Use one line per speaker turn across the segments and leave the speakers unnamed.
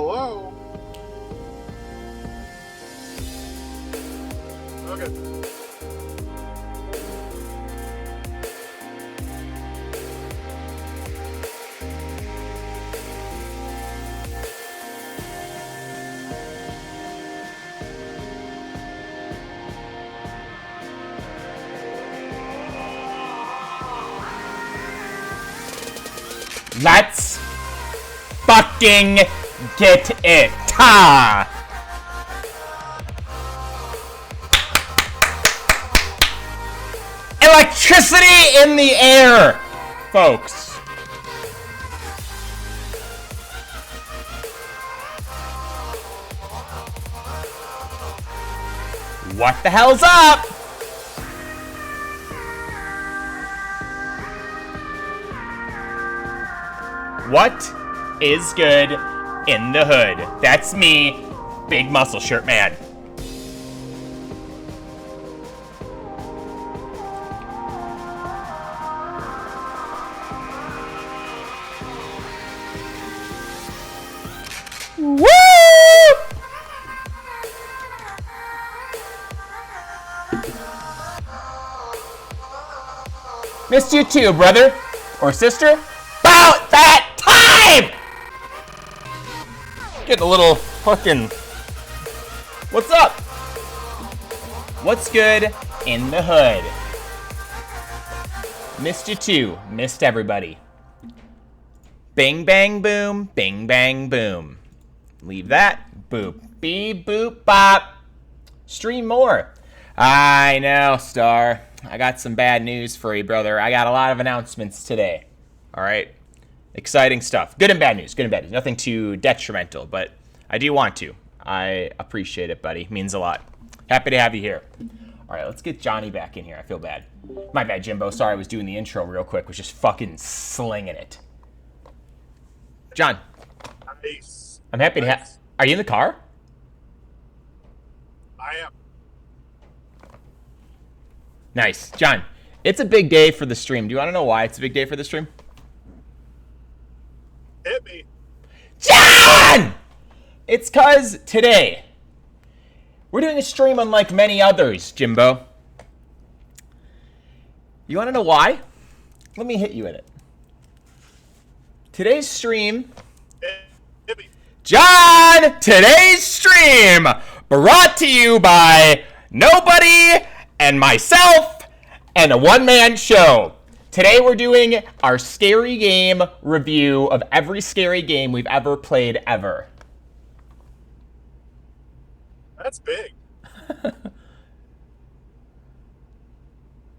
Hello? Okay.
Let's fucking get it. Ha! Electricity in the air, folks. What the hell's up? What is good in the hood? That's me, Big Muscle Shirt Man. Woo! Missed you too, brother or sister. About that time! Getting a little fucking. What's up? What's good in the hood? Missed you too. Missed everybody. Bing bang boom. Bing bang boom. Leave that. Boop. Beep boop bop. Stream more. I know, Star. I got some bad news for you, brother. I got a lot of announcements today. All right. Exciting stuff. Good and bad news. Good and bad news. Nothing too detrimental, but I do want to. I appreciate it, buddy. Means a lot. Happy to have you here. All right, let's get Johnny back in here. I feel bad. My bad, Jimbo. Sorry, I was doing the intro real quick. Was just fucking slinging it. John.
Nice.
I'm happy to have. Are you in the car?
I am.
Nice. John, it's a big day for the stream. Do you want to know why it's a big day for the stream?
Hit me.
John! It's because today we're doing a stream unlike many others, Jimbo. You want to know why? Let me hit you in it. Today's stream...
Hit me.
John! Today's stream brought to you by nobody and myself and a one-man show. Today we're doing our scary game review of every scary game we've ever played ever.
That's big.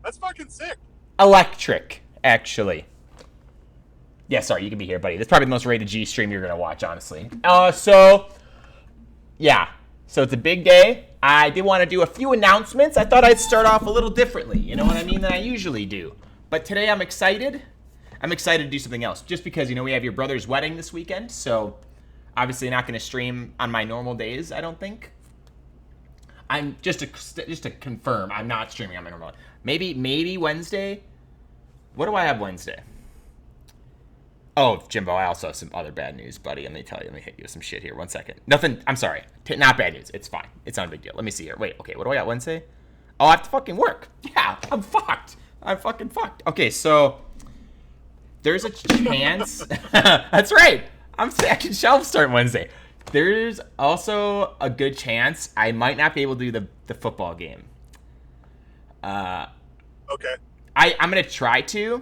That's fucking sick.
Electric, actually. Yeah, sorry, you can be here, buddy. That's probably the most rated G stream you're gonna watch, honestly. Yeah. So it's a big day. I did want to do a few announcements. I thought I'd start off a little differently, you know what I mean, than I usually do. But today I'm excited. I'm excited to do something else. Just because, you know, we have your brother's wedding this weekend. So obviously not going to stream on my normal days, I don't think. I'm just to confirm, I'm not streaming on my normal. Maybe Wednesday. What do I have Wednesday? Oh, Jimbo, I also have some other bad news, buddy. Let me hit you with some shit here. 1 second. Nothing, I'm sorry. Not bad news. It's fine. It's not a big deal. Let me see here. Wait, okay, what do I got Wednesday? Oh, I have to fucking work. Yeah, I'm fucked. I'm fucking fucked. Okay, so there's a chance. That's right. I'm second shelf starting Wednesday. There's also a good chance I might not be able to do the football game.
Okay.
I'm going to try to.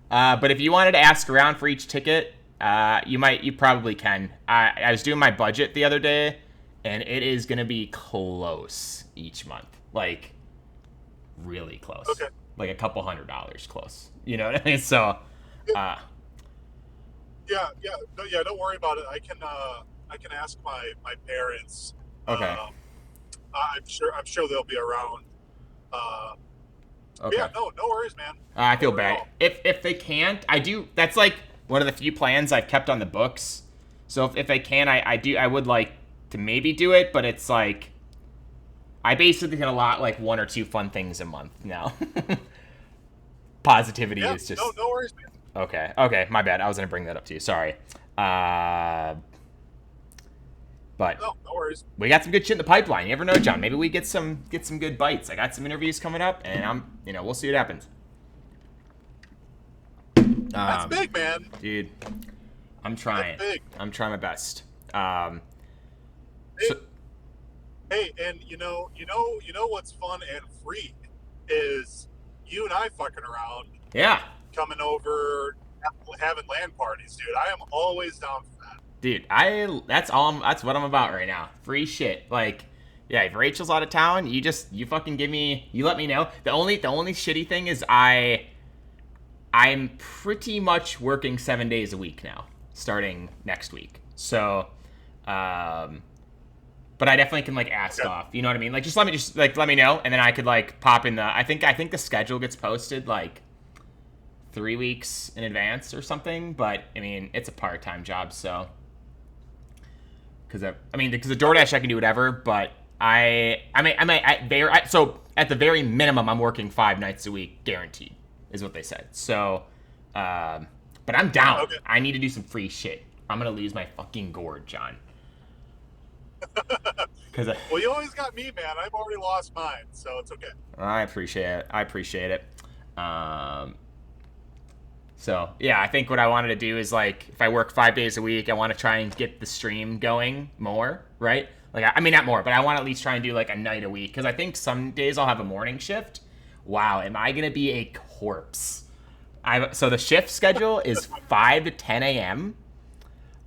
But if you wanted to ask around for each ticket, you probably can. I was doing my budget the other day, and it is going to be close each month. Like, really close.
Okay.
Like a couple $100 close. You know what I mean? So,
Yeah. Don't worry about it. I can ask my parents.
Okay.
I'm sure they'll be around.
Okay.
Yeah. No worries, man.
I feel bad. If they can't, I do. That's like one of the few plans I've kept on the books. So if they can, I would like to maybe do it, but it's like I basically can allot like 1 or 2 fun things a month now. Positivity is just
no worries, man.
okay. My bad. I was gonna bring that up to you. Sorry. But
No, no worries.
we got some good shit in the pipeline. You never know, John. Maybe we get some good bites. I got some interviews coming up, and we'll see what happens.
That's big, man.
Dude. I'm trying.
That's big.
I'm trying my best.
Hey, and you know what's fun and free is you and I fucking around,
Yeah.
coming over, having land parties, dude. I am always down for that.
Dude, that's what I'm about right now. Free shit. Like, yeah, if Rachel's out of town, you fucking you let me know. The only shitty thing is I'm pretty much working 7 days a week now, starting next week. So, but I definitely can ask off. You know what I mean? Just let me know, and then I could pop in the. I think the schedule gets posted 3 weeks in advance or something. But I mean, it's a part-time job, so. Because the DoorDash I can do whatever, but so at the very minimum I'm working 5 nights a week guaranteed is what they said. So, but I'm down.
Okay.
I need to do some free shit. I'm gonna lose my fucking gourd, John.
Well, you always got me, man. I've already lost mine, so it's okay.
I appreciate it. So, yeah, I think what I wanted to do is, if I work 5 days a week, I want to try and get the stream going more, right? Not more, but I want to at least try and do, a night a week. Because I think some days I'll have a morning shift. Wow, am I going to be a corpse? So the shift schedule is 5 to 10 a.m.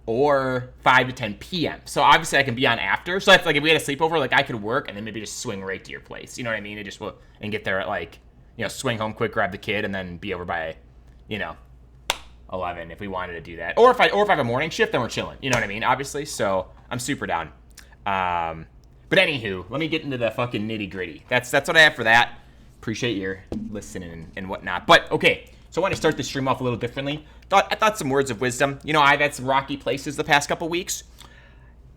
or 5 to 10 p.m. So, obviously, I can be on after. So, that's if we had a sleepover, I could work and then maybe just swing right to your place. You know what I mean? And get there at, swing home quick, grab the kid, and then be over by, 11 if we wanted to do that. Or if I have a morning shift, then we're chilling. You know what I mean? Obviously. So I'm super down. But anywho, let me get into the fucking nitty gritty. That's what I have for that. Appreciate your listening and whatnot. But okay, so I want to start the stream off a little differently. I thought some words of wisdom. I've had some rocky places the past couple weeks.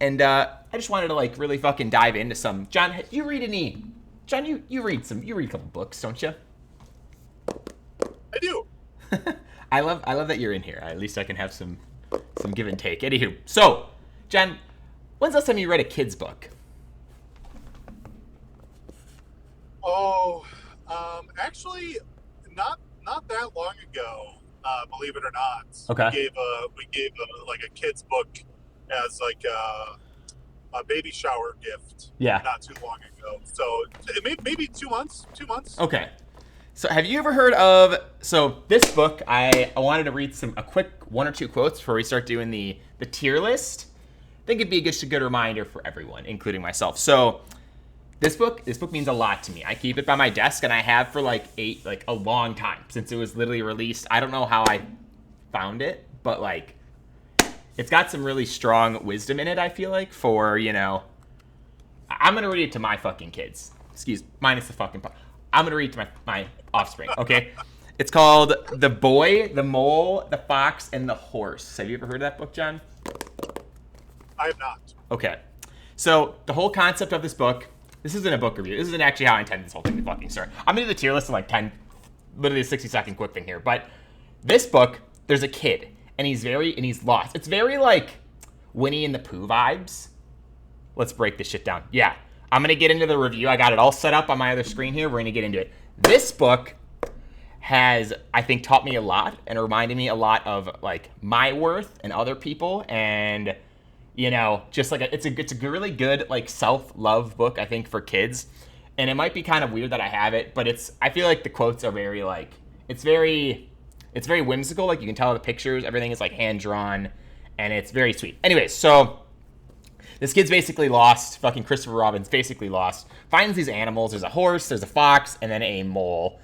And I just wanted to really fucking dive into some. John, you read any? John, you read a couple books, don't you?
I do.
I love that you're in here. At least I can have some give and take. Anywho, so John, when's the last time you read a kid's book?
Oh, actually, not that long ago. Believe it or not.
Okay.
We gave a kid's book as a baby shower gift.
Yeah.
Not too long ago. So maybe 2 months. 2 months.
Okay. So have you ever heard of, this book, I wanted to read a quick 1 or 2 quotes before we start doing the tier list. I think it'd be a good reminder for everyone, including myself. So this book means a lot to me. I keep it by my desk, and I have for a long time, since it was literally released. I don't know how I found it, but it's got some really strong wisdom in it, I feel for, I'm going to read it to my fucking kids. Minus the fucking I'm going to read to my offspring, okay? It's called The Boy, the Mole, the Fox, and the Horse. Have you ever heard of that book, John?
I have not.
Okay. So the whole concept of this book, this isn't a book review. This isn't actually how I intended this whole thing to fucking start. I'm going to do the tier list in 10, literally a 60-second quick thing here. But this book, there's a kid, and he's lost. It's very Winnie and the Pooh vibes. Let's break this shit down. Yeah. I'm going to get into the review. I got it all set up on my other screen here. We're going to get into it. This book has, I think, taught me a lot and reminded me a lot of, my worth and other people. And, just it's a really good, self-love book, I think, for kids. And it might be kind of weird that I have it, but I feel like the quotes are very, it's very whimsical. You can tell the pictures, everything is, hand-drawn, and it's very sweet. Anyways, so this kid's basically lost. Fucking Christopher Robin's basically lost. Finds these animals. There's a horse, there's a fox, and then a mole.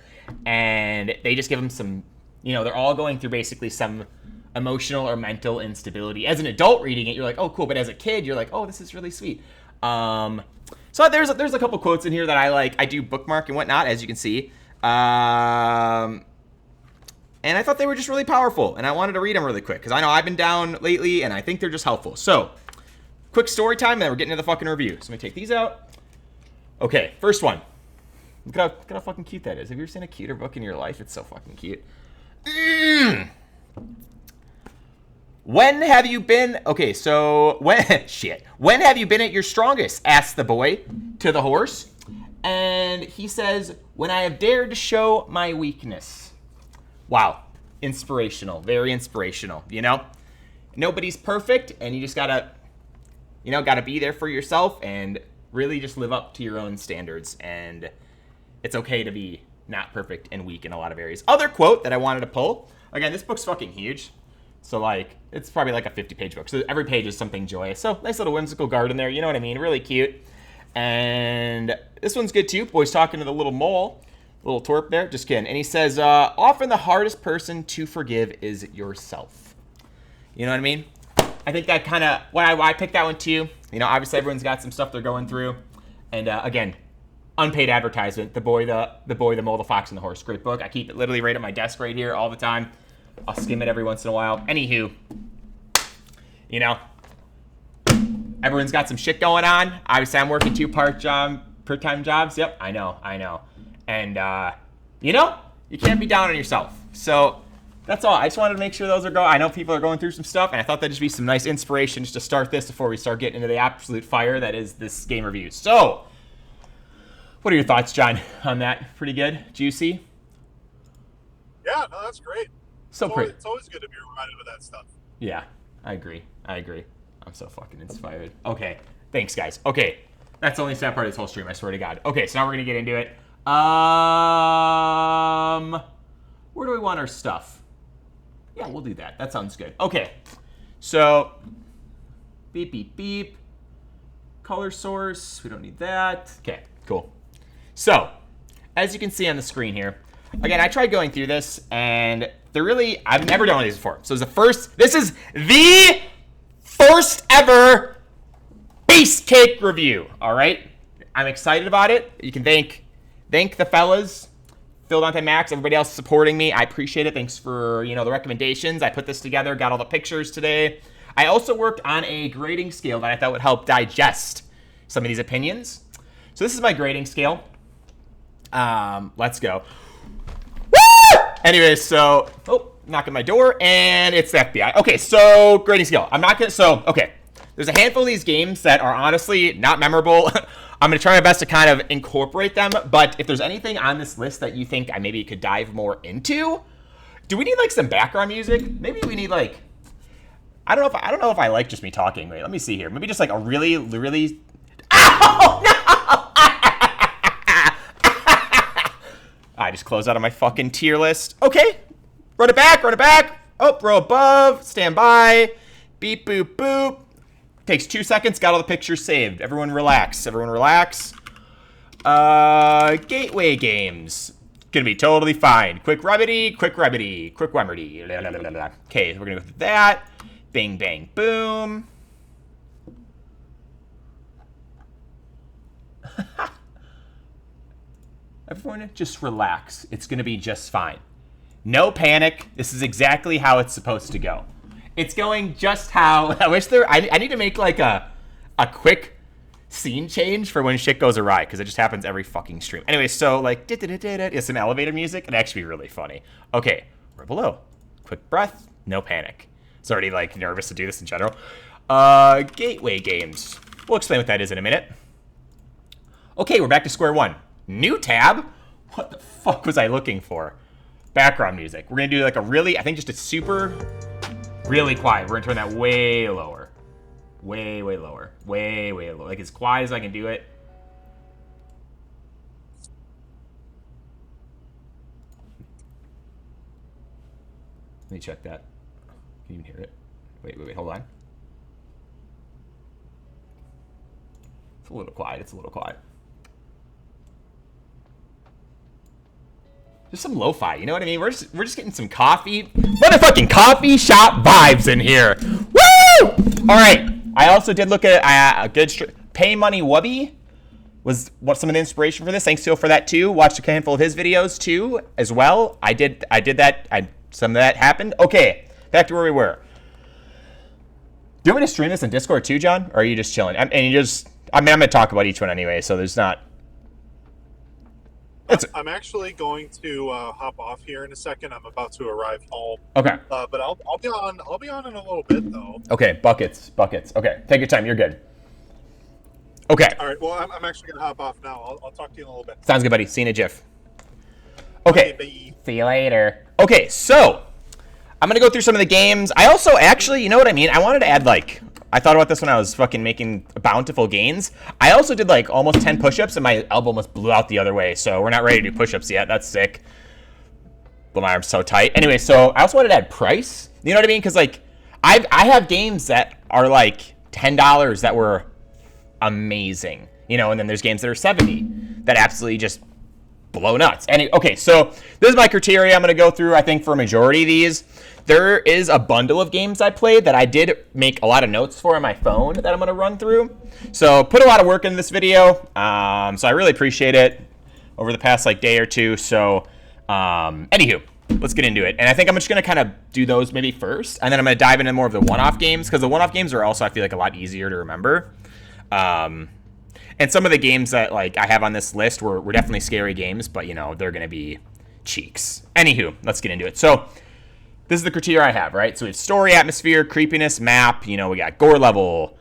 And they just give him some, they're all going through basically some emotional or mental instability. As an adult reading it, you're like, oh, cool. But as a kid, you're like, oh, this is really sweet. So there's a couple quotes in here that I do bookmark and whatnot, as you can see. And I thought they were just really powerful. And I wanted to read them really quick because I know I've been down lately, and I think they're just helpful. So, quick story time, and then we're getting to the fucking review. So let me take these out. Okay, first one. Look at how fucking cute that is. Have you ever seen a cuter book in your life? It's so fucking cute. When have you been? Okay, so when shit. When have you been at your strongest? Asked the boy to the horse. And he says, when I have dared to show my weakness. Wow. Inspirational. Very inspirational, you know? Nobody's perfect, and you just gotta, you know, gotta be there for yourself and really just live up to your own standards. And it's okay to be not perfect and weak in a lot of areas. Other quote that I wanted to pull. Again, this book's fucking huge. So, like, it's probably like a 50-page book. So every page is something joyous. So, nice little whimsical garden there. You know what I mean? Really cute. And this one's good, too. Boy's talking to the little mole. Little twerp there. Just kidding. And he says, often the hardest person to forgive is yourself. You know what I mean? I think that kind of, why I picked that one, too. You know, obviously everyone's got some stuff they're going through. And, again, unpaid advertisement. The Boy, the Mole, the Fox, and the Horse. Great book. I keep it literally right at my desk right here all the time. I'll skim it every once in a while. Anywho, you know, everyone's got some shit going on. Obviously, I'm working 2 part-time jobs. Yep, I know. And, you know, you can't be down on yourself. So that's all. I just wanted to make sure those are going. I know people are going through some stuff, and I thought that'd just be some nice inspiration just to start this before we start getting into the absolute fire that is this game review. So, what are your thoughts, John, on that? Pretty good? Juicy?
Yeah, no, that's great.
So pretty.
It's always good to be reminded of that stuff.
Yeah, I agree. I'm so fucking inspired. Okay, thanks, guys. Okay, that's the only sad part of this whole stream, I swear to God. Okay, so now we're going to get into it. Where do we want our stuff? Yeah, we'll do that. That sounds good. Okay, so beep, beep, beep. Color source, we don't need that. Okay, cool. So, as you can see on the screen here, again, I tried going through this, and I've never done one of these before. So this is the first ever Base Cake review, all right? I'm excited about it. You can thank the fellas, Phil, Dante, Max, everybody else supporting me. I appreciate it. Thanks for, you know, the recommendations. I put this together, got all the pictures today. I also worked on a grading scale that I thought would help digest some of these opinions. So this is my grading scale. Let's go. Anyways, so, knock on my door, and it's the FBI. Okay, so, grading scale. There's a handful of these games that are honestly not memorable. I'm going to try my best to kind of incorporate them, but if there's anything on this list that you think I maybe could dive more into, do we need, like, some background music? Maybe we need, like, I don't know if I like just me talking. Wait, let me see here. Maybe just, like, a really, really... Ow! No! I just closed out of my fucking tier list. Okay. Run it back. Up, row above. Stand by. Beep, boop, boop. Takes 2 seconds. Got all the pictures saved. Everyone relax. Gateway games. Gonna be totally fine. Quick remedy. Okay, we're gonna go with that. Bing, bang, boom. Everyone just relax. It's going to be just fine. No panic. This is exactly how it's supposed to go. It's going just how... I need to make like a quick scene change for when shit goes awry, because it just happens every fucking stream. Anyway, so like... It's some elevator music. It'd actually be really funny. Okay, we're below. Quick breath. No panic. It's already like nervous to do this in general. Gateway games. We'll explain what that is in a minute. Okay, we're back to square one. New tab? What the fuck was I looking for? Background music. We're going to do like a really, I think just a super, really quiet. We're going to turn that way lower. Way lower. Way lower. Like as quiet as I can do it. Let me check that. Can you even hear it? Wait, hold on. It's a little quiet. Just some lo-fi, you know what I mean? We're just getting some motherfucking coffee shop vibes in here. Woo! All right. I also did look at a good Pay Money Wubby was some of the inspiration for this. Thanks, Phil, for that too. Watched a handful of his videos too, as well. I did that. Some of that happened. Okay, back to where we were. Do you want me to stream this in Discord too, John? Or are you just chilling? I'm going to talk about each one anyway, so there's not...
I'm actually going to hop off here in a second. I'm about to arrive home.
Okay.
But I'll be on. I'll be on in a little bit though.
Okay. Buckets. Okay. Take your time. You're good. Okay.
All right. Well, I'm actually gonna hop off now. I'll talk to you in a little bit.
Sounds good, buddy. See you in a jiff. Okay.
Bye.
See you later. Okay, so I'm gonna go through some of the games. I also actually, you know what I mean? I wanted to add I thought about this when I was fucking making bountiful gains. I also did almost 10 push-ups and my elbow almost blew out the other way. So we're not ready to do push-ups yet. That's sick. But my arm's so tight. Anyway, so I also wanted to add price. You know what I mean? Because I have games that are $10 that were amazing. You know, and then there's games that are 70 that absolutely just blow nuts. Okay, so this is my criteria I'm going to go through, I think, for a majority of these. There is a bundle of games I played that I did make a lot of notes for on my phone that I'm going to run through. So put a lot of work in this video. So I really appreciate it over the past day or two. So anywho, let's get into it. And I think I'm just going to kind of do those maybe first. And then I'm going to dive into more of the one-off games, because the one-off games are also, I feel a lot easier to remember. And some of the games that I have on this list were definitely scary games, but they're going to be cheeks. Anywho, let's get into it. So this is the criteria I have, right? So we have story, atmosphere, creepiness, map. We got gore level.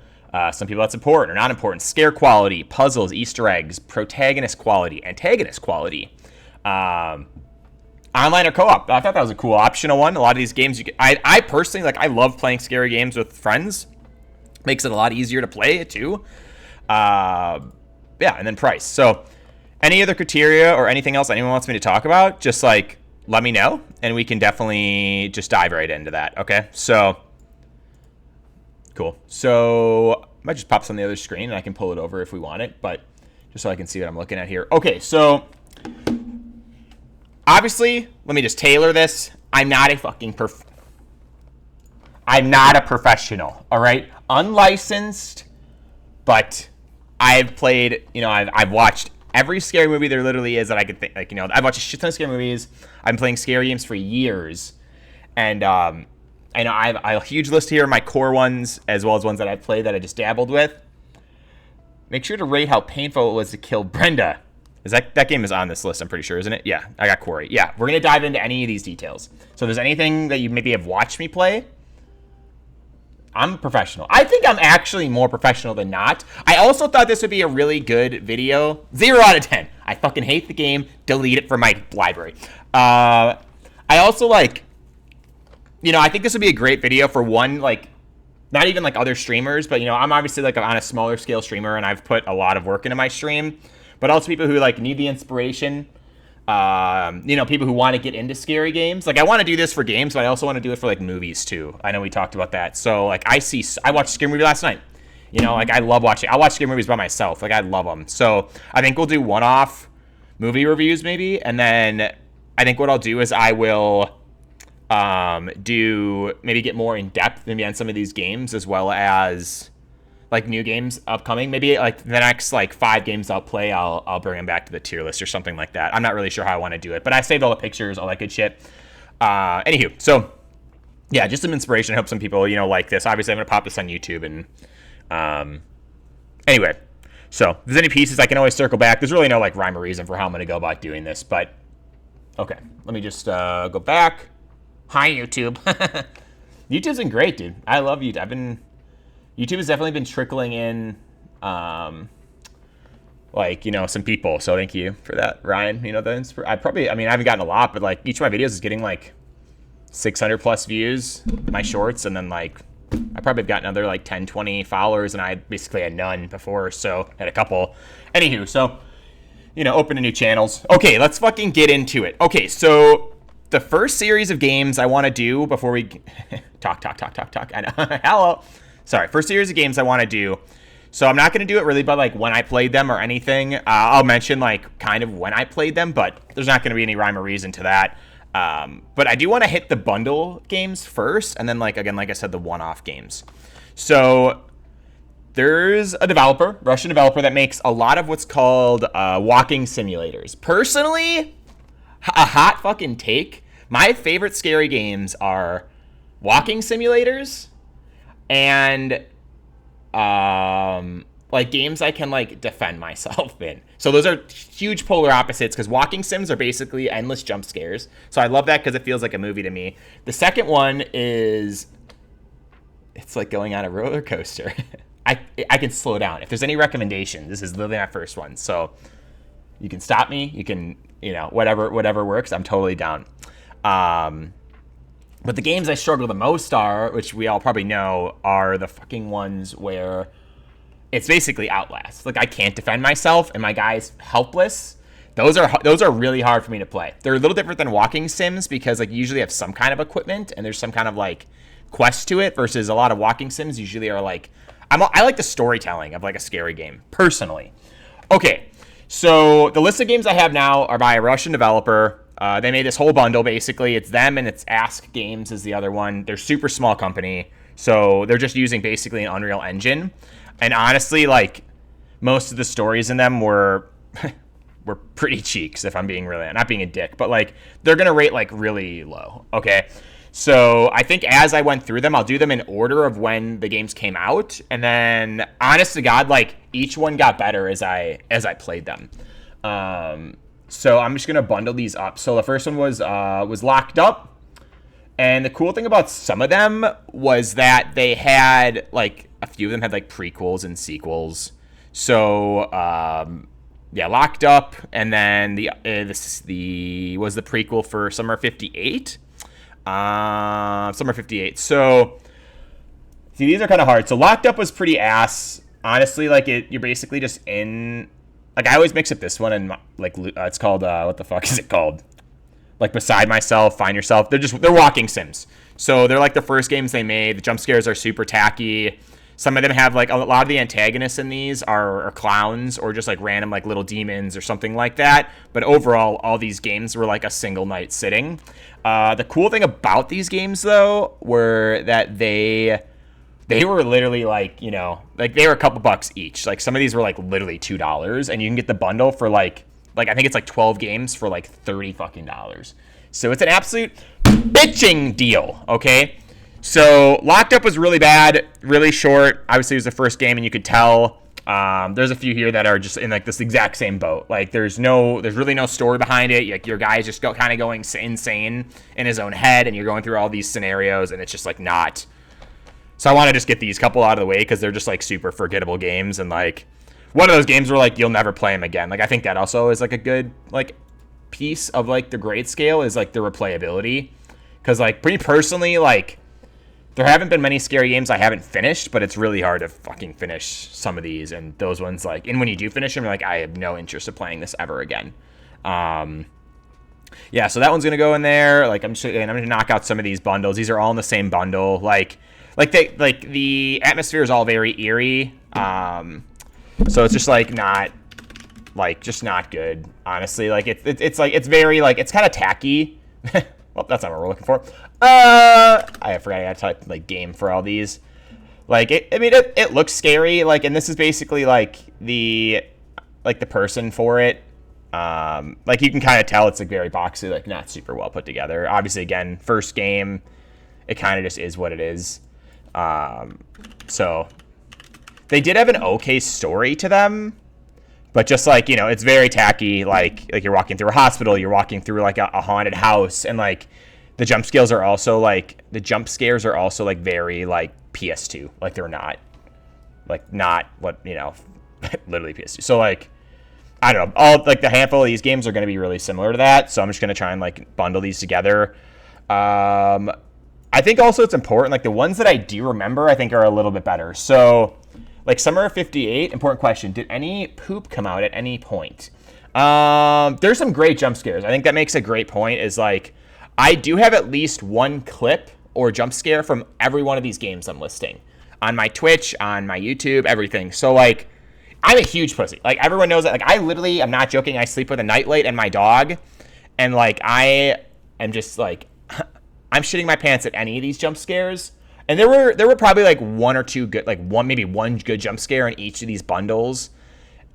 Some people that's important or not important. Scare quality, puzzles, Easter eggs, protagonist quality, antagonist quality. Online or co-op. I thought that was a cool optional one. A lot of these games, I personally, I love playing scary games with friends. Makes it a lot easier to play it too. Yeah, and then price. So any other criteria or anything else anyone wants me to talk about, just let me know, and we can definitely just dive right into that. Okay, so cool. So I might just pop this on the other screen and I can pull it over if we want it, but just so I can see what I'm looking at here. Okay, so obviously, let me just tailor this. I'm not a professional, all right? Unlicensed, but I've played, I've watched every scary movie there literally is that I could think, I've watched a shit ton of scary movies. I've been playing scary games for years. And I know I have a huge list here of my core ones, as well as ones that I've played that I just dabbled with. Make sure to rate how painful it was to kill Brenda. That game is on this list, I'm pretty sure, isn't it? Yeah, I got Corey. Yeah, we're going to dive into any of these details. So if there's anything that you maybe have watched me play, I'm a professional. I think I'm actually more professional than not. I also thought this would be a really good video. 0 out of 10. I fucking hate the game. Delete it from my library. I also I think this would be a great video for one, not even other streamers, but I'm obviously on a smaller scale streamer, and I've put a lot of work into my stream. But also people who need the inspiration. People who want to get into scary games. I want to do this for games, but I also want to do it for movies too. I know we talked about that. So I watched a scary movie last night. I love watching. I watch scary movies by myself. I love them. So I think we'll do one-off movie reviews maybe, and then I think what I'll do is I will get more in depth maybe on some of these games, as well as new games upcoming. Maybe the next 5 games I'll play, I'll bring them back to the tier list or something like that. I'm not really sure how I want to do it, but I saved all the pictures, all that good shit. Anywho, so yeah, just some inspiration. I hope some people like this. Obviously, I'm gonna pop this on YouTube, and anyway, so if there's any pieces, I can always circle back. There's really no rhyme or reason for how I'm gonna go about doing this, but okay, let me just go back. Hi, YouTube. YouTube's been great, dude. I love YouTube. YouTube has definitely been trickling in, some people. So thank you for that, Ryan. I haven't gotten a lot, but each of my videos is getting 600 plus views, my shorts, and then I probably have gotten another 10, 20 followers, and I basically had none before, so I had a couple. Anywho, so open to new channels. Okay, let's fucking get into it. Okay, so the first series of games I want to do before we talk. I know. Hello. Sorry, first series of games I want to do. So I'm not going to do it really by when I played them or anything. I'll mention kind of when I played them, but there's not going to be any rhyme or reason to that. But I do want to hit the bundle games first, and then again, like I said, the one-off games. So there's a developer, Russian developer, that makes a lot of what's called walking simulators. Personally, a hot fucking take. My favorite scary games are walking simulators and like games I can like defend myself in. So those are huge polar opposites because walking sims are basically endless jump scares. So I love that because it feels like a movie to me. The second one is it's like going on a roller coaster. I can slow down. If there's any recommendation, this is literally my first one. So you can stop me. You can, whatever works. I'm totally down. But the games I struggle the most are, which we all probably know, are the fucking ones where it's basically Outlast. Like I can't defend myself and my guy's helpless. Those are really hard for me to play. They're a little different than walking sims because like you usually have some kind of equipment and there's some kind of like quest to it versus a lot of walking sims usually are like I like the storytelling of like a scary game personally. Okay, so the list of games I have now are by a Russian developer. They made this whole bundle basically. It's them and it's Ask Games is the other one. They're super small company, so they're just using basically an Unreal Engine. And honestly, like most of the stories in them were were pretty cheeks. If I'm being really not being a dick, but like they're gonna rate like really low. Okay. So I think as I went through them, I'll do them in order of when the games came out, and then honest to God, like each one got better as I played them. So I'm just gonna bundle these up. So the first one was Locked Up, and the cool thing about some of them was that they had like a few of them had like prequels and sequels. So yeah, Locked Up, and then the prequel for Summer 58. Summer 58. So, see, these are kind of hard. So, Locked Up was pretty ass. Honestly, like, you're basically just in... Like, I always mix up this one, and, like, it's called, what the fuck is it called? Like, Beside Myself, Find Yourself. They're walking sims. So, they're, like, the first games they made. The jump scares are super tacky. Some of them have, like, a lot of the antagonists in these are clowns or just, like, random, like, little demons or something like that. But overall, all these games were, like, a single night sitting. The cool thing about these games, though, were that they were literally, like, like, they were a couple bucks each. Like, some of these were, like, literally $2. And you can get the bundle for, like I think it's, like, 12 games for, like, $30 fucking dollars. So it's an absolute bitching deal, okay? So, Locked Up was really bad, really short. Obviously, it was the first game, and you could tell. There's a few here that are just in, like, this exact same boat. Like, there's really no story behind it. Like, your guy is just kind of going insane in his own head, and you're going through all these scenarios, and it's just, like, not. So, I want to just get these couple out of the way, because they're just, like, super forgettable games, and, like, one of those games where, like, you'll never play them again. Like, I think that also is, like, a good, like, piece of, like, the grade scale is, like, the replayability. Because, like, pretty personally, like, there haven't been many scary games I haven't finished, but it's really hard to fucking finish some of these. And those ones, like, and when you do finish them, you're like, I have no interest in playing this ever again. Yeah, so that one's gonna go in there. Like, I'm gonna knock out some of these bundles. These are all in the same bundle. Like the atmosphere is all very eerie. So it's just like not good, honestly. Like it's like it's very like it's kind of tacky. Well, that's not what we're looking for. I forgot I had to type like game for all these. Like it looks scary. Like, and this is basically like the person for it. Like you can kind of tell it's like very boxy, like not super well put together. Obviously, again, first game, it kind of just is what it is. So they did have an okay story to them. But just like, it's very tacky, like you're walking through a hospital, you're walking through like a haunted house, and like the jump scares are also like very like PS2. Like they're not what, literally PS2. So like, I don't know, all like the handful of these games are going to be really similar to that. So I'm just going to try and like bundle these together. I think also it's important, like the ones that I do remember, I think are a little bit better. So like Summer of 58, important question. Did any poop come out at any point? There's some great jump scares. I think that makes a great point is like, I do have at least one clip or jump scare from every one of these games I'm listing. On my Twitch, on my YouTube, everything. So like, I'm a huge pussy. Like everyone knows that. Like I literally, I'm not joking, I sleep with a nightlight and my dog. And like, I am just like, I'm shitting my pants at any of these jump scares. And there were probably like one or two good, like maybe one good jump scare in each of these bundles.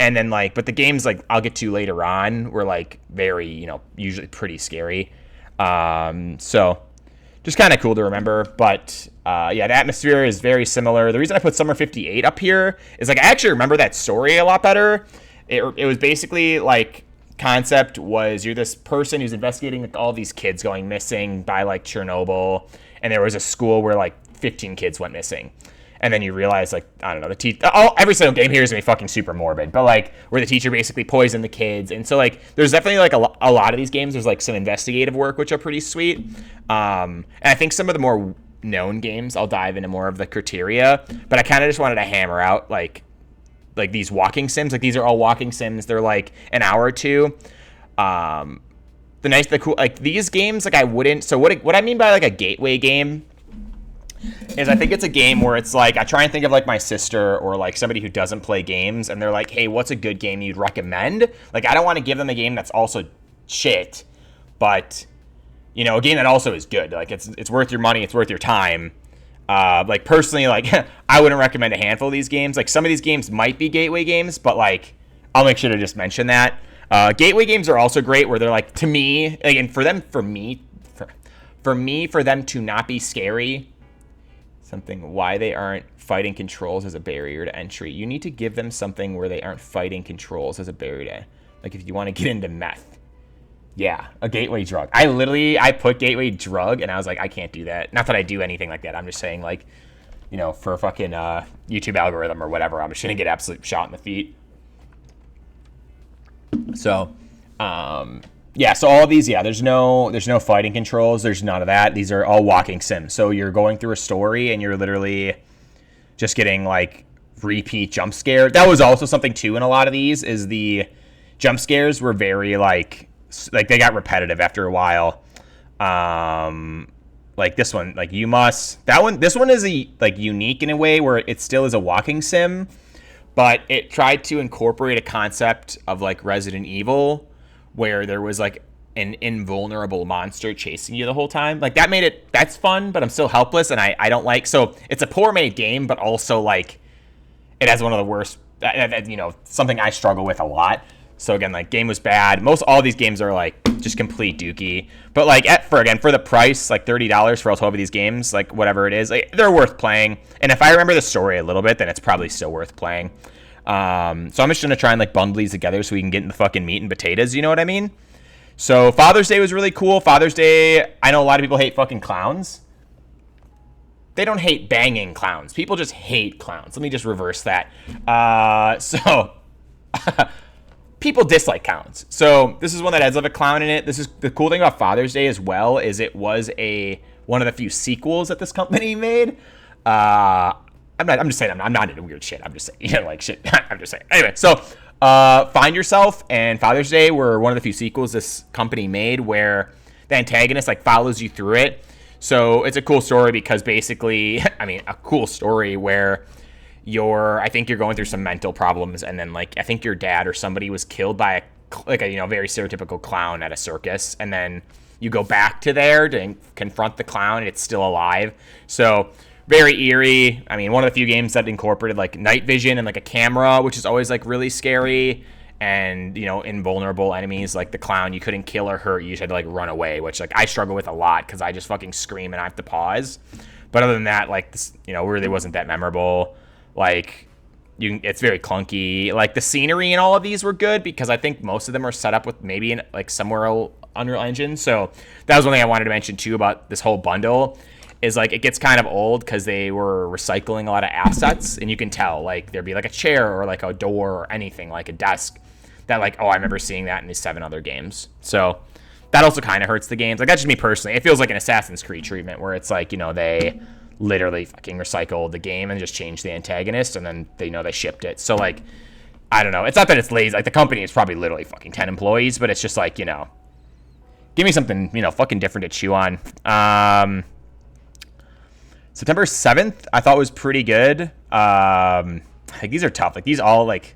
And then like, but the games like I'll get to later on were like very, usually pretty scary. So just kind of cool to remember. But yeah, the atmosphere is very similar. The reason I put Summer 58 up here is like I actually remember that story a lot better. It was basically like concept was you're this person who's investigating like all these kids going missing by like Chernobyl, and there was a school where like 15 kids went missing. And then you realize, like, I don't know, the teacher. Every single game here is gonna be fucking super morbid, but like, where the teacher basically poisoned the kids, and so like, there's definitely like a lot of these games. There's like some investigative work which are pretty sweet. And I think some of the more known games, I'll dive into more of the criteria. But I kind of just wanted to hammer out like these walking sims. Like these are all walking sims. They're like an hour or two. The cool, like these games, like I wouldn't. So what I mean by like a gateway game is I think it's a game where it's like I try and think of like my sister or like somebody who doesn't play games, and they're like, hey, what's a good game you'd recommend? Like I don't want to give them a game that's also shit, but you know, a game that also is good. Like it's worth your money, it's worth your time. Like personally, like I wouldn't recommend a handful of these games. Like some of these games might be gateway games, but like I'll make sure to just mention that. Gateway games are also great where they're like, to me, like, and for them to not be scary. Something why they aren't fighting controls as a barrier to entry. You need to give them something where they aren't fighting controls as a barrier to, like if you want to get into meth. Yeah, a gateway drug. I put gateway drug and I was like, I can't do that. Not that I do anything like that. I'm just saying like, you know, for a fucking YouTube algorithm or whatever, I'm just going to get absolute shot in the feet. So, yeah, so all of these, yeah, there's no fighting controls. There's none of that. These are all walking sims. So you're going through a story and you're literally just getting like repeat jump scare. That was also something too in a lot of these is the jump scares were very like they got repetitive after a while. Like this one, like this one is like unique in a way where it still is a walking sim, but it tried to incorporate a concept of like Resident Evil, where there was like an invulnerable monster chasing you the whole time. Like that's fun, but I'm still helpless, and I don't like, so it's a poor made game, but also like it has one of the worst, you know, something I struggle with a lot. So again, like game was bad. All these games are like just complete dookie, but like for the price, like $30 for all 12 of these games, like whatever it is, like they're worth playing. And if I remember the story a little bit, then it's probably still worth playing. So I'm just gonna try and like bundle these together so we can get in the fucking meat and potatoes. You know what I mean? So Father's Day was really cool. Father's Day, I know a lot of people hate fucking clowns. They don't hate banging clowns. People just hate clowns. Let me just reverse that. So people dislike clowns. So this is one that has a clown in it. This is the cool thing about Father's Day as well, is it was one of the few sequels that this company made. I'm just saying I'm not into weird shit. I'm just saying, you know, like shit. I'm just saying. Anyway, so Find Yourself and Father's Day were one of the few sequels this company made where the antagonist like follows you through it. So it's a cool story because basically, I mean, a cool story where I think you're going through some mental problems, and then like I think your dad or somebody was killed by a you know, very stereotypical clown at a circus, and then you go back to there to confront the clown and it's still alive. So very eerie. I mean, one of the few games that incorporated like night vision and like a camera, which is always like really scary, and you know, invulnerable enemies like the clown you couldn't kill or hurt, you just had to like run away, which like I struggle with a lot because I just fucking scream and I have to pause. But other than that, like this, you know, really wasn't that memorable. Like it's very clunky. Like the scenery and all of these were good because I think most of them are set up with maybe in like somewhere Unreal Engine. So that was one thing I wanted to mention too about this whole bundle. Is like it gets kind of old because they were recycling a lot of assets, and you can tell like there'd be like a chair or like a door or anything like a desk that like, oh, I remember seeing that in these 7 other games. So that also kind of hurts the games. Like that's just me personally. It feels like an Assassin's Creed treatment where it's like, you know, they literally fucking recycled the game and just changed the antagonist, and then they shipped it. So like, I don't know. It's not that it's lazy. Like the company is probably literally fucking 10 employees, but it's just like, you know, give me something, you know, fucking different to chew on. September 7th, I thought was pretty good. Like these are tough. Like these all like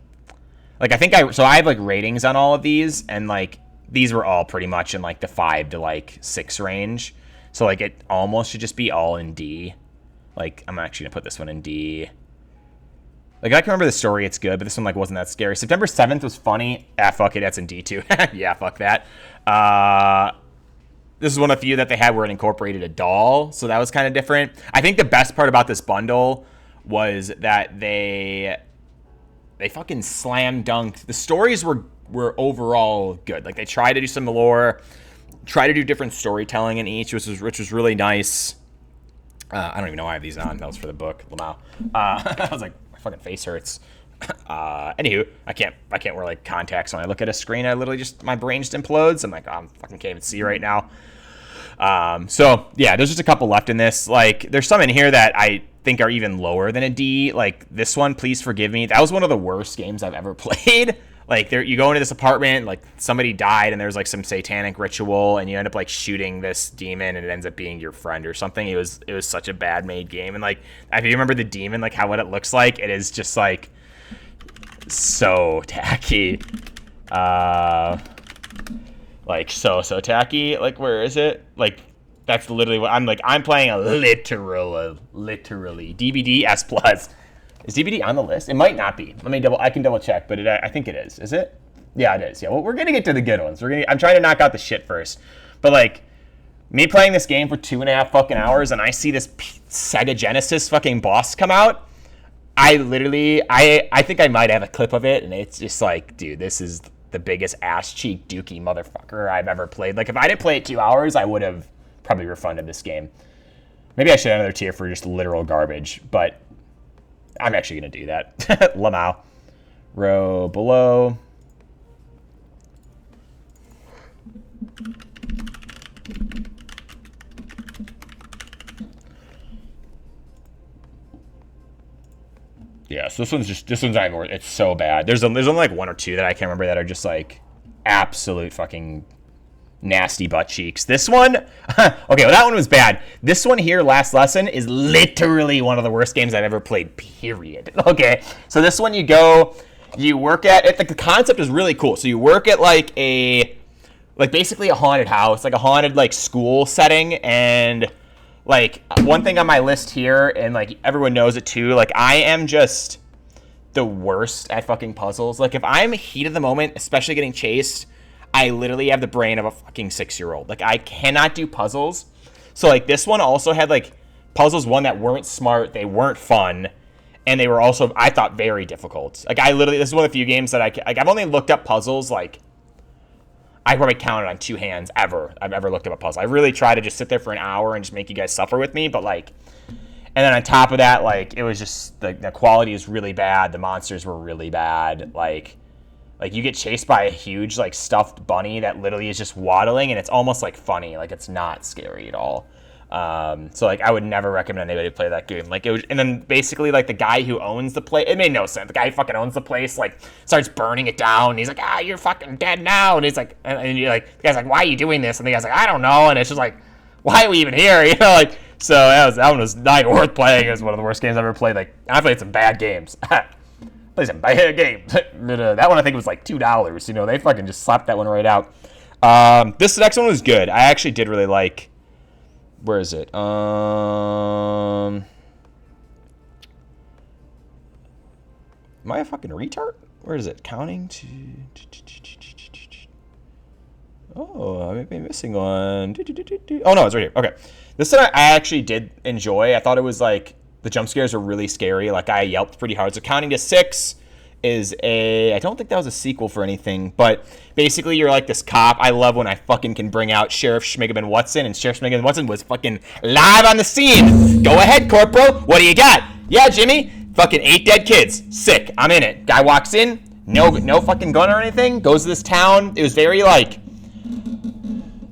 I think I have like ratings on all of these, and like these were all pretty much in like the 5 to like 6 range. So like it almost should just be all in D. Like I'm actually gonna put this one in D. Like I can remember the story, it's good, but this one like wasn't that scary. September 7th was funny. Fuck it, that's in D too. Yeah, fuck that. this is one of the few that they had where it incorporated a doll, so that was kind of different. I think the best part about this bundle was that they fucking slam dunked. The stories were overall good. Like, they tried to do some lore, try to do different storytelling in each, which was really nice. I don't even know why I have these on. That was for the book, Lamau. I was like, my fucking face hurts. Anywho, I can't wear like contacts when I look at a screen. I literally just, my brain just implodes. I'm like, oh, I fucking can't even see right now. So yeah, there's just a couple left in this. Like, there's some in here that I think are even lower than a D. Like this one, Please Forgive Me. That was one of the worst games I've ever played. Like, there, you go into this apartment, like somebody died, and there's like some satanic ritual, and you end up like shooting this demon, and it ends up being your friend or something. It was such a bad made game. And like, if you remember the demon, like what it looks like, it is just like so tacky. Like so tacky. Like, where is it? Like, that's literally what I'm playing a literally DBD S plus. Is DBD on the list? It might not be. I can double check, but I think it is. Is it? Yeah, it is. Yeah. Well, we're gonna get to the good ones. I'm trying to knock out the shit first. But like, me playing this game for 2.5 fucking hours, and I see this Sega Genesis fucking boss come out. I think I might have a clip of it, and it's just like, dude, this is the biggest ass cheek dookie motherfucker I've ever played. Like, if I didn't play it 2 hours, I would have probably refunded this game. Maybe I should have another tier for just literal garbage, but I'm actually going to do that. Lamau. Row below. Yeah, so this one's not even worth it. It's so bad. There's only like one or two that I can't remember that are just like absolute fucking nasty butt cheeks. This one, okay, well, that one was bad. This one here, Last Lesson, is literally one of the worst games I've ever played, period. Okay, so this one you work at it. The concept is really cool. So you work at like basically a haunted house, like a haunted like school setting, and like one thing on my list here, and like everyone knows it too, like I am just the worst at fucking puzzles. Like, if I'm heat of the moment, especially getting chased, I literally have the brain of a fucking 6-year-old. Like, I cannot do puzzles. So like, this one also had like puzzles, one, that weren't smart, they weren't fun, and they were also, I thought, very difficult. Like, this is one of the few games that I've only looked up puzzles, like, I probably counted on 2 hands I've ever looked up a puzzle. I really try to just sit there for an hour and just make you guys suffer with me, but like, and then on top of that, like, it was just, the quality is really bad, the monsters were really bad, like you get chased by a huge like stuffed bunny that literally is just waddling, and it's almost like funny, like it's not scary at all. So like, I would never recommend anybody play that game. Like, it was, and then basically like the guy who owns the place, it made no sense. The guy who fucking owns the place like starts burning it down. And he's like, you're fucking dead now. And he's like, and you're like, the guy's like, why are you doing this? And the guy's like, I don't know. And it's just like, why are we even here? You know, like, so that one was not even worth playing. It was one of the worst games I've ever played. Like, I played some bad games. Play some bad games. That one I think was like $2. You know, they fucking just slapped that one right out. This next one was good. I actually did really like. Where is it? Am I a fucking retard? Where is it? Counting to. Oh, I may be missing one. Oh no, it's right here. Okay, this one I actually did enjoy. I thought it was like, the jump scares were really scary. Like, I yelped pretty hard. So Counting to 6 is I don't think that was a sequel for anything, but basically you're like this cop. I love when I fucking can bring out Sheriff Schmigaben Watson, and Sheriff Schmigaben Watson was fucking live on the scene. Go ahead, Corporal. What do you got? Yeah, Jimmy. Fucking 8 dead kids. Sick. I'm in it. Guy walks in. No fucking gun or anything. Goes to this town. It was very like,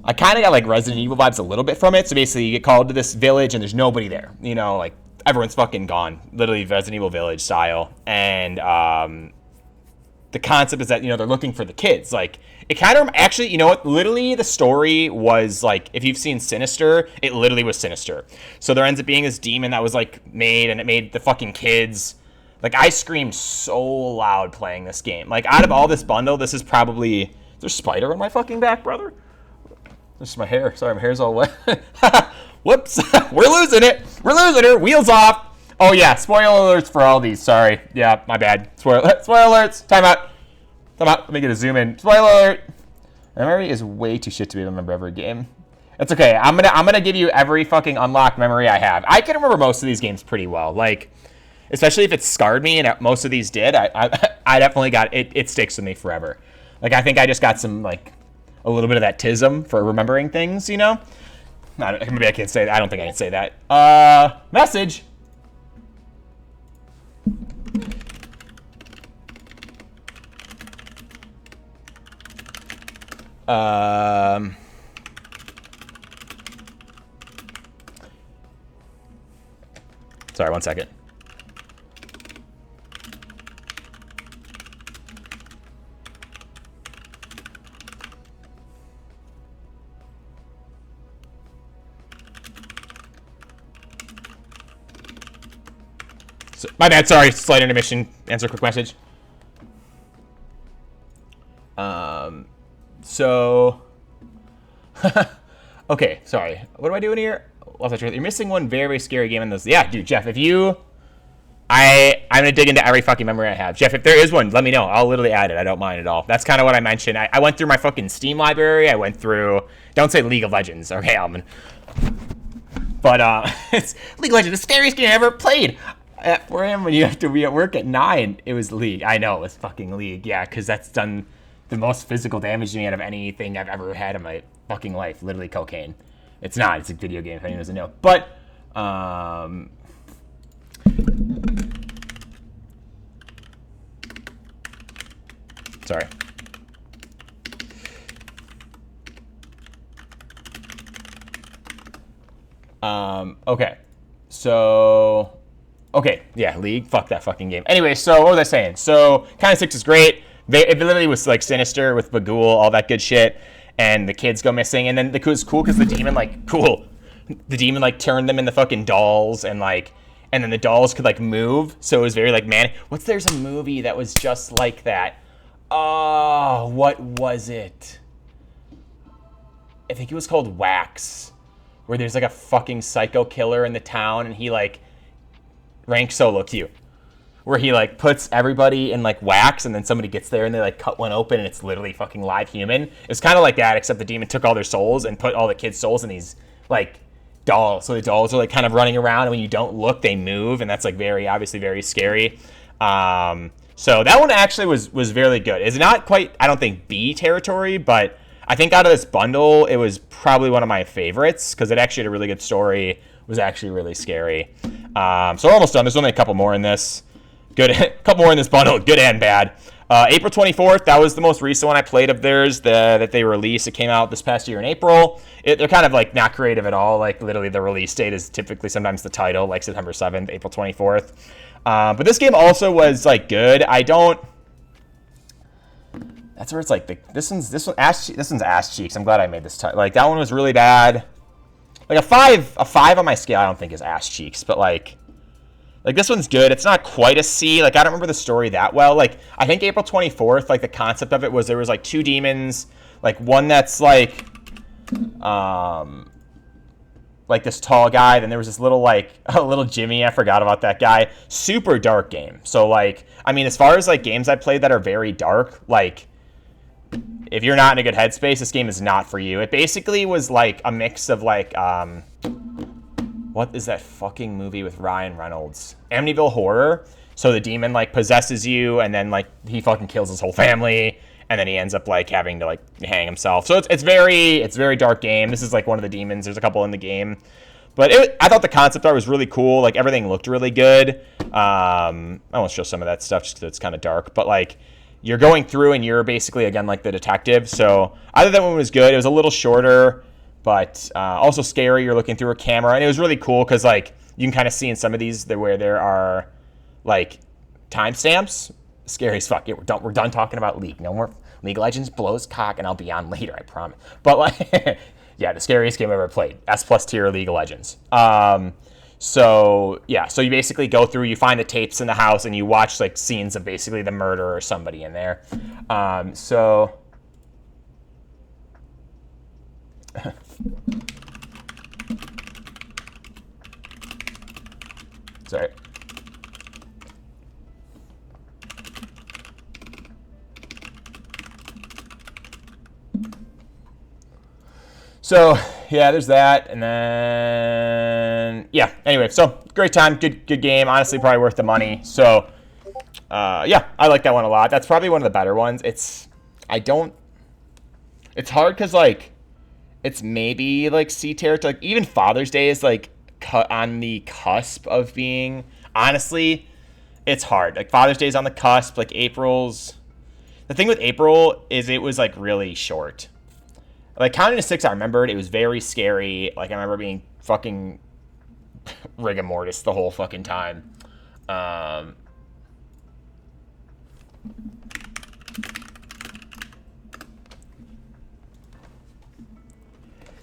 I kind of got like Resident Evil vibes a little bit from it. So basically you get called to this village and there's nobody there. You know, like, everyone's fucking gone, literally Resident Evil Village style. And the concept is that, you know, they're looking for the kids. Like, it kind of, actually, you know what, literally the story was like, if you've seen Sinister, it literally was Sinister. So there ends up being this demon that was like made, and it made the fucking kids. Like, I screamed so loud playing this game. Like, out of all this bundle, this is probably, is there a spider on my fucking back, brother? This is my hair. Sorry, my hair's all wet. Whoops. We're losing it. We're losing her. Wheels off. Oh, yeah. Spoiler alerts for all these. Sorry. Yeah, my bad. Spoiler alerts. Time out. Let me get a zoom in. Spoiler alert. My memory is way too shit to be able to remember every game. It's okay. I'm gonna give you every fucking unlocked memory I have. I can remember most of these games pretty well. Like, especially if it scarred me, and most of these did. I definitely got it. It sticks with me forever. Like, I think I just got some like a little bit of that tism for remembering things. You know. Maybe I can't say that. I don't think I can say that. Message. Sorry, 1 second. So, my bad, sorry. Slight intermission. Answer a quick message. So... okay, sorry. What am I doing here? You're missing one very, very scary game in this. Yeah, dude, Jeff, if you... I'm going to dig into every fucking memory I have. Jeff, if there is one, let me know. I'll literally add it. I don't mind at all. That's kind of what I mentioned. I went through my fucking Steam library. I went through... Don't say League of Legends. Okay, Alvin. But, it's League of Legends, the scariest game I ever played. At 4 a.m. when you have to be at work at 9, it was League. I know, it was fucking League. Yeah, because that's done the most physical damage to me out of anything I've ever had in my fucking life. Literally cocaine. It's not. It's a video game, if anyone doesn't know. But, sorry. Okay. So... Okay, yeah, League. Fuck that fucking game. Anyway, so what was I saying? So, Kind of 6 is great. It literally was like Sinister with Bagul, all that good shit. And the kids go missing. And then it was cool because the demon, like, the demon, like, turned them into fucking dolls. And, like, and then the dolls could, like, move. So it was very, like, man. There's a movie that was just like that. Oh, what was it? I think it was called Wax. Where there's, like, a fucking psycho killer in the town. And he, like... Rank Solo Q, where he like puts everybody in like wax, and then somebody gets there and they like cut one open and it's literally fucking live human. It's kind of like that, except the demon took all their souls and put all the kids' souls in these like dolls. So the dolls are like kind of running around, and when you don't look, they move, and that's like very obviously very scary. So that one actually was really good. It's not quite, I don't think, B territory, but I think out of this bundle, it was probably one of my favorites because it actually had a really good story. Was actually really scary. So we're almost done. There's only a couple more in this. Good, a couple more in this bundle, good and bad. April 24th, that was the most recent one I played of theirs that they released. It came out this past year in April. They're kind of like not creative at all. Like literally the release date is typically sometimes the title, like September 7th, April 24th. But this game also was like good. That's where it's like this one's ass cheeks. I'm glad I made this title. Like that one was really bad. Like a five on my scale, I don't think is ass cheeks, but like this one's good. It's not quite a C. Like I don't remember the story that well. Like I think April 24th, like the concept of it was there was like two demons, like one that's like this tall guy, then there was this little like a little Jimmy. I forgot about that guy. Super dark game. So like I mean, as far as like games I played that are very dark, like. If you're not in a good headspace, this game is not for you. It basically was like a mix of like, what is that fucking movie with Ryan Reynolds? Amityville Horror. So the demon like possesses you, and then like he fucking kills his whole family, and then he ends up like having to like hang himself. So it's very dark game. This is like one of the demons. There's a couple in the game, but I thought the concept art was really cool. Like everything looked really good. I won't show some of that stuff just because it's kind of dark, but like. You're going through and you're basically, again, like the detective. So either that one was good. It was a little shorter, but also scary. You're looking through a camera. And it was really cool because, like, you can kind of see in some of these where there are, like, timestamps. Scary as fuck. Yeah, we're done talking about League. No more League of Legends blows cock, and I'll be on later, I promise. But, like, yeah, the scariest game I've ever played. S+ tier League of Legends. So, yeah, so you basically go through, you find the tapes in the house, and you watch, like, scenes of basically the murder or somebody in there. So... Sorry. So, yeah, there's that, and then yeah. Anyway, so great time, good game. Honestly, probably worth the money. So yeah, I like that one a lot. That's probably one of the better ones. It's hard because like it's maybe like C territory. Like even Father's Day is like cut on the cusp of being. Honestly, it's hard. Like Father's Day is on the cusp. Like April's. The thing with April is it was like really short. Like Counting to Six, I remembered it was very scary. Like I remember being fucking rigor mortis the whole fucking time.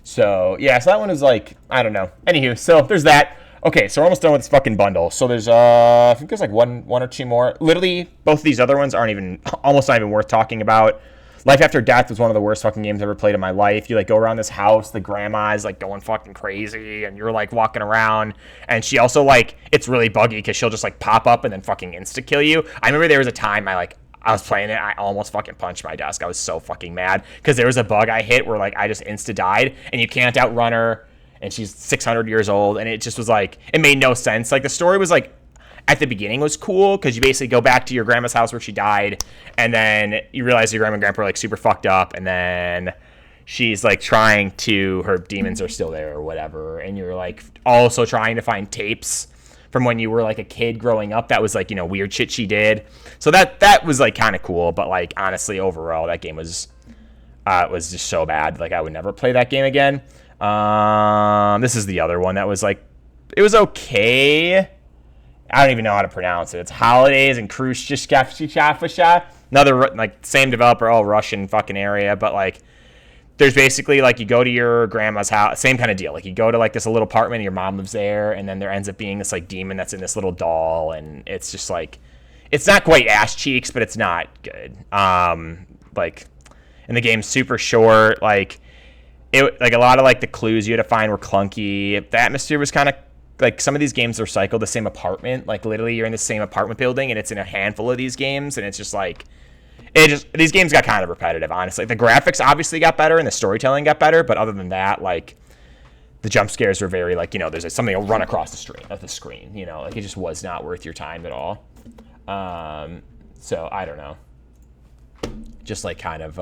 So yeah, so that one is like I don't know. Anywho, so there's that. Okay, so we're almost done with this fucking bundle. So there's I think there's like one or two more. Literally, both of these other ones aren't even almost not even worth talking about. Life After Death was one of the worst fucking games I've ever played in my life. You like go around this house, the grandma's like going fucking crazy, and you're like walking around, and she also like it's really buggy because she'll just like pop up and then fucking insta kill you. I remember there was a time I was playing it, I almost fucking punched my desk. I was so fucking mad because there was a bug I hit where like I just insta died, and you can't outrun her, and she's 600 years old, and it just was like it made no sense. Like the story was like at the beginning was cool because you basically go back to your grandma's house where she died, and then you realize your grandma and grandpa are like super fucked up, and then she's like trying to, her demons are still there or whatever, and you're like also trying to find tapes from when you were like a kid growing up that was like, you know, weird shit she did. So that was like kind of cool, but like honestly overall that game was just so bad. Like I would never play that game again. This is the other one that was like, it was okay. I don't even know how to pronounce it. It's Holidays and Khrushchevsky. Another like same developer, all Russian fucking area, but like there's basically like you go to your grandma's house, same kind of deal. Like you go to like this little apartment, and your mom lives there, and then there ends up being this like demon that's in this little doll, and it's just like it's not quite ass cheeks, but it's not good. Like and the game's super short. Like it like a lot of like the clues you had to find were clunky. The atmosphere was kind of like some of these games are cycled the same apartment. Like literally you're in the same apartment building, and it's in a handful of these games, and it's just like these games got kind of repetitive, honestly. The graphics obviously got better and the storytelling got better, but other than that, like the jump scares were very like, you know, there's something will run across the screen, you know, like it just was not worth your time at all. So I don't know, just kind of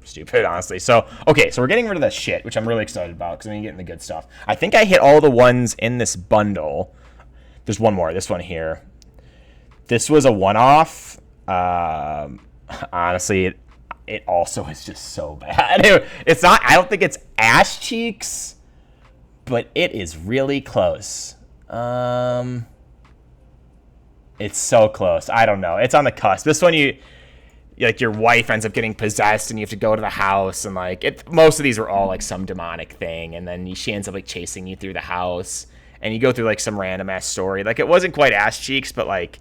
stupid, honestly. So okay, so we're getting rid of that shit, which I'm really excited about because I'm gonna get in the good stuff. I think I hit all the ones in this bundle. There's one more, this one here. This was a one-off. Honestly, it also is just so bad. It's not, I don't think it's ass cheeks, but it is really close. It's so close. I don't know. It's on the cusp. This one, like your wife ends up getting possessed and you have to go to the house, and like most of these were all like some demonic thing, and then she ends up like chasing you through the house, and you go through like some random ass story. Like it wasn't quite ass cheeks, but like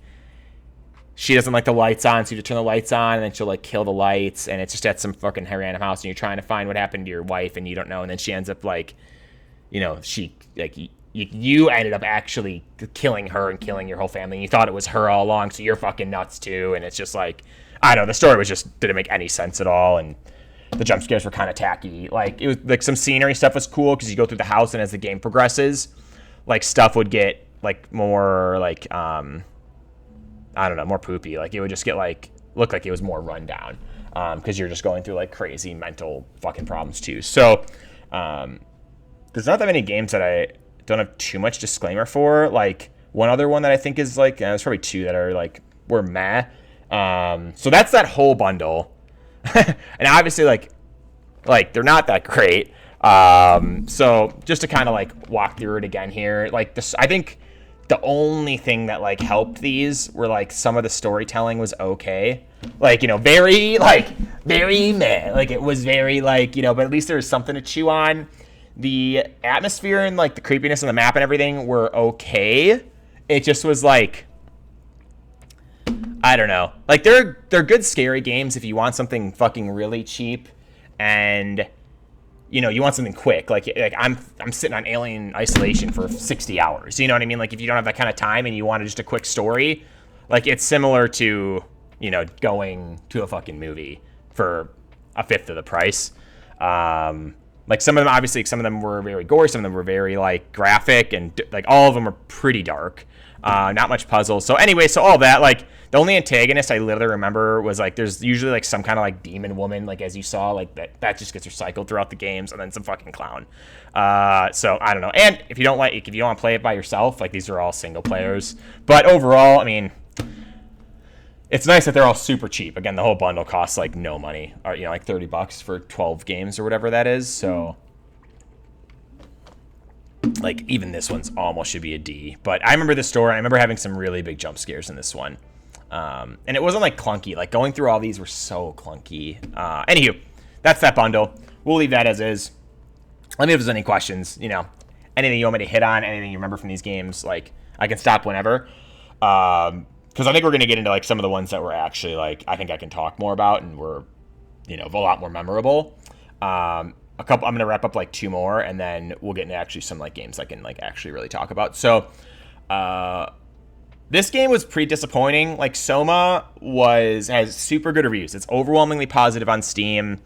she doesn't like the lights on, so you have to turn the lights on, and then she'll like kill the lights, and it's just at some fucking random house, and you're trying to find what happened to your wife, and you don't know, and then she ends up like, you know, she like you ended up actually killing her and killing your whole family, and you thought it was her all along, so you're fucking nuts too, and it's just like, I don't know, the story was just didn't make any sense at all, and the jump scares were kind of tacky. Like it was like some scenery stuff was cool because you go through the house, and as the game progresses, like stuff would get like more like I don't know, more poopy. Like it would just get like look like it was more run down because you're just going through like crazy mental fucking problems too. So there's not that many games that I don't have too much disclaimer for. Like one other one that I think is like there's probably two that are like were meh. So that's that whole bundle, and obviously like they're not that great. So just to kind of like walk through it again here, like this, I think the only thing that like helped these were like some of the storytelling was okay, like, you know, very meh, like it was very like, you know, but at least there was something to chew on. The atmosphere and like the creepiness on the map and everything were okay. It just was like, I don't know, like they're good scary games if you want something fucking really cheap and, you know, you want something quick. Like I'm sitting on Alien Isolation for 60 hours. You know what I mean? Like if you don't have that kind of time and you want just a quick story, like it's similar to, you know, going to a fucking movie for a fifth of the price. Like some of them, obviously, some of them were very gory, some of them were very like graphic, and like all of them are pretty dark. Not much puzzle. So anyway, so all that, like the only antagonist I literally remember was like there's usually like some kind of like demon woman, like as you saw, like that just gets recycled throughout the games, and then some fucking clown. So I don't know. And if you don't want to play it by yourself, like these are all single players. But overall, I mean, it's nice that they're all super cheap. Again, the whole bundle costs like no money, or like $30 for 12 games or whatever that is. So like even this one's almost should be a D. But I remember the story. I remember having some really big jump scares in this one. And it wasn't like clunky. Like going through all these were so clunky. Anywho, that's that bundle. We'll leave that as is. Let me know if there's any questions. Anything you want me to hit on, anything you remember from these games. Like I can stop whenever. Because I think we're going to get into like some of the ones that were actually like I think I can talk more about and were a lot more memorable. I'm going to wrap up like 2 more, and then we'll get into actually some like games I can like actually really talk about. So this game was pretty disappointing. Like Soma has super good reviews. It's overwhelmingly positive on Steam.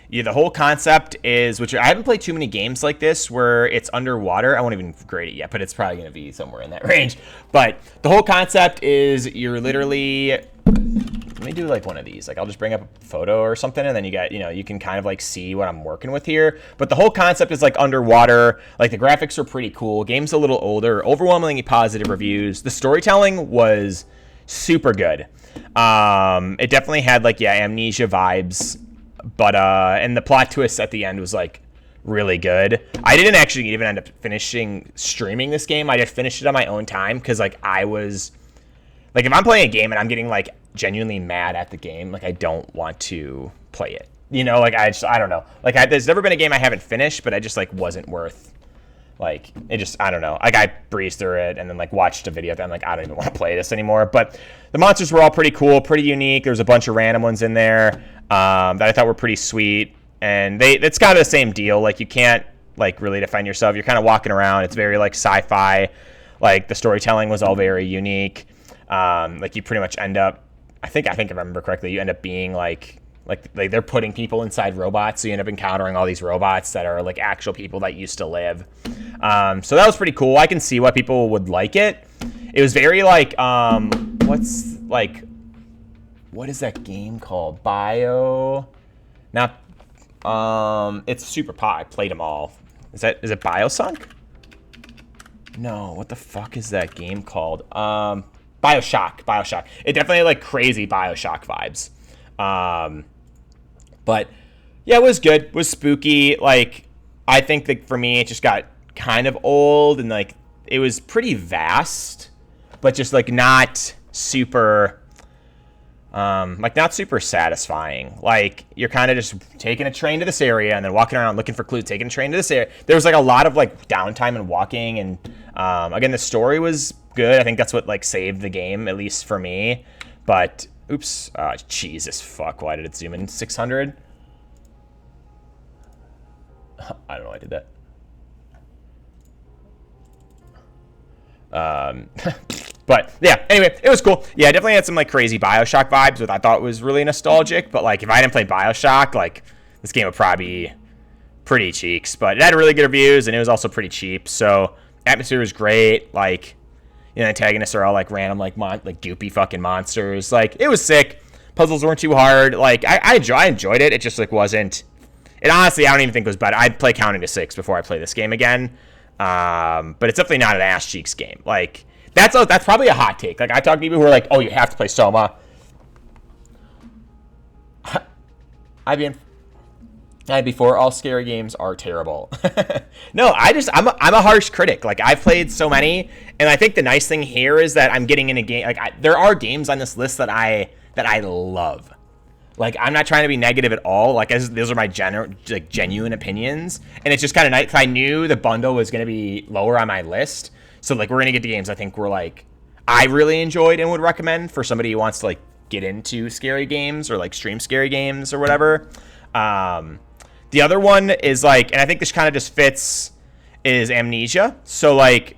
The whole concept is, which I haven't played too many games like this where it's underwater. I won't even grade it yet, but it's probably going to be somewhere in that range. But the whole concept is you're literally, let me do like one of these. Like I'll just bring up a photo or something, and then you can kind of like see what I'm working with here. But the whole concept is like underwater. Like the graphics are pretty cool. Game's a little older, overwhelmingly positive reviews. The storytelling was super good. It definitely had like, Amnesia vibes. But and the plot twist at the end was like really good. I didn't actually even end up finishing streaming this game. I just finished it on my own time because like I was like, if I'm playing a game and I'm getting like genuinely mad at the game, like I don't want to play it. Like I don't know. Like there's never been a game I haven't finished, but I just like wasn't worth. Like it just, I don't know. Like I breezed through it and then like watched a video. I'm like, I don't even want to play this anymore. But the monsters were all pretty cool, pretty unique. There's a bunch of random ones in there that I thought were pretty sweet. And it's kind of the same deal. Like you can't like really defend yourself. You're kind of walking around. It's very like sci-fi. Like the storytelling was all very unique. Like you pretty much end up, I think if I remember correctly, you end up being like they're putting people inside robots, so you end up encountering all these robots that are like actual people that used to live. So that was pretty cool. I can see why people would like it. It was very like what is that game called? It's super pop. I played them all. Is it BioSunk? No, what the fuck is that game called? BioShock. It definitely had like crazy BioShock vibes. But yeah, it was good. It was spooky. Like I think that for me, it just got kind of old, and like it was pretty vast, but just like not super satisfying. Like you're kind of just taking a train to this area and then walking around looking for clues, taking a train to this area. There was like a lot of like downtime and walking, and again, the story was good. I think that's what like saved the game, at least for me. But oops, Jesus fuck, why did it zoom in 600? I don't know why I did that. But yeah, anyway, it was cool. Yeah, I definitely had some like crazy BioShock vibes, which I thought was really nostalgic. But like if I didn't play BioShock, like this game would probably be pretty cheeks. But it had really good reviews, and it was also pretty cheap. So atmosphere was great. Like antagonists are all like random like goopy fucking monsters. Like it was sick. Puzzles weren't too hard. Like I enjoyed it. It just like wasn't. And honestly, I don't even think it was bad. I'd play Counting to 6 before I play this game again. But it's definitely not an ass cheeks game. Like that's probably a hot take. Like I talk to people who are like, oh, you have to play Soma. Before all scary games are terrible. No, I'm a harsh critic. Like I've played so many, and I think the nice thing here is that I'm getting in a game. Like there are games on this list that I love. Like I'm not trying to be negative at all. Like those are my genuine opinions, and it's just kind of nice. 'Cause I knew the bundle was going to be lower on my list, so like we're gonna get the games I think were like I really enjoyed and would recommend for somebody who wants to like get into scary games or like stream scary games or whatever. The other one is like, and I think this kind of just fits, is Amnesia. So like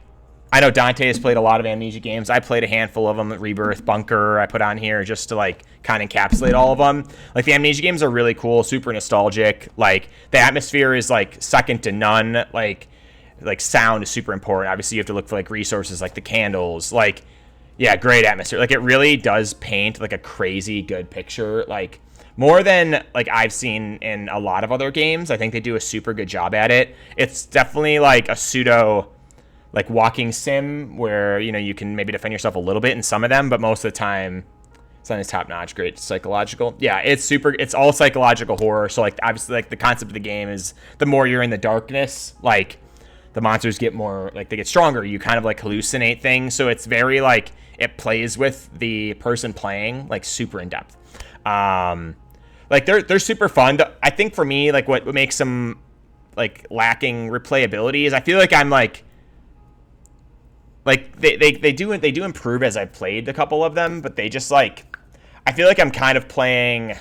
I know Dante has played a lot of Amnesia games. I played a handful of them, Rebirth, Bunker, I put on here just to like kind of encapsulate all of them. Like the Amnesia games are really cool, super nostalgic. Like the atmosphere is like second to none. Like sound is super important. Obviously you have to look for like resources like the candles. Like, yeah, great atmosphere. Like it really does paint like a crazy good picture. Like more than like I've seen in a lot of other games. I think they do a super good job at it. It's definitely like a pseudo like walking sim where, you know, you can maybe defend yourself a little bit in some of them, but most of the time it's not as top notch. Great psychological. Yeah, it's all psychological horror. So like obviously like the concept of the game is the more you're in the darkness, like the monsters get more like they get stronger. You kind of like hallucinate things. So it's very like it plays with the person playing like super in depth. Like they're super fun. I think for me, like what makes them like lacking replayability is I feel like I'm like they do improve as I've played a couple of them, but they just like I feel like I'm kind of playing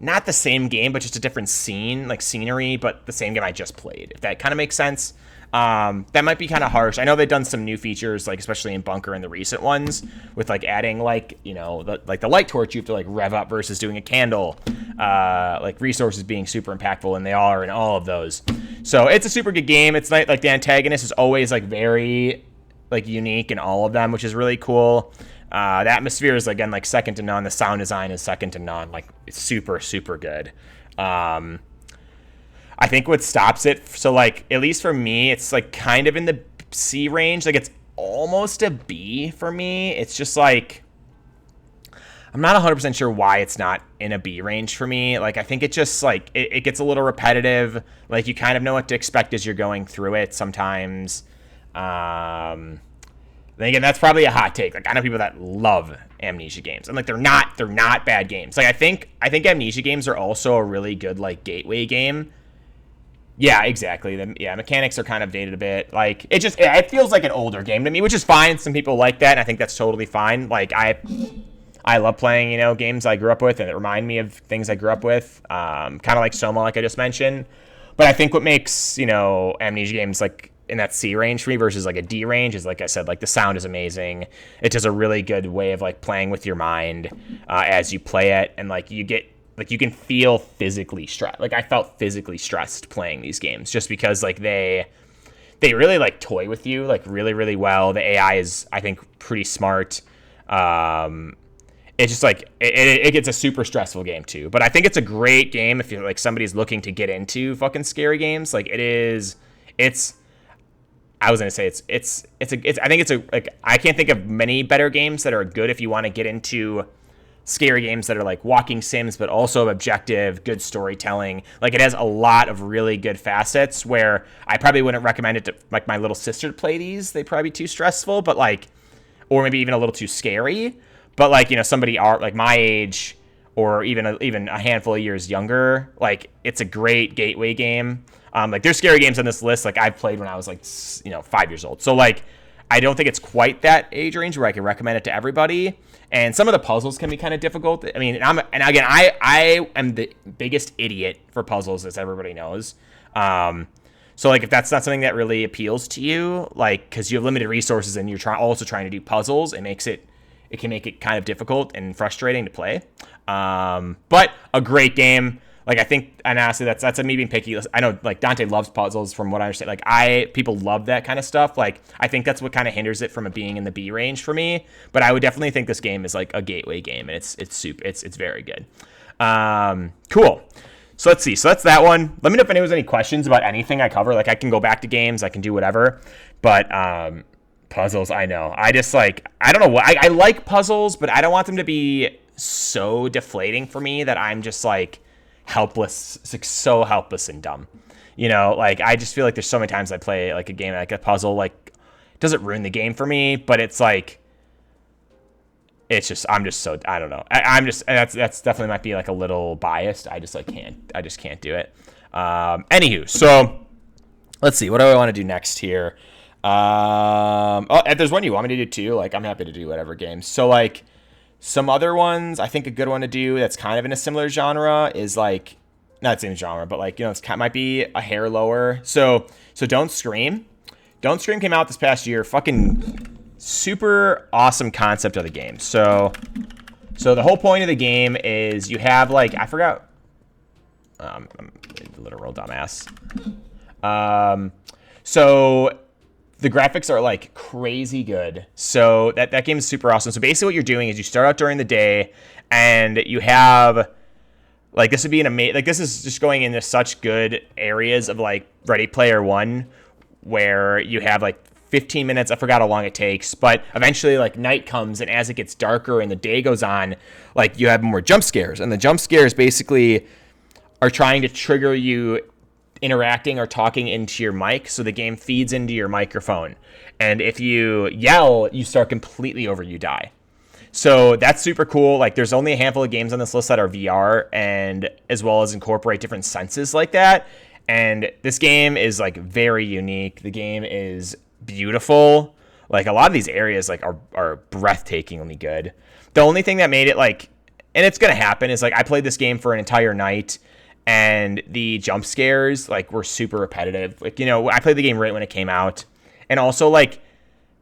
not the same game, but just a different scene, like scenery, but the same game I just played. If that kind of makes sense. That might be kind of harsh. I know they've done some new features, like especially in Bunker and the recent ones, with like adding like, you know, the light torch you have to like rev up versus doing a candle, like resources being super impactful, and they all are in all of those. So it's a super good game. It's like the antagonist is always like very like unique in all of them, which is really cool. The atmosphere is again like second to none. The sound design is second to none. Like it's super super good. I think what stops it, so like at least for me, it's like kind of in the C range. Like it's almost a B for me. It's just like I'm not 100% sure why it's not in a B range for me. Like I think it just like it gets a little repetitive. Like you kind of know what to expect as you're going through it sometimes. Then again, that's probably a hot take. Like I know people that love Amnesia games, and like they're not bad games. Like I think Amnesia games are also a really good like gateway game. Yeah, exactly. Mechanics are kind of dated a bit. Like it feels like an older game to me, which is fine. Some people like that, and I think that's totally fine. Like I love playing, you know, games I grew up with, and it remind me of things I grew up with. Kind of like Soma, like I just mentioned. But I think what makes, you know, Amnesia games like in that C range for me versus like a D range is, like I said, like the sound is amazing. It does a really good way of like playing with your mind as you play it, and like you get like you can feel physically stressed. Like I felt physically stressed playing these games just because like they really like toy with you like really really well. The AI is, I think, pretty smart. It's just like it gets a super stressful game too. But I think it's a great game if you're like somebody's looking to get into fucking scary games. Like I was gonna say I think it's a like I can't think of many better games that are good if you want to get into scary games that are like walking sims, but also objective, good storytelling. Like it has a lot of really good facets where I probably wouldn't recommend it to like my little sister to play these. They'd probably be too stressful, but like, or maybe even a little too scary. But like, you know, somebody like my age or even a handful of years younger, like it's a great gateway game. Like there's scary games on this list like I've played when I was like 5 years old. So like I don't think it's quite that age range where I can recommend it to everybody. And some of the puzzles can be kind of difficult. I mean, I am the biggest idiot for puzzles, as everybody knows. So like if that's not something that really appeals to you, like because you have limited resources and you're also trying to do puzzles, it can make it kind of difficult and frustrating to play. But a great game. Like I think, and honestly, that's me being picky. I know like Dante loves puzzles, from what I understand. Like people love that kind of stuff. Like I think that's what kind of hinders it from being in the B range for me. But I would definitely think this game is like a gateway game, and it's very good. Cool. So let's see. So that's that one. Let me know if anyone has any questions about anything I cover. Like I can go back to games, I can do whatever. But puzzles, I know. I just like I don't know what I like puzzles, but I don't want them to be so deflating for me that I'm just like helpless, like so helpless and dumb, you know. Like I just feel like there's so many times I play like a game like a puzzle, like it doesn't ruin the game for me, but it's like it's just I'm just so I don't know. I'm just that's definitely might be like a little biased. I just can't do it. Anywho, so let's see, what do I want to do next here? If there's one you want me to do too, like I'm happy to do whatever games. So like some other ones, I think a good one to do that's kind of in a similar genre is like, not the same genre, but like, you know, might be a hair lower. So Don't Scream. Don't Scream came out this past year. Fucking super awesome concept of the game. So the whole point of the game is you have like, I forgot. I'm a literal dumbass. So the graphics are like crazy good. So that game is super awesome. So basically what you're doing is you start out during the day and you have like, this would be an amazing, like this is just going into such good areas of like Ready Player One, where you have like 15 minutes. I forgot how long it takes, but eventually like night comes, and as it gets darker and the day goes on, like you have more jump scares, and the jump scares basically are trying to trigger you interacting or talking into your mic, so the game feeds into your microphone, and if you yell, you start completely over, you die. So that's super cool. Like there's only a handful of games on this list that are VR and as well as incorporate different senses like that. And this game is like very unique. The game is beautiful. Like a lot of these areas like are breathtakingly good. The only thing that made it like, and it's gonna happen, is like I played this game for an entire night and the jump scares like were super repetitive. Like, you know, I played the game right when it came out, and also like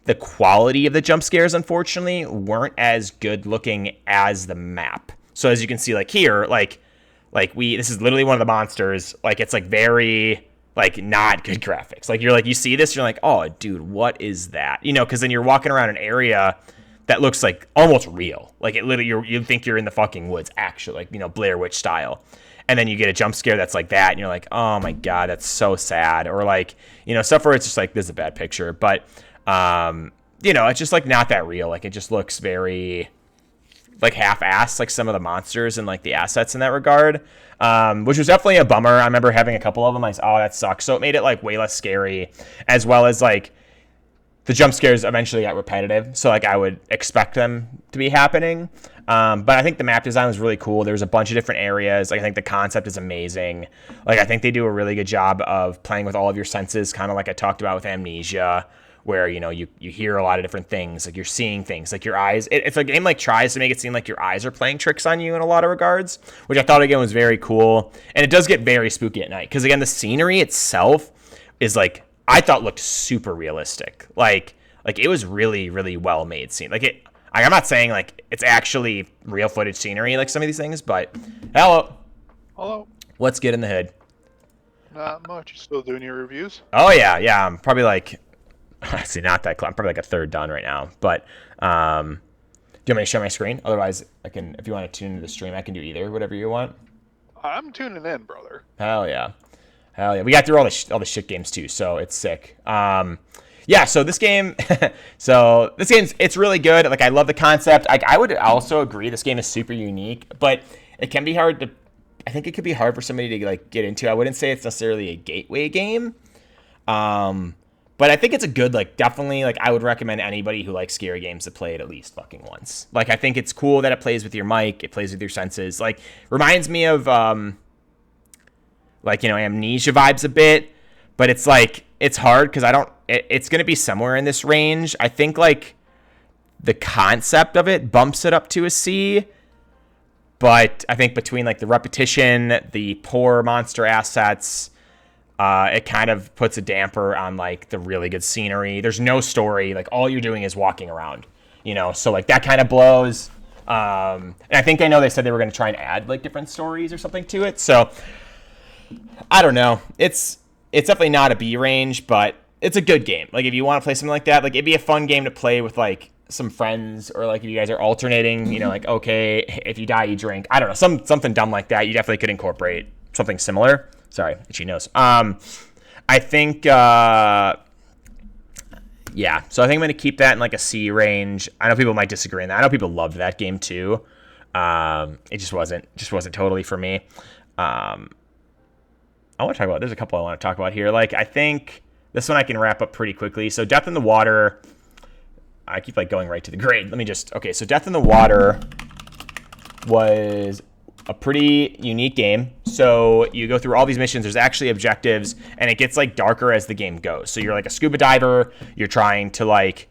the quality of the jump scares unfortunately weren't as good looking as the map. So as you can see like here, like this is literally one of the monsters. Like it's like very like not good graphics. Like you're like, you see this, you're like, oh dude, what is that? You know, because then you're walking around an area that looks like almost real. Like it literally, you think you're in the fucking woods, actually, like, you know, Blair Witch style. And then you get a jump scare that's like that, and you're like, oh my god, that's so sad. Or like, you know, stuff where it's just like, this is a bad picture, but you know, it's just like not that real. Like it just looks very like half-assed, like some of the monsters and like the assets in that regard, which was definitely a bummer. I remember having a couple of them. I was, oh, that sucks. So it made it like way less scary, as well as like the jump scares eventually got repetitive. So like I would expect them to be happening. But I think the map design was really cool. There's a bunch of different areas. Like I think the concept is amazing. Like I think they do a really good job of playing with all of your senses, kind of like I talked about with Amnesia, where, you know, you hear a lot of different things, like you're seeing things, like your eyes. It's a game like tries to make it seem like your eyes are playing tricks on you in a lot of regards, which I thought again was very cool. And it does get very spooky at night, because again, the scenery itself is like, I thought looked super realistic. Like it was really, really well made scene. I'm not saying like it's actually real footage scenery like some of these things, but hello. What's good in the hood?
Not much. You still doing your reviews?
Oh yeah. I'm probably like, actually not that close. I'm probably like a third done right now. But do you want me to share my screen? Otherwise, I can. If you want to tune into the stream, I can do either. Whatever you want.
I'm tuning in, brother.
Hell yeah. We got through all the shit games too, so it's sick. Yeah. So this game, it's really good. Like I love the concept. I would also agree this game is super unique, but it can be hard to. I think it could be hard for somebody to like get into. I wouldn't say it's necessarily a gateway game. But I think it's a good, like, definitely, like, I would recommend anybody who likes scary games to play it at least fucking once. Like, I think it's cool that it plays with your mic, it plays with your senses. Like, reminds me of, like, you know, Amnesia vibes a bit, but it's, like, it's hard because it's going to be somewhere in this range. I think, like, the concept of it bumps it up to a C, but I think between, like, the repetition, the poor monster assets, it kind of puts a damper on like the really good scenery. There's no story. Like all you're doing is walking around, you know? So like that kind of blows. And I think I know they said they were going to try and add like different stories or something to it. So I don't know. It's definitely not a B range, but it's a good game. Like if you want to play something like that, like it'd be a fun game to play with like some friends, or like if you guys are alternating, you know, like, okay, if you die, you drink. I don't know. Something dumb like that. You definitely could incorporate something similar. Sorry, itchy nose. I think, yeah. So I think I'm going to keep that in like a C range. I know people might disagree on that. I know people loved that game too. It just wasn't totally for me. I want to talk about, there's a couple I want to talk about here. Like, I think this one I can wrap up pretty quickly. So Death in the Water, I keep like going right to the grade. So Death in the Water was a pretty unique game. So you go through all these missions, there's actually objectives, and it gets like darker as the game goes. So you're like a scuba diver, you're trying to like,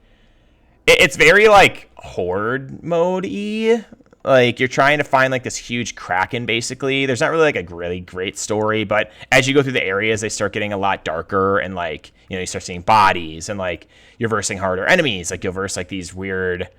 it's very like horde mode-y, Like, you're trying to find, like, this huge kraken, basically. There's not really, like, a really great story, but as you go through the areas, they start getting a lot darker, and, like, you know, you start seeing bodies, and, like, you're versing harder enemies. Like, you'll verse, like, these weird,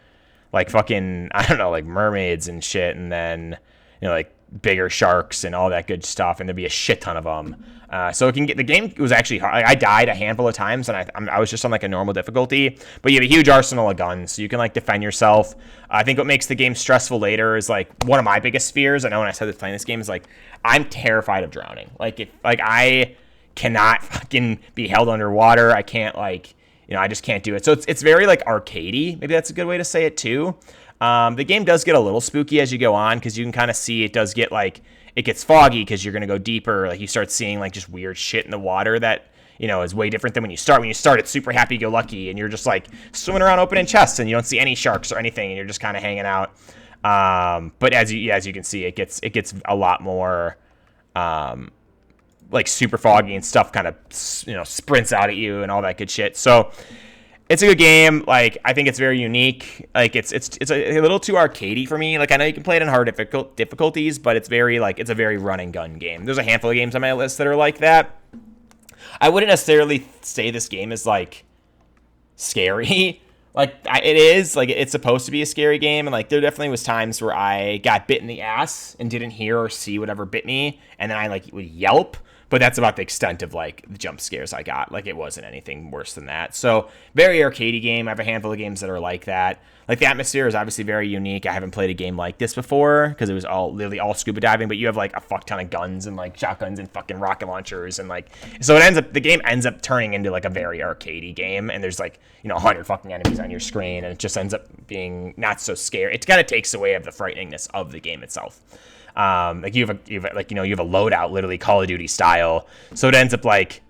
like, fucking, I don't know, like, mermaids and shit, and then, you know, like, bigger sharks and all that good stuff, and there'd be a shit ton of them. So it can get, the game was actually hard. I died a handful of times, and I was just on like a normal difficulty, but you have a huge arsenal of guns, so you can like defend yourself. I think what makes the game stressful later is like one of my biggest fears. I know when I started playing this game is like I'm terrified of drowning. Like if like I cannot fucking be held underwater. I can't like, you know, I just can't do it. So it's very like arcadey. Maybe that's a good way to say it too. The game does get a little spooky as you go on because you can kind of see it does get like, it gets foggy because you're going to go deeper. Like you start seeing like just weird shit in the water that, you know, is way different than when you start. When you start, it's super happy-go-lucky and you're just like swimming around opening chests and you don't see any sharks or anything and you're just kind of hanging out. But as you can see, it gets a lot more like super foggy and stuff kind of, you know, sprints out at you and all that good shit. So it's a good game. Like, I think it's very unique. Like, it's a little too arcadey for me. Like, I know you can play it in hard difficulties, but it's very, like, it's a very run and gun game. There's a handful of games on my list that are like that. I wouldn't necessarily say this game is, like, scary. Like, it is. Like, it's supposed to be a scary game. And, like, there definitely was times where I got bit in the ass and didn't hear or see whatever bit me. And then I, like, would yelp. But that's about the extent of, like, the jump scares I got. Like, it wasn't anything worse than that. So, very arcadey game. I have a handful of games that are like that. Like, the atmosphere is obviously very unique. I haven't played a game like this before because it was literally all scuba diving. But you have, like, a fuck ton of guns and, like, shotguns and fucking rocket launchers. And, like, so the game ends up turning into, like, a very arcadey game. And there's, like, you know, 100 fucking enemies on your screen. And it just ends up being not so scary. It kind of takes away of the frighteningness of the game itself. Like you have a loadout, literally Call of Duty style. So it ends up like,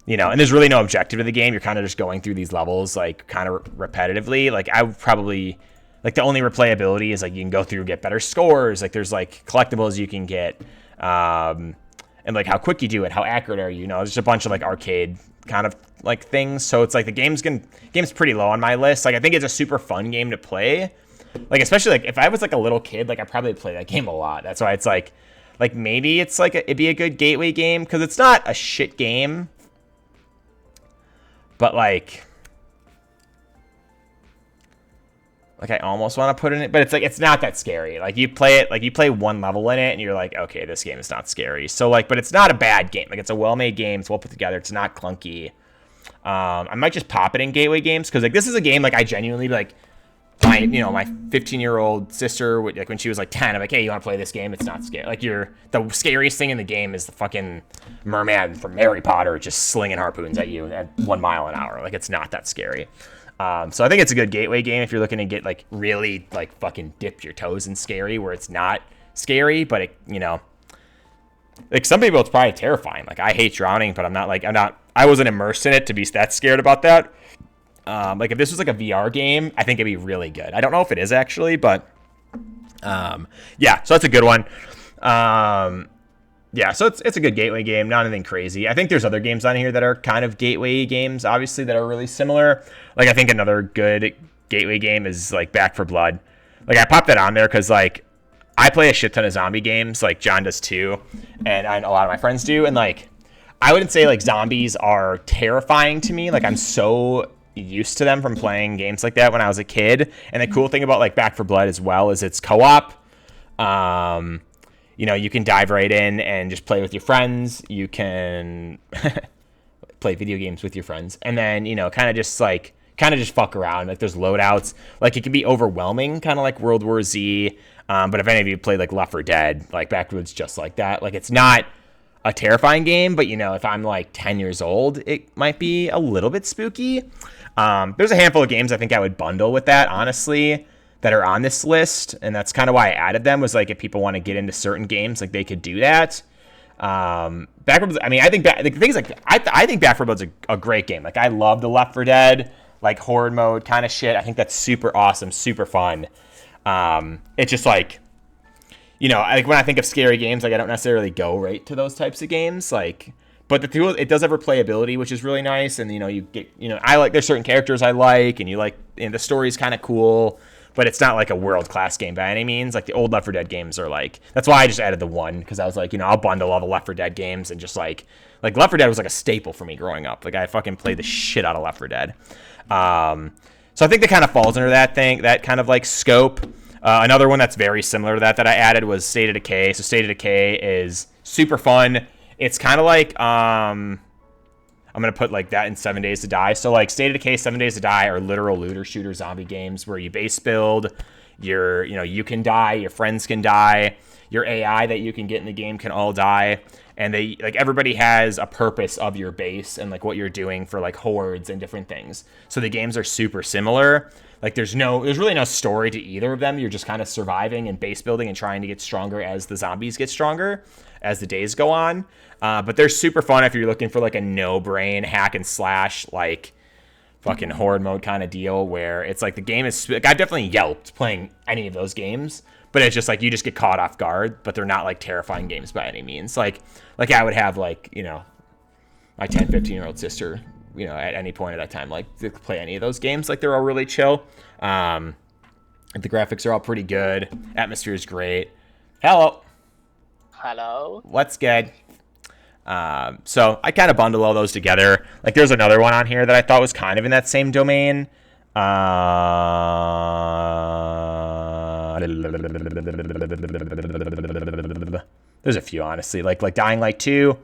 you know, and there's really no objective to the game. You're kind of just going through these levels, like kind of repetitively. Like I would probably, like the only replayability is like you can go through, get better scores. Like there's like collectibles you can get, and like how quick you do it, how accurate are you? You know, there's just a bunch of like arcade kind of like things. So it's like the game's pretty low on my list. Like I think it's a super fun game to play. Like, especially, like, if I was, like, a little kid, like, I'd probably play that game a lot. That's why it's, like maybe it's, like, it'd be a good gateway game. Because it's not a shit game. But, like, I almost want to put it in it. But it's, like, it's not that scary. Like, you play it, like, you play one level in it, and you're like, okay, this game is not scary. So, like, but it's not a bad game. Like, it's a well-made game. It's well put together. It's not clunky. I might just pop it in gateway games. Because, like, this is a game, like, I genuinely, like, my 15-year-old sister, like when she was like 10, I'm like, hey, you want to play this game? It's not scary. Like the scariest thing in the game is the fucking merman from Harry Potter just slinging harpoons at you at 1 mile an hour. Like it's not that scary. So I think it's a good gateway game if you're looking to get like really like fucking dip your toes in scary where it's not scary, but it, you know, like some people it's probably terrifying. Like I hate drowning, but I wasn't immersed in it to be that scared about that. Like if this was like a VR game, I think it'd be really good. I don't know if it is actually, but yeah, so that's a good one. Yeah, so it's a good gateway game, not anything crazy. I think there's other games on here that are kind of gateway games, obviously, that are really similar. Like I think another good gateway game is like Back 4 Blood. Like I popped that on there because like I play a shit ton of zombie games, like John does too, and a lot of my friends do, and like I wouldn't say like zombies are terrifying to me. Like I'm so used to them from playing games like that when I was a kid. And the cool thing about like Back 4 Blood as well is it's co-op. You know, you can dive right in and just play with your friends. You can play video games with your friends, and then you know, kind of just fuck around. Like there's loadouts. Like it can be overwhelming, kind of like World War Z. But if any of you played like Left 4 Dead, like Back 4 Blood's just like that. Like it's not a terrifying game, but you know, if I'm like 10 years old, it might be a little bit spooky. There's a handful of games I think I would bundle with that, honestly, that are on this list, and that's kind of why I added them, was like if people want to get into certain games, like they could do that. Back 4 Blood, I mean, I think the things like I think Back 4 Blood's a great game. Like I love the Left 4 Dead like horde mode kind of shit. I think that's super awesome, super fun. It's just like, you know, like when I think of scary games, like I don't necessarily go right to those types of games, like. But the tool, it does have replayability, which is really nice. And, you know, you get, you know, there's certain characters I like, and you like, and the story's kind of cool. but it's not like a world-class game by any means. Like the old Left 4 Dead games are like, that's why I just added the 1, because I was like, I'll bundle all the Left 4 Dead games, and just like Left 4 Dead was like a staple for me growing up. Like I fucking played the shit out of Left 4 Dead. So I think that kind of falls under that kind of like scope. Another one that's very similar to that I added was State of Decay. So State of Decay is super fun. It's kind of like, I'm going to put like that in 7 Days to Die. So like State of Decay, 7 Days to Die are literal looter shooter zombie games where you base build, you can die, your friends can die, your AI that you can get in the game can all die. And they like everybody has a purpose of your base and like what you're doing for like hordes and different things. So the games are super similar. Like there's really no story to either of them. You're just kind of surviving and base building and trying to get stronger as the zombies get stronger as the days go on. But they're super fun if you're looking for like a no-brain hack and slash like fucking horde mode kind of deal where it's like the game is like I've definitely yelped playing any of those games, but it's just like you just get caught off guard, but they're not like terrifying games by any means. Like I would have like, my 10, 15-year-old sister, at any point at that time, like to play any of those games. Like they're all really chill. The graphics are all pretty good. Atmosphere is great. Hello. What's good? So I kind of bundle all those together. Like there's another one on here that I thought was kind of in that same domain. There's a few, honestly, like Dying Light 2,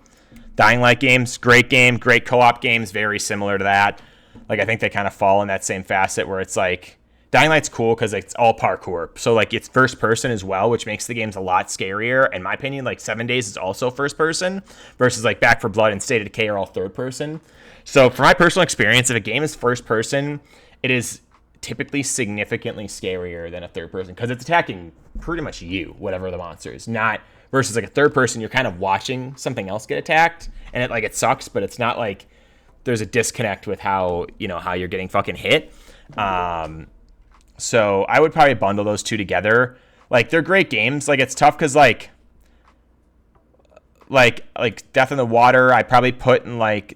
Dying Light games, great game, great co-op games, very similar to that. Like I think they kind of fall in that same facet where it's like Dying Light's cool because it's all parkour. So like it's first person as well, which makes the games a lot scarier. In my opinion, like 7 Days is also first person versus like Back 4 Blood and State of Decay are all third person. So for my personal experience, if a game is first person, it is typically significantly scarier than a third person because it's attacking pretty much you, whatever the monster is. Not versus like a third person, you're kind of watching something else get attacked, and it sucks, but it's not like there's a disconnect with how you're getting fucking hit. So I would probably bundle those two together. Like they're great games. Like it's tough because like Death in the Water, I probably put in like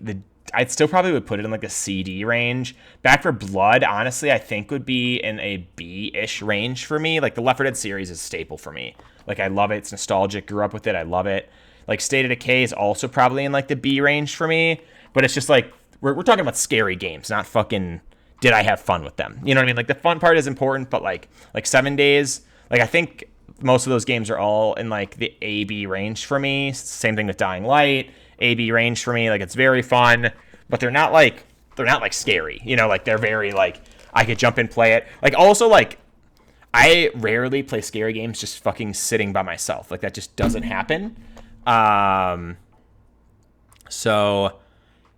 I'd still probably would put it in like a CD range. Back 4 Blood, honestly, I think would be in a B-ish range for me. Like the Left 4 Dead series is a staple for me. Like I love it. It's nostalgic. Grew up with it. I love it. Like State of Decay is also probably in like the B range for me. But it's just like we're talking about scary games, not fucking did I have fun with them. You know what I mean? Like the fun part is important, but like 7 Days, like I think most of those games are all in like the A-B range for me. Same thing with Dying Light. A-B range for me. Like it's very fun, but they're not like scary. Like they're very like I could jump in, play it. Like also like I rarely play scary games just fucking sitting by myself. Like that just doesn't happen. So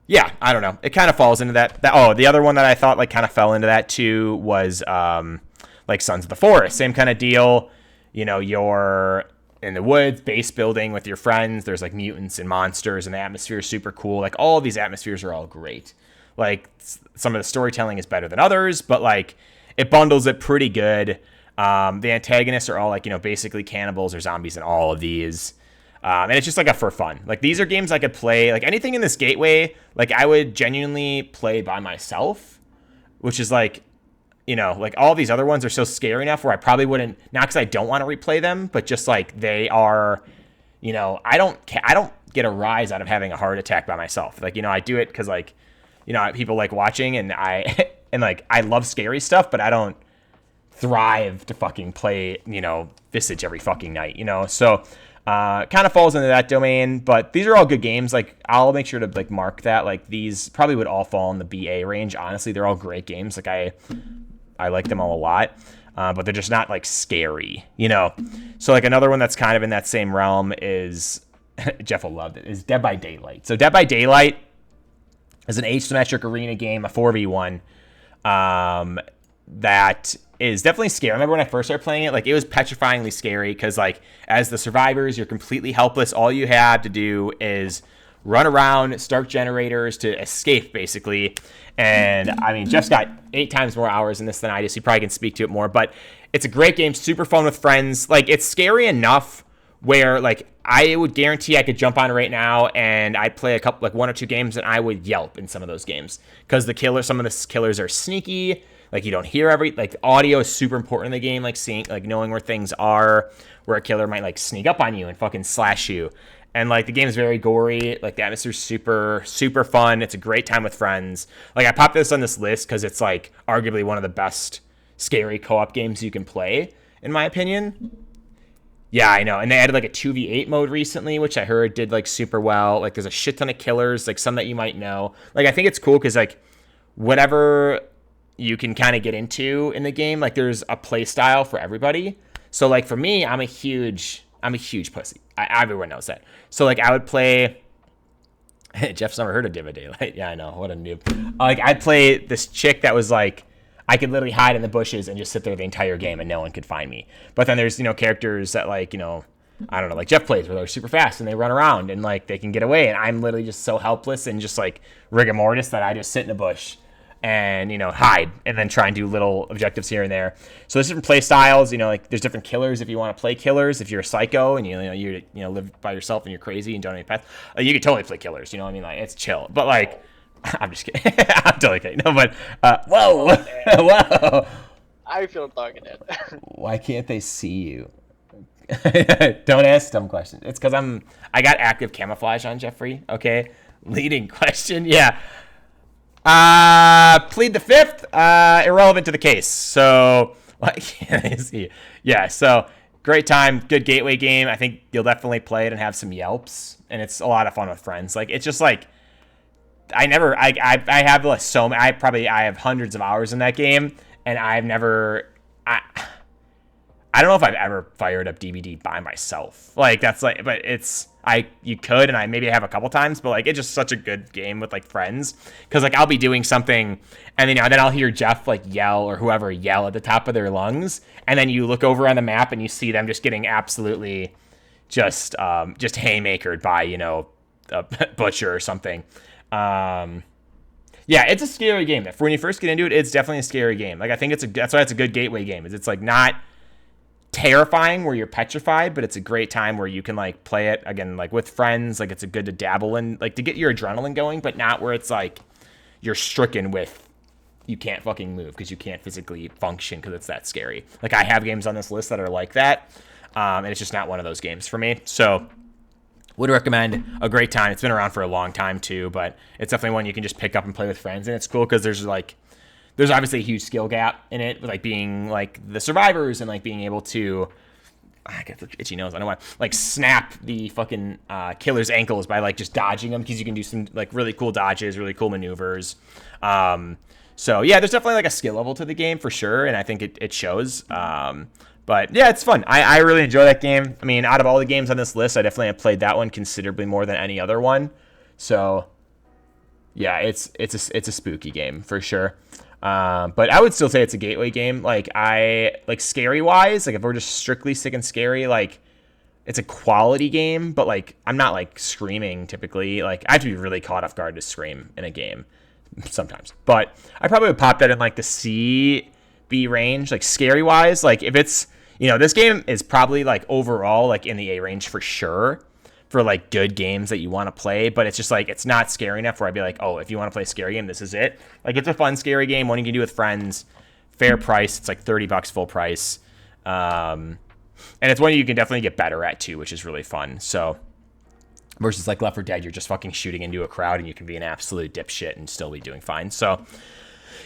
yeah, I don't know. It kind of falls into that. The other one that I thought like kind of fell into that too was like Sons of the Forest. Same kind of deal. You're in the woods, base building with your friends. There's like mutants and monsters, and the atmosphere is super cool. Like all of these atmospheres are all great. Like some of the storytelling is better than others, but like it bundles it pretty good. The antagonists are all like, basically cannibals or zombies in all of these. And it's just like a for fun. Like these are games I could play. Like anything in this gateway, like I would genuinely play by myself, which is like, like all these other ones are so scary enough where I probably wouldn't, not because I don't want to replay them, but just like they are, I don't get a rise out of having a heart attack by myself. Like, I do it because like, people like watching and I love scary stuff, but I don't thrive to fucking play, Visage every fucking night, so kind of falls into that domain. But these are all good games. Like I'll make sure to like mark that. Like these probably would all fall in the BA range. Honestly, they're all great games. Like I like them all a lot, but they're just not like scary, So like another one that's kind of in that same realm is Jeff will love it, is Dead by Daylight. So Dead by Daylight is an asymmetric arena game, a 4v1 that is definitely scary. I remember when I first started playing it, like it was petrifyingly scary because like as the survivors, you're completely helpless. All you have to do is run around, start generators to escape basically. And I mean, Jeff's got 8 times more hours in this than I do, so he probably can speak to it more, but it's a great game, super fun with friends. Like it's scary enough where like I would guarantee I could jump on right now and I'd play a couple, like 1 or 2 games and I would yelp in some of those games because some of the killers are sneaky. Like you don't hear like audio is super important in the game, like seeing, like knowing where things are, where a killer might like sneak up on you and fucking slash you. And like the game is very gory, like the atmosphere's super, super fun. It's a great time with friends. Like I popped this on this list because it's like arguably one of the best scary co-op games you can play, in my opinion. Yeah, I know. And they added like a 2v8 mode recently, which I heard did like super well. Like there's a shit ton of killers, like some that you might know. Like I think it's cool because like whatever you can kind of get into in the game, like there's a play style for everybody. So like for me, I'm a huge pussy. Everyone knows that. So like I would play. Jeff's never heard of Div of Daylight. Yeah, I know. What a noob. Like I'd play this chick that was like, I could literally hide in the bushes and just sit there the entire game and no one could find me. But then there's, characters that like, I don't know, like Jeff plays where they're super fast and they run around and like they can get away. And I'm literally just so helpless and just like rigor mortis that I just sit in a bush and, hide and then try and do little objectives here and there. So there's different play styles, like there's different killers if you want to play killers. If you're a psycho and you live by yourself and you're crazy and don't have any pets, you could totally play killers, Like it's chill. But like, I'm just kidding. I'm totally kidding. No, but whoa, whoa.
I feel talking it.
Why can't they see you? Don't ask dumb questions. It's because I got active camouflage on, Jeffrey. Okay, leading question. Yeah. Plead the fifth. Irrelevant to the case. So why can't they see you? Yeah. So great time. Good gateway game. I think you'll definitely play it and have some yelps, and it's a lot of fun with friends. Like it's just like. I have hundreds of hours in that game, and I don't know if I've ever fired up DVD by myself. Like that's like, but you could, and I maybe have a couple times, but like it's just such a good game with like friends, because like I'll be doing something, and then then I'll hear Jeff like yell or whoever yell at the top of their lungs, and then you look over on the map and you see them just getting absolutely just haymakered by a butcher or something. Yeah, it's a scary game. When you first get into it, it's definitely a scary game. Like I think that's why it's a good gateway game. It's like not terrifying where you're petrified, but it's a great time where you can like play it again, like with friends. Like it's a good to dabble in, like to get your adrenaline going, but not where it's like you're stricken with you can't fucking move because you can't physically function because it's that scary. Like I have games on this list that are like that, and it's just not one of those games for me. So. Would recommend. A great time. It's been around for a long time too, but it's definitely one you can just pick up and play with friends, and it's cool because there's obviously a huge skill gap in it, with like being like the survivors and like being able to, I get the itchy nose, I don't want like snap the fucking killer's ankles by like just dodging them, because you can do some like really cool dodges, really cool maneuvers. So yeah, there's definitely like a skill level to the game for sure, and I think it shows. But yeah, it's fun. I really enjoy that game. I mean, out of all the games on this list, I definitely have played that one considerably more than any other one. So yeah, it's a spooky game for sure. But I would still say it's a gateway game. Like scary wise, like if we're just strictly sticking scary, like it's a quality game, but like I'm not like screaming typically. Like I have to be really caught off guard to scream in a game sometimes. But I probably would pop that in like the C, B range, like scary wise. Like if it's, this game is probably like overall like in the A range for sure for like good games that you want to play, but it's just like it's not scary enough where I'd be like, oh, if you want to play a scary game, this is it. Like it's a fun scary game, one you can do with friends, fair price. It's like $30 full price, and it's one you can definitely get better at too, which is really fun. So versus like Left 4 Dead, you're just fucking shooting into a crowd and you can be an absolute dipshit and still be doing fine. So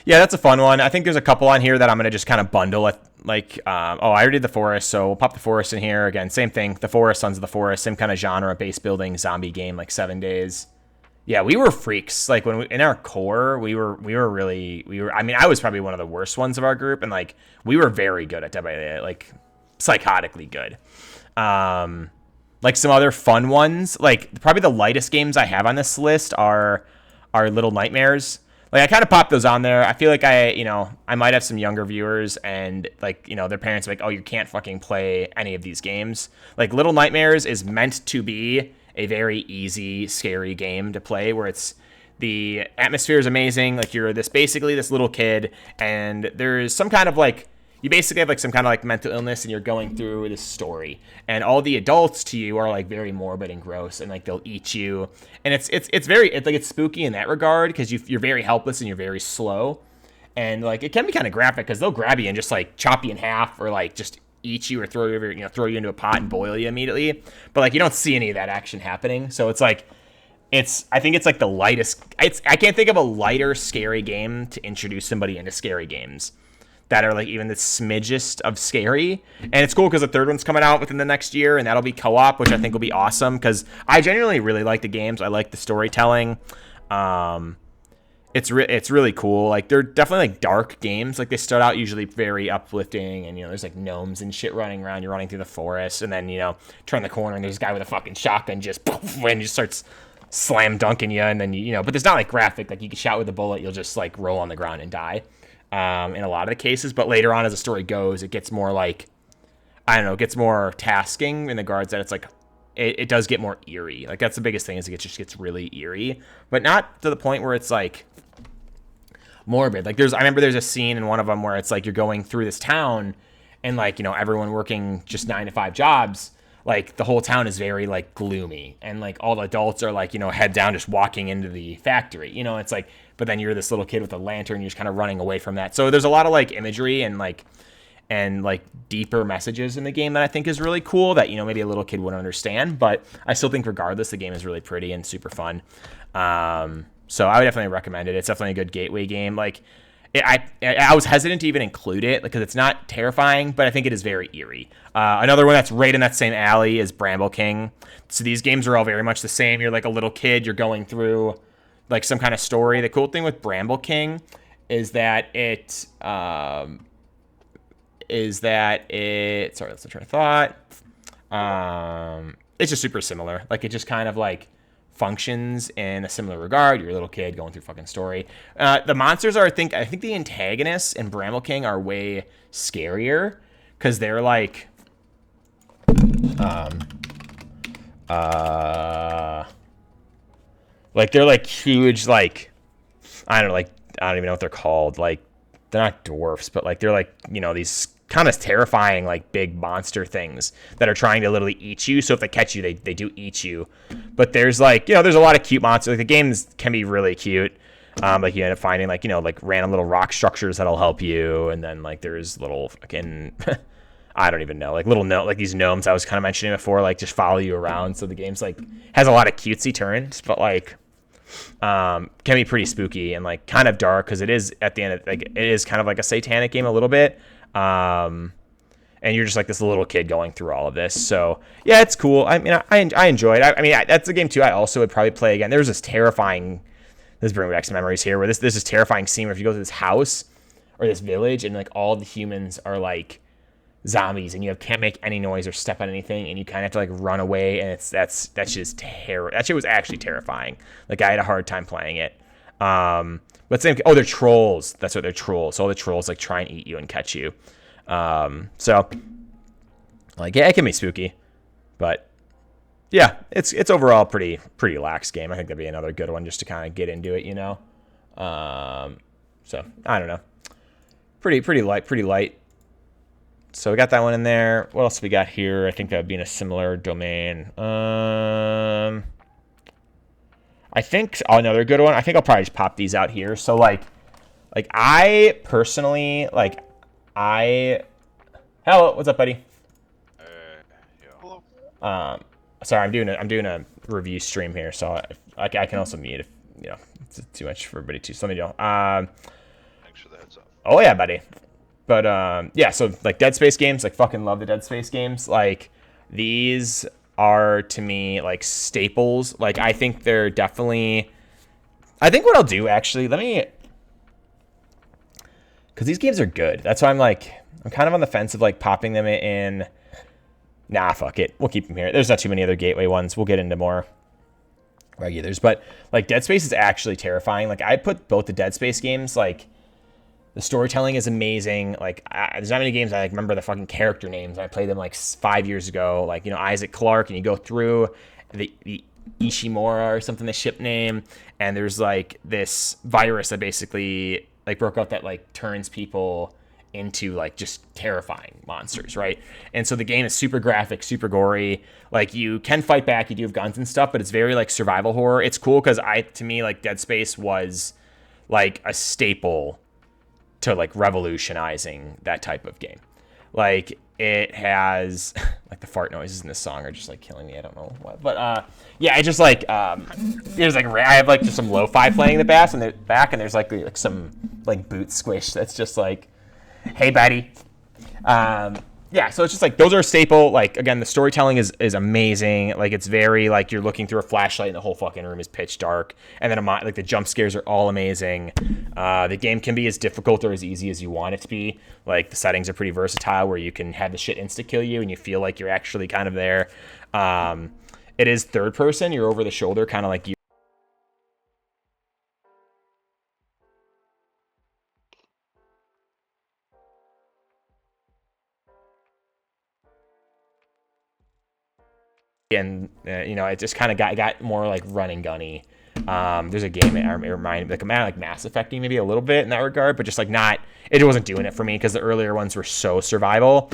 yeah, that's a fun one. I think there's a couple on here that I'm going to just kind of bundle it. Like, I already did The Forest, so we'll pop The Forest in here. Again, same thing. The Forest, Sons of the Forest, same kind of genre, base building, zombie game, like 7 days. Yeah, we were freaks. Like, in our core, I mean, I was probably one of the worst ones of our group, and, like, we were very good at WA, like, psychotically good. Like, some other fun ones, like, probably the lightest games I have on this list are Little Nightmares. Like I kind of popped those on there. I feel like I might have some younger viewers and like, their parents are like, oh, you can't fucking play any of these games. Like Little Nightmares is meant to be a very easy, scary game to play where the atmosphere is amazing. Like you're basically this little kid and there's some kind of like, you basically have like some kind of like mental illness and you're going through this story and all the adults to you are like very morbid and gross and like they'll eat you. And it's spooky in that regard because you're very helpless and you're very slow. And like it can be kind of graphic because they'll grab you and just like chop you in half or like just eat you or throw you into a pot and boil you immediately. But like you don't see any of that action happening. So it's like I think it's like the lightest. I can't think of a lighter scary game to introduce somebody into scary games that are like even the smidgest of scary. And it's cool because the third one's coming out within the next year, and that'll be co-op, which I think will be awesome because I genuinely really like the games. I like the storytelling. It's really cool. Like they're definitely like dark games. Like they start out usually very uplifting, and there's like gnomes and shit running around. You're running through the forest, and then turn the corner and there's a guy with a fucking shotgun just poof, and just starts slam dunking you, and then but there's not like graphic. Like you get shot with a bullet, you'll just like roll on the ground and die. In a lot of the cases, but later on as the story goes, it gets more like it gets more tasking in the regards that it's like it does get more eerie. Like that's the biggest thing is it just gets really eerie, but not to the point where it's like morbid. Like I remember there's a scene in one of them where it's like you're going through this town and like everyone working just 9-to-5 jobs. Like the whole town is very like gloomy, and like all the adults are like head down just walking into the factory. It's like, but then you're this little kid with a lantern, you're just kind of running away from that. So there's a lot of like imagery and like deeper messages in the game that I think is really cool that maybe a little kid wouldn't understand, but I still think regardless the game is really pretty and super fun. So I would definitely recommend it. It's definitely a good gateway game. Like I was hesitant to even include it because it's not terrifying, but I think it is very eerie. Another one that's right in that same alley is Bramble King. So these games are all very much the same. You're like a little kid. You're going through like some kind of story. The cool thing with Bramble King is that sorry, that's a train of thought. It's just super similar. Like it just kind of like functions in a similar regard. You're a little kid going through fucking story. The monsters are, I think the antagonists in Bramble King are way scarier because they're like, like they're like huge, like I don't even know what they're called. Like they're not dwarfs, but like they're like these kind of terrifying like big monster things that are trying to literally eat you. So if they catch you, they do eat you. But there's like there's a lot of cute monsters. Like the games can be really cute. Like you end up finding like like random little rock structures that'll help you, and then like there's little fucking I don't even know, like like these gnomes I was kind of mentioning before, like just follow you around. So the game's like has a lot of cutesy turns, but like can be pretty spooky and like kind of dark because it is at the end of, like it is kind of like a satanic game a little bit. And you're just like this little kid going through all of this. So yeah, it's cool. I mean, I enjoyed it. I mean, that's a game too I also would probably play again. There's this terrifying, this is bringing back some memories here, where this is terrifying scene where if you go to this house or this village and like all the humans are like zombies and you can't make any noise or step on anything and you kind of have to like run away, and that's just terror. That shit was actually terrifying. Like I had a hard time playing it. But same. Oh, they're trolls. That's what they're trolls. So all the trolls like try and eat you and catch you. So like yeah, it can be spooky, but yeah, it's overall pretty lax game. I think that'd be another good one just to kind of get into it, So I don't know. Pretty light. So we got that one in there. What else we got here? I think that would be in a similar domain. I think another good one. I think I'll probably just pop these out here. So like I personally hello, what's up, buddy?
Hello.
Sorry, I'm doing a review stream here, so I can also mute if it's too much for everybody too. So let me know.
Thanks for the heads up.
Oh yeah, buddy. But yeah, so like Dead Space games, like fucking love the Dead Space games. Like these are to me like staples. Like I think they're definitely. I think what I'll do actually, because these games are good. That's why I'm kind of on the fence of like popping them in. Nah, fuck it. We'll keep them here. There's not too many other gateway ones. We'll get into more regulars, but like Dead Space is actually terrifying. Like I put both the Dead Space games like. The storytelling is amazing. Like, there's not many games I like remember the fucking character names. I played them like 5 years ago. Like, Isaac Clarke, and you go through the Ishimura or something, the ship name, and there's like this virus that basically like broke out that like turns people into like just terrifying monsters, right? And so the game is super graphic, super gory. Like you can fight back, you do have guns and stuff, but it's very like survival horror. It's cool because to me like Dead Space was like a staple to like revolutionizing that type of game. Like it has like the fart noises in this song are just like killing me. I don't know what, but yeah, I just like there's like I have like just some lo-fi playing in the bass and the back, and there's like some like boot squish that's just like, hey buddy. Yeah, so it's just like those are a staple. Like again, the storytelling is amazing. Like it's very like you're looking through a flashlight and the whole fucking room is pitch dark. And then like the jump scares are all amazing. The game can be as difficult or as easy as you want it to be. Like the settings are pretty versatile where you can have the shit insta kill you and you feel like you're actually kind of there. It is third person. You're over the shoulder, kind of like you. And you know, it just kind of got more like run and gunny. There's a game it reminded like like Mass Effecting maybe a little bit in that regard, but just like not, it wasn't doing it for me because the earlier ones were so survival.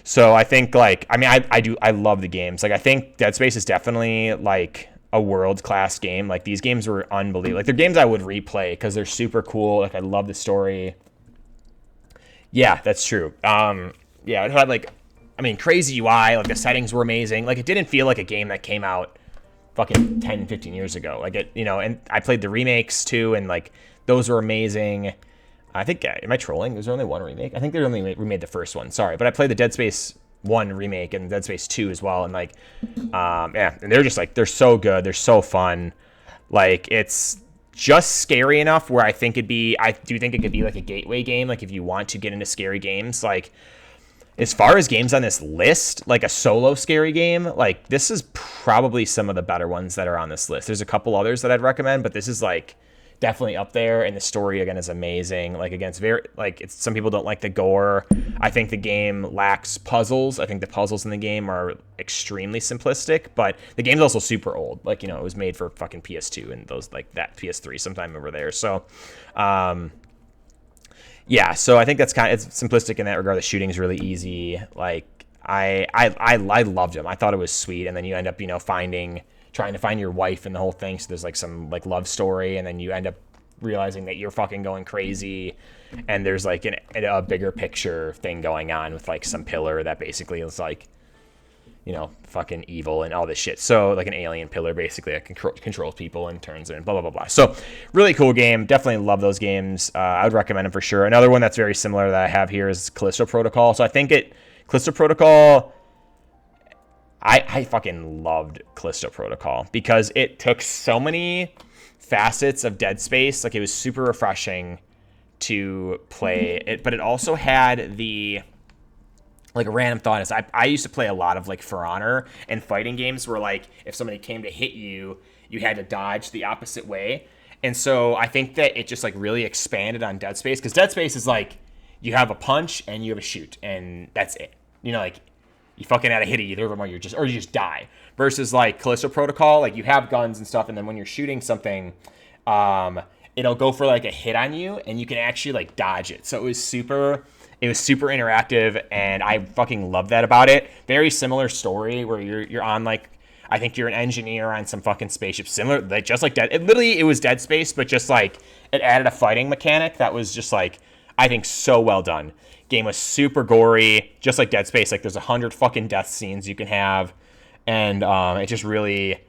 So I think like I love the games. Like I think Dead Space is definitely like a world-class game. Like these games were unbelievable. Like they're games I would replay because they're super cool. Like I love the story. Yeah, that's true. Yeah, it had like, I mean, crazy UI, like the settings were amazing. Like it didn't feel like a game that came out fucking 10, 15 years ago. Like it, you know, and I played the remakes too, and like those were amazing. I think, am I trolling? There's only one remake. I think they only remade the first one. Sorry, but I played the Dead Space 1 remake and Dead Space 2 as well, and like, yeah, and they're just like, they're so good, they're so fun. Like it's just scary enough where I do think it could be like a gateway game. Like if you want to get into scary games, like. As far as games on this list, like a solo scary game, like this is probably some of the better ones that are on this list. There's a couple others that I'd recommend, but this is like definitely up there. And the story again is amazing. Like again, it's very like it's some people don't like the gore. I think the game lacks puzzles. I think the puzzles in the game are extremely simplistic, but the game's also super old. Like, you know, it was made for fucking PS2 and those like that PS3 sometime over there. So, yeah, so I think that's it's simplistic in that regard. The shooting's really easy. Like I loved him. I thought it was sweet. And then you end up, you know, trying to find your wife and the whole thing. So there's like some like love story, and then you end up realizing that you're fucking going crazy. And there's like a bigger picture thing going on with like some pillar that basically is like, you know, fucking evil and all this shit. So like an alien pillar basically that controls people and turns them and blah, blah, blah, blah. So really cool game. Definitely love those games. I would recommend them for sure. Another one that's very similar that I have here is Callisto Protocol. So I think Callisto Protocol, I fucking loved Callisto Protocol because it took so many facets of Dead Space. Like it was super refreshing to play it, but it also had like a random thought is I used to play a lot of like For Honor and fighting games where like if somebody came to hit you, you had to dodge the opposite way. And so I think that it just like really expanded on Dead Space because Dead Space is like you have a punch and you have a shoot and that's it. You know, like you fucking had to hit either of them or you just die. Versus like Callisto Protocol, like you have guns and stuff, and then when you're shooting something, it'll go for like a hit on you and you can actually like dodge it. So it was super interactive, and I fucking love that about it. Very similar story where you're on like, I think you're an engineer on some fucking spaceship, similar like just like Dead. It was Dead Space, but just like it added a fighting mechanic that was just like I think so well done. Game was super gory, just like Dead Space. Like there's 100 fucking death scenes you can have, and it just really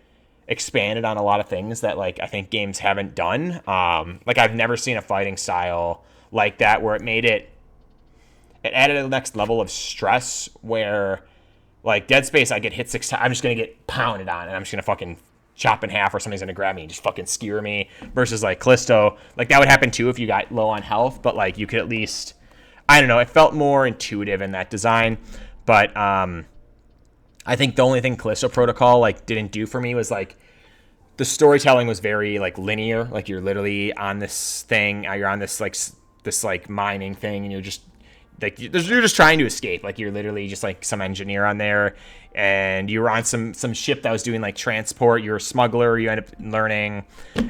expanded on a lot of things that like I think games haven't done. Like I've never seen a fighting style like that where it added a next level of stress where, like, Dead Space, I get hit 6 times, I'm just going to get pounded on, and I'm just going to fucking chop in half, or somebody's going to grab me and just fucking skewer me, versus, like, Callisto. Like, that would happen, too, if you got low on health, but, like, you could at least, I don't know, it felt more intuitive in that design, but I think the only thing Callisto Protocol, like, didn't do for me was, like, the storytelling was very, like, linear. Like, you're literally on this thing, you're on this mining thing, and you're just trying to escape. Like you're literally just like some engineer on there, and you were on some ship that was doing like transport. You're a smuggler. You end up learning,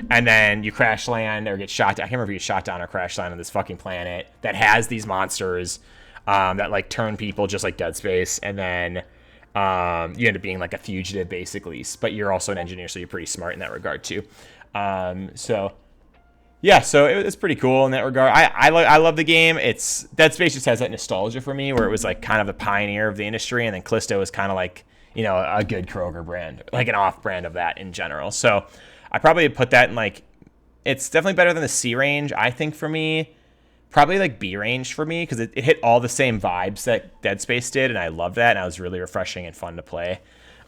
and then you crash land or get shot down. I can't remember if you get shot down or crash land on this fucking planet that has these monsters that like turn people just like Dead Space, and then you end up being like a fugitive basically. But you're also an engineer, so you're pretty smart in that regard too. So Yeah, so it's pretty cool in that regard. I love the game. It's Dead Space just has that nostalgia for me, where it was like kind of the pioneer of the industry, and then Callisto was kind of like, you know, a good Kroger brand, like an off brand of that in general. So I probably put that in like, it's definitely better than the C range, I think, for me. Probably like B range for me, because it hit all the same vibes that Dead Space did, and I loved that, and it was really refreshing and fun to play.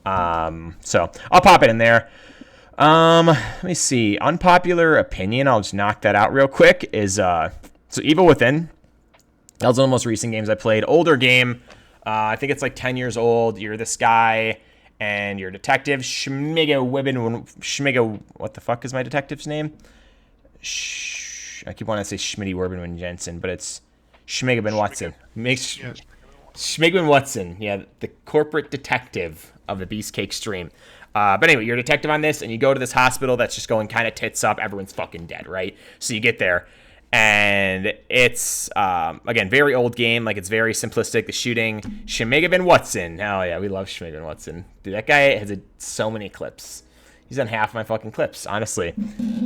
So I'll pop it in there. Let me see. Unpopular opinion, I'll just knock that out real quick, is so Evil Within. That was one of the most recent games I played. Older game. I think it's like 10 years old. You're this guy, and you're Detective Schmiga what the fuck is my detective's name? I keep wanting to say Schmitty Wibben Jensen, but it's Schmiga Watson. Schmiga Watson, yeah, the corporate detective of the Beastcake stream. But anyway, you're a detective on this, and you go to this hospital that's just going kind of tits up. Everyone's fucking dead, right? So you get there, and it's, again, very old game. Like, it's very simplistic. The shooting, Shmiga Watson. Hell yeah, we love Shmiga Watson. Dude, that guy has so many clips. He's on half my fucking clips, honestly.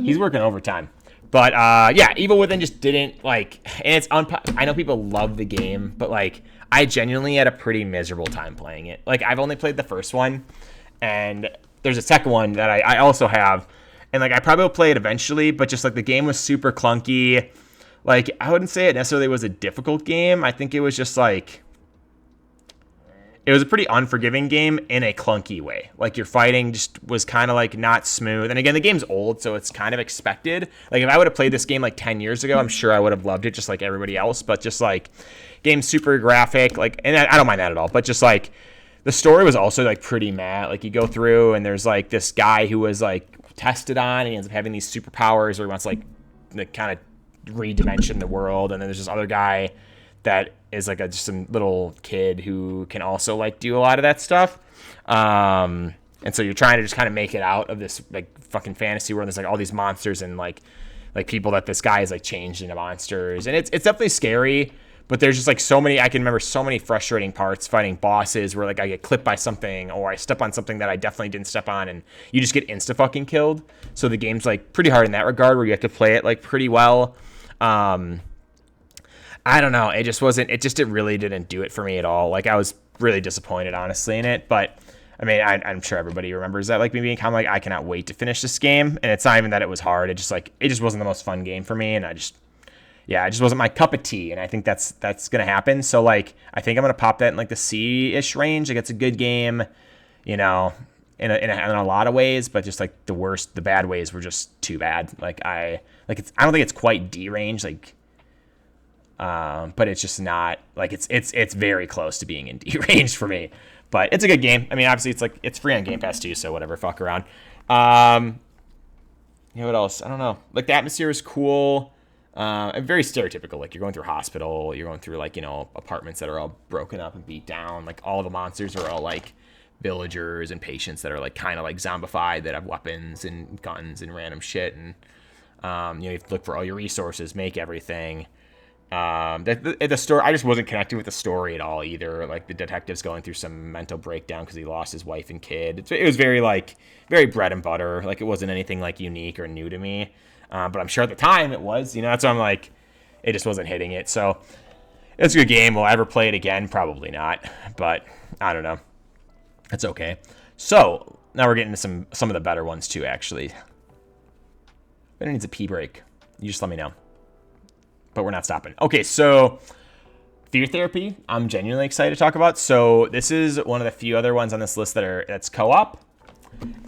He's working overtime. But, yeah, Evil Within just didn't, like, and it's, I know people love the game, but, like, I genuinely had a pretty miserable time playing it. Like, I've only played the first one. And there's a second one that I also have. And, like, I probably will play it eventually, but just, like, the game was super clunky. Like, I wouldn't say it necessarily was a difficult game. I think it was just, like, it was a pretty unforgiving game in a clunky way. Like, your fighting just was kind of, like, not smooth. And, again, the game's old, so it's kind of expected. Like, if I would have played this game, like, 10 years ago, I'm sure I would have loved it just like everybody else. But just, like, game's super graphic. Like, and I don't mind that at all. But just, like, the story was also, like, pretty mad. Like, you go through, and there's, like, this guy who was, like, tested on, and he ends up having these superpowers where he wants, like kind of redimension the world. And then there's this other guy that is, like, just some little kid who can also, like, do a lot of that stuff. And so you're trying to just kind of make it out of this, like, fucking fantasy world. There's, like, all these monsters and, like people that this guy is, like, changed into monsters. And it's definitely scary. But there's just, like, so many, I can remember so many frustrating parts fighting bosses where, like, I get clipped by something or I step on something that I definitely didn't step on, and you just get insta-fucking killed. So the game's, like, pretty hard in that regard, where you have to play it, like, pretty well. I don't know. It really didn't do it for me at all. Like, I was really disappointed, honestly, in it. But, I mean, I'm sure everybody remembers that. Like, me being kind of like, I cannot wait to finish this game. And it's not even that it was hard. It just wasn't the most fun game for me, and it just wasn't my cup of tea, and I think that's going to happen. So, like, I think I'm going to pop that in, like, the C-ish range. Like, it's a good game, you know, in a lot of ways, but just, like, the bad ways were just too bad. Like, I don't think it's quite D range, like, but it's just not, like, it's very close to being in D range for me. But it's a good game. I mean, obviously, it's, like, it's free on Game Pass, too, so whatever, fuck around. You know, what else? I don't know. Like, the atmosphere is cool. Very stereotypical. Like, you're going through a hospital, you're going through, like, you know, apartments that are all broken up and beat down. Like, all the monsters are all, like, villagers and patients that are, like, kind of, like, zombified, that have weapons and guns and random shit. And, you know, you have to look for all your resources, make everything. The story, I just wasn't connected with the story at all either. Like, the detective's going through some mental breakdown because he lost his wife and kid. It was very, like, very bread and butter. Like, it wasn't anything, like, unique or new to me. But I'm sure at the time it was, you know, that's why I'm like, it just wasn't hitting it. So it's a good game. Will I ever play it again? Probably not, but I don't know. It's okay. So now we're getting to some of the better ones too, actually. Better needs a pee break. You just let me know. But we're not stopping. Okay, so Fear Therapy, I'm genuinely excited to talk about. So this is one of the few other ones on this list that's co-op,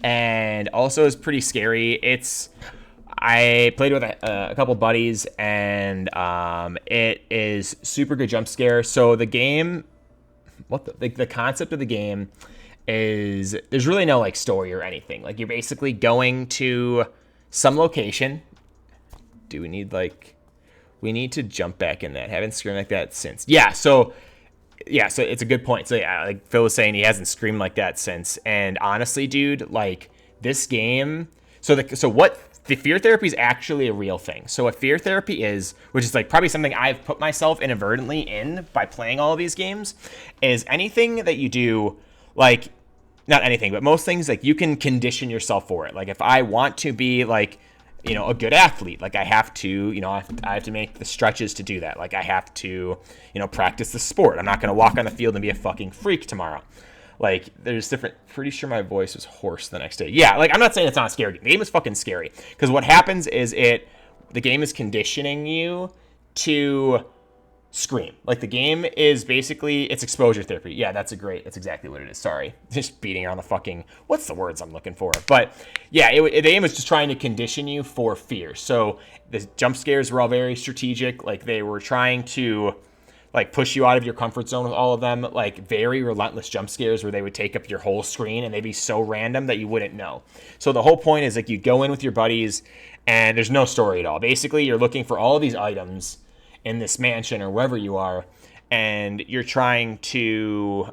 and also is pretty scary. I played with a couple buddies, and it is super good jump scare. So the game, the concept of the game is there's really no, like, story or anything. Like, you're basically going to some location. Do we need, like, we need to jump back in that. Haven't screamed like that since. So it's a good point. So yeah, like Phil was saying, he hasn't screamed like that since. And honestly, dude, like, this game, so what the Fear Therapy is actually a real thing. So what Fear Therapy is, which is, like, probably something I've put myself inadvertently in by playing all of these games, is anything that you do, like, not anything, but most things, like, you can condition yourself for it. Like, if I want to be, like, you know, a good athlete. Like I have to, you know, I have to make the stretches to do that. Like I have to, you know, practice the sport. I'm not going to walk on the field and be a fucking freak tomorrow. Like there's different, pretty sure my voice was hoarse the next day. Yeah, like I'm not saying it's not a scary game. The game is fucking scary. Because what happens is the game is conditioning you to scream. Like the game is basically, it's exposure therapy. Yeah, that's exactly what it is. Sorry. Just beating on the fucking, what's the words I'm looking for? But yeah, the game is just trying to condition you for fear. So the jump scares were all very strategic. Like they were trying to like push you out of your comfort zone with all of them. Like very relentless jump scares where they would take up your whole screen and they'd be so random that you wouldn't know. So the whole point is like you go in with your buddies and there's no story at all. Basically, you're looking for all of these items in this mansion or wherever you are, and you're trying to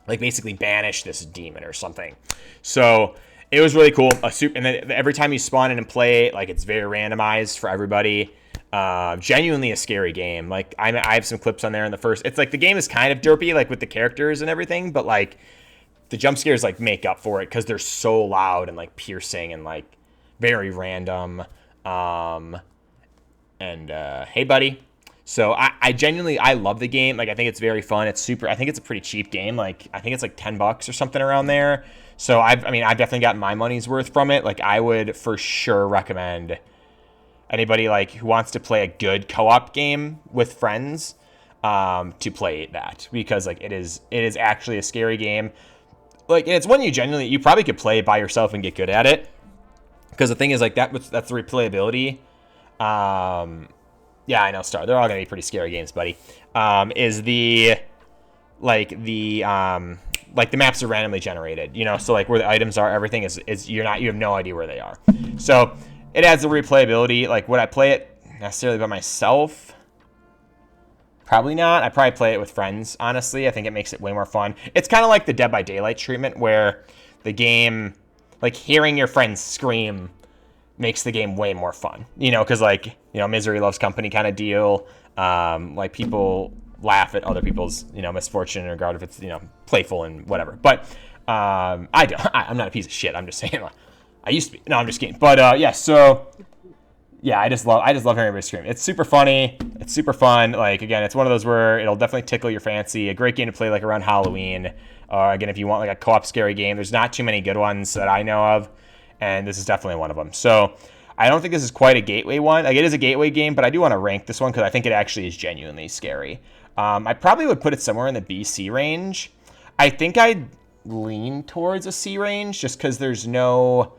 like basically banish this demon or something. So it was really cool. And then every time you spawn in and play, like it's very randomized for everybody. Genuinely a scary game. Like I have some clips on there in the first. It's like the game is kind of derpy, like with the characters and everything, but like the jump scares like make up for it because they're so loud and like piercing and like very random. Hey buddy. So I genuinely, I love the game. Like I think it's very fun. It's super, I think it's a pretty cheap game. Like I think it's like $10 or something around there. So I've definitely gotten my money's worth from it. Like I would for sure recommend anybody like who wants to play a good co-op game with friends to play that, because like it is actually a scary game. Like, and it's one you probably could play by yourself and get good at it. Because the thing is like that's the replayability. Yeah, I know, Star. They're all gonna be pretty scary games, buddy. Is the maps are randomly generated, you know, so like where the items are, everything is you have no idea where they are. So it adds the replayability. Like, would I play it necessarily by myself? Probably not. I probably play it with friends, honestly. I think it makes it way more fun. It's kind of like the Dead by Daylight treatment, where the game, like hearing your friends scream makes the game way more fun, you know, because like, you know, misery loves company kind of deal. Like people laugh at other people's, you know, misfortune in regard if it's, you know, playful and whatever. But I'm not a piece of shit. I'm just saying, like, I used to be. No, I'm just kidding. But yeah, so yeah, I just love hearing everybody scream. It's super funny. It's super fun. Like again, it's one of those where it'll definitely tickle your fancy. A great game to play like around Halloween. Again, if you want like a co-op scary game, there's not too many good ones that I know of. And this is definitely one of them. So I don't think this is quite a gateway one. Like it is a gateway game, but I do want to rank this one because I think it actually is genuinely scary. I probably would put it somewhere in the B, C range. I think I'd lean towards a C range just because there's no,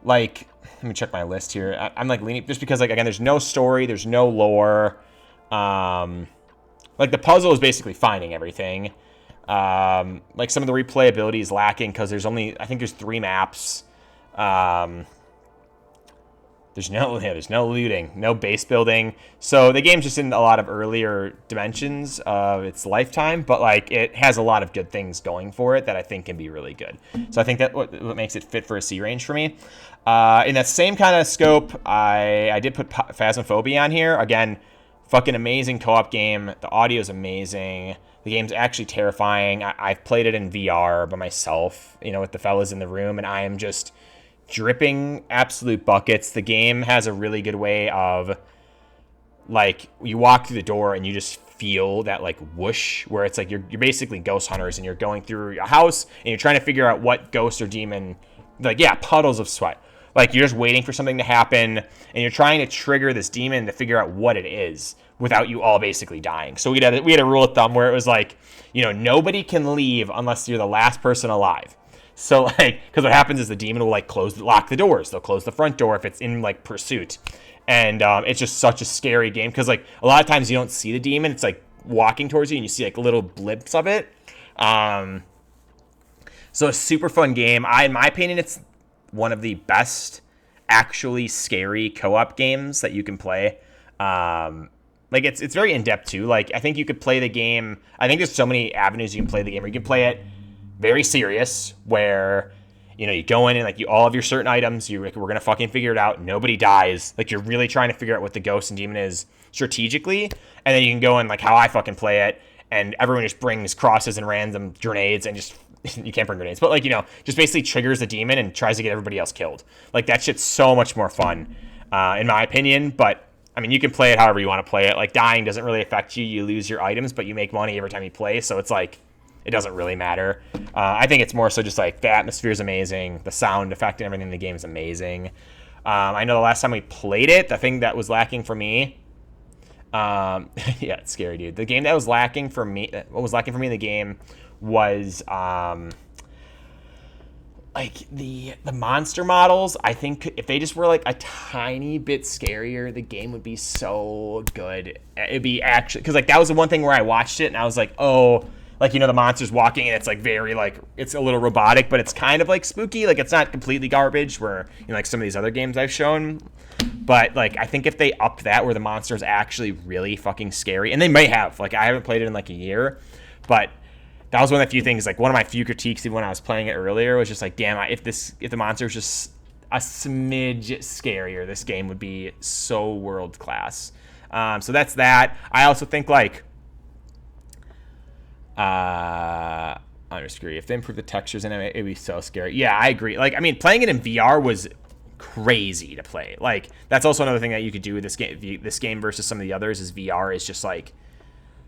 like, let me check my list here. I'm like leaning just because, like, again, there's no story, there's no lore. Like the puzzle is basically finding everything. Like some of the replayability is lacking because there's 3 maps. There's no looting, no base building. So the game's just in a lot of earlier dimensions of its lifetime, but like it has a lot of good things going for it that I think can be really good. So I think that what makes it fit for a C range for me. In that same kind of scope, I did put Phasmophobia on here. Again, fucking amazing co-op game. The audio is amazing. The game's actually terrifying. I've played it in VR by myself, you know, with the fellas in the room, and I am just dripping absolute buckets. The game has a really good way of, like, you walk through the door and you just feel that like whoosh, where it's like you're basically ghost hunters and you're going through your house and you're trying to figure out what ghost or demon, like, yeah, puddles of sweat. Like you're just waiting for something to happen and you're trying to trigger this demon to figure out what it is without you all basically dying. So we had a rule of thumb where it was like, you know, nobody can leave unless you're the last person alive. So, like, because what happens is the demon will, like, lock the doors. They'll close the front door if it's in, like, pursuit. And it's just such a scary game because, like, a lot of times you don't see the demon. It's, like, walking towards you and you see, like, little blips of it. So a super fun game. In my opinion, it's one of the best actually scary co-op games that you can play. Like, it's very in-depth, too. Like, I think you could play the game. I think there's so many avenues you can play the game. Or you can play it very serious, where, you know, you go in and like all of your certain items, we're gonna fucking figure it out. Nobody dies. Like you're really trying to figure out what the ghost and demon is strategically, and then you can go in like how I fucking play it, and everyone just brings crosses and random grenades and just you can't bring grenades, but like, just basically triggers the demon and tries to get everybody else killed. Like, that shit's so much more fun, in my opinion. But I mean, you can play it however you want to play it. Like, dying doesn't really affect you. You lose your items, but you make money every time you play. So it's like, it doesn't really matter. I think it's more so just like the atmosphere is amazing. The sound effect and everything in the game is amazing. I know the last time we played it, the thing that was lacking for me, yeah, it's scary, dude. The game that was lacking for me, what was lacking for me in the game was like the monster models. I think if they just were like a tiny bit scarier, the game would be so good. It'd be actually, because like that was the one thing where I watched it and I was like, oh, like, the monster's walking and it's like very like, it's a little robotic, but it's kind of like spooky. Like, it's not completely garbage where, like some of these other games I've shown. But like, I think if they up that where the monster is actually really fucking scary, and they may have, like, I haven't played it in like a year, but that was one of the few things, like one of my few critiques even when I was playing it earlier was just like, damn, if the monster was just a smidge scarier, this game would be so world class. So that's that. I also think like, I disagree. If they improve the textures in it, it'd be so scary. Yeah, I agree. Like, I mean, playing it in VR was crazy to play. Like, that's also another thing that you could do with this game. This game versus some of the others is VR is just like,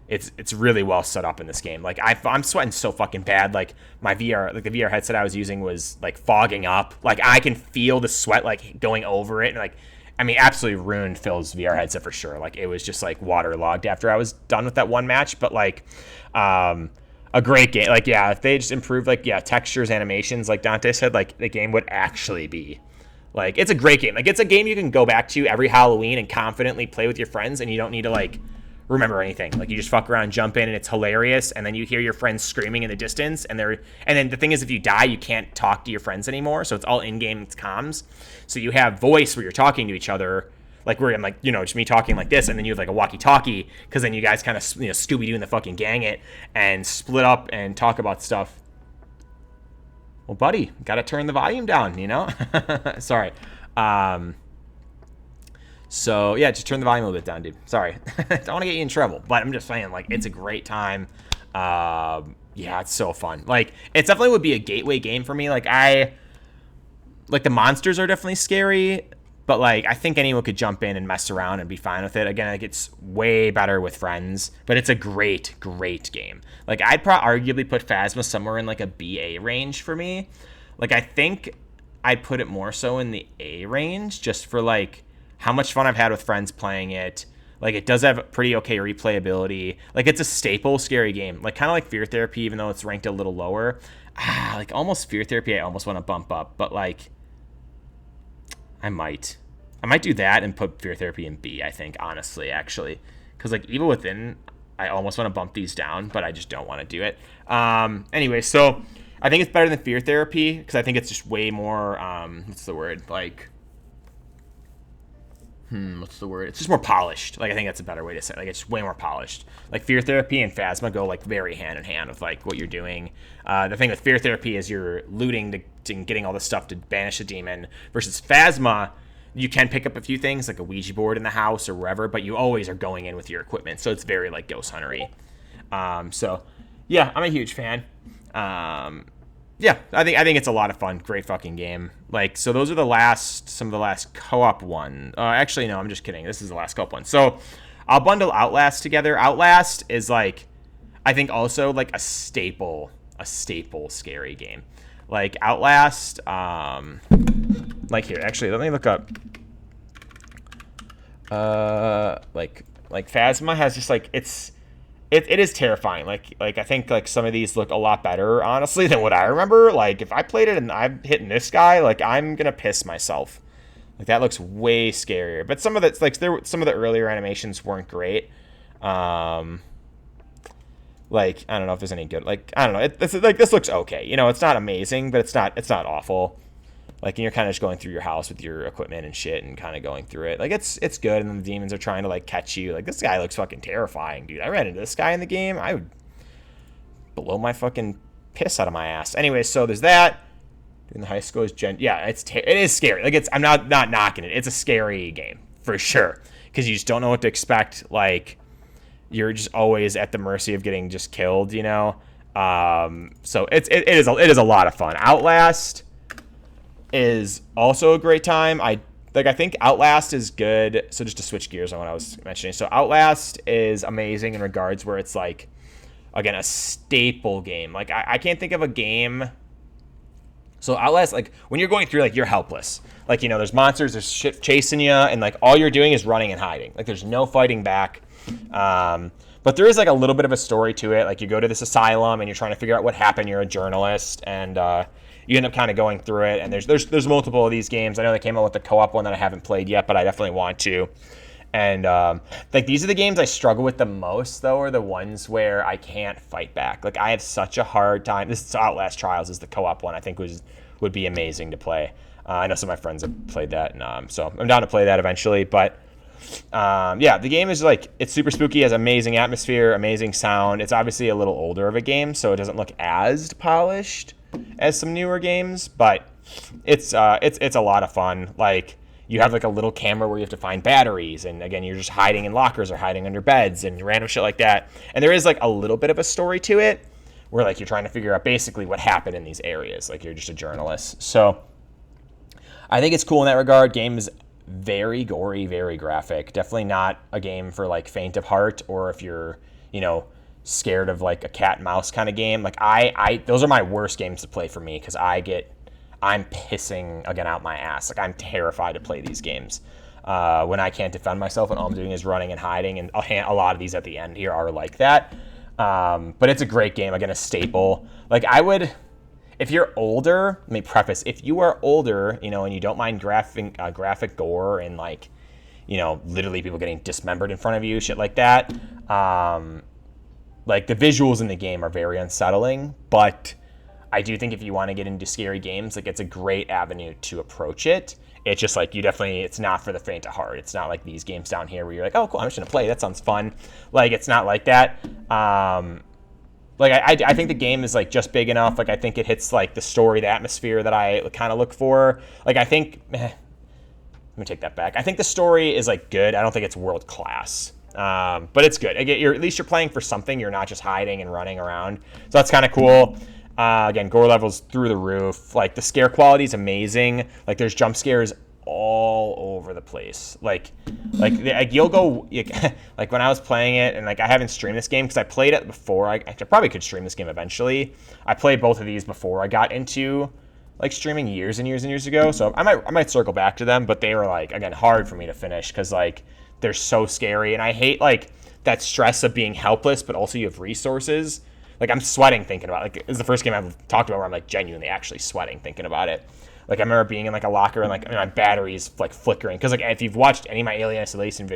it's really well set up in this game. Like, I'm sweating so fucking bad. Like, my VR, like the VR headset I was using was like fogging up. Like, I can feel the sweat like going over it, and like, I mean, absolutely ruined Phil's VR headset for sure. Like, it was just like waterlogged after I was done with that one match. But like, a great game. Like, yeah, if they just improved like, yeah, textures, animations, like Dante said, like the game would actually be like, it's a great game. Like, it's a game you can go back to every Halloween and confidently play with your friends, and you don't need to like remember anything. Like, you just fuck around, jump in, and it's hilarious. And then you hear your friends screaming in the distance, and then the thing is, if you die, you can't talk to your friends anymore. So it's all in-game comms. So you have voice where you're talking to each other, like where I'm like, just me talking like this, and then you have like a walkie-talkie, because then you guys kind of Scooby-Doo and the fucking gang it and split up and talk about stuff. Well, buddy, gotta turn the volume down, Sorry. So yeah, just turn the volume a little bit down, dude. Sorry. I don't want to get you in trouble, but I'm just saying, like, it's a great time. Yeah, it's so fun. Like, it definitely would be a gateway game for me. Like, the monsters are definitely scary, but like, I think anyone could jump in and mess around and be fine with it. Again, like, it's way better with friends, but it's a great, great game. Like, I'd arguably put Phasma somewhere in like a BA range for me. Like, I think I'd put it more so in the A range, just for like how much fun I've had with friends playing it. Like, it does have pretty okay replayability. Like, it's a staple scary game. Like, kind of like Fear Therapy, even though it's ranked a little lower. Like, almost Fear Therapy, I almost want to bump up. But, like, I might do that and put Fear Therapy in B, I think, honestly, actually. Because, like, Evil Within, I almost want to bump these down, but I just don't want to do it. Anyway, so I think it's better than Fear Therapy, because I think it's just way more, what's the word? Like, what's the word? It's just more polished. Like, I think that's a better way to say it. Like, it's way more polished. Like, Fear Therapy and Phasma go, like, very hand in hand with, like, what you're doing. The thing with Fear Therapy is you're looting and getting all this stuff to banish a demon, versus Phasma, you can pick up a few things, like a Ouija board in the house or wherever, but you always are going in with your equipment. So it's very, like, Ghost Hunter-y. So, yeah, I'm a huge fan. Yeah, I think it's a lot of fun. Great fucking game. Like, so those are some of the last co-op one. Actually, no, I'm just kidding. This is the last co-op one. So I'll bundle Outlast together. Outlast is like, I think also like a staple scary game. Like Outlast, like here, actually, let me look up. Like Phasma has just like, it is terrifying. Like I think like some of these look a lot better, honestly, than what I remember. Like, if I played it and I'm hitting this guy, like, I'm gonna piss myself. Like, that looks way scarier. But some of the some of the earlier animations weren't great. Like, I don't know if there's any good. Like, I don't know. This looks okay. It's not amazing, but it's not awful. Like, and you're kind of just going through your house with your equipment and shit and kind of going through it. Like, it's good, and then the demons are trying to, like, catch you. Like, this guy looks fucking terrifying, dude. I ran into this guy in the game. I would blow my fucking piss out of my ass. Anyway, so there's that. In the high school is yeah, it is scary. Like, I'm not knocking it. It's a scary game, for sure. Because you just don't know what to expect. Like, you're just always at the mercy of getting just killed, So it is a lot of fun. Outlast is also a great time. I think Outlast is good. So just to switch gears on what I was mentioning. So Outlast is amazing in regards where it's like, again, a staple game. Like I can't think of a game. So Outlast, like when you're going through, like you're helpless. Like, you know, there's monsters, there's shit chasing you, and like all you're doing is running and hiding. Like there's no fighting back. But there is like a little bit of a story to it. Like you go to this asylum and you're trying to figure out what happened. You're a journalist, and you end up kind of going through it. And there's multiple of these games. I know they came out with the co-op one that I haven't played yet, but I definitely want to. And like these are the games I struggle with the most, though, are the ones where I can't fight back. Like I have such a hard time. This is Outlast Trials is the co-op one. I think would be amazing to play. I know some of my friends have played that, and so I'm down to play that eventually. But yeah, the game is like, it's super spooky, has amazing atmosphere, amazing sound. It's obviously a little older of a game, so it doesn't look as polished as some newer games, but it's a lot of fun. Like you have like a little camera where you have to find batteries, and again, you're just hiding in lockers or hiding under beds and random shit like that. And there is like a little bit of a story to it, where like you're trying to figure out basically what happened in these areas. Like you're just a journalist. So I think it's cool in that regard. Game is very gory, very graphic. Definitely not a game for like faint of heart, or if you're, you know, scared of like a cat and mouse kind of game. Like I those are my worst games to play for me, because I'm pissing again out my ass. Like I'm terrified to play these games when I can't defend myself and all I'm doing is running and hiding. And a lot of these at the end here are like that. But it's a great game. Again, a staple. Like I would, if you're older, let me preface, if you are older, you know, and you don't mind graphic gore and like, you know, literally people getting dismembered in front of you, shit like that. Like the visuals in the game are very unsettling, but I do think if you want to get into scary games, like it's a great avenue to approach it. It's just like it's not for the faint of heart. It's not like these games down here where you're like, oh, cool, I'm just going to play. That sounds fun. Like, it's not like that. Like, I think the game is like just big enough. Like, I think it hits like the story, the atmosphere that I kind of look for. Like, I think, let me take that back. I think the story is like good. I don't think it's world class. But it's good. Again, at least you're playing for something. You're not just hiding and running around. So that's kind of cool. Again, gore levels through the roof. Like the scare quality is amazing. Like there's jump scares all over the place. Like you'll go like when I was playing it, and like I haven't streamed this game because I played it before. I probably could stream this game eventually. I played both of these before I got into like streaming years and years and years ago. So I might circle back to them, but they were like, again, hard for me to finish because like they're so scary, and I hate like that stress of being helpless, but also you have resources. Like, I'm sweating thinking about it. Like, it's the first game I've talked about where I'm, like, genuinely actually sweating thinking about it. Like, I remember being in, like, a locker and, like, my battery's, like, flickering. Because, like, if you've watched any of my Alien Isolation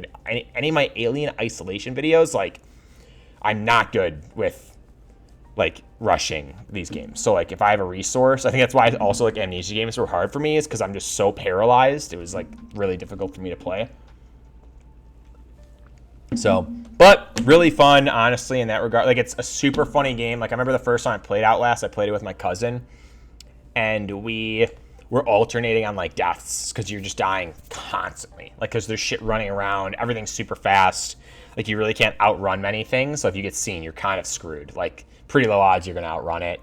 videos, like, I'm not good with, like, rushing these games. So, like, if I have a resource, I think that's why also, like, Amnesia games were hard for me, is because I'm just so paralyzed. It was, like, really difficult for me to play. So, but really fun, honestly, in that regard. Like, it's a super funny game. Like, I remember the first time I played Outlast, I played it with my cousin, and we were alternating on, like, deaths, because you're just dying constantly. Like, because there's shit running around, everything's super fast. Like, you really can't outrun many things, so if you get seen, you're kind of screwed. Like, pretty low odds you're going to outrun it,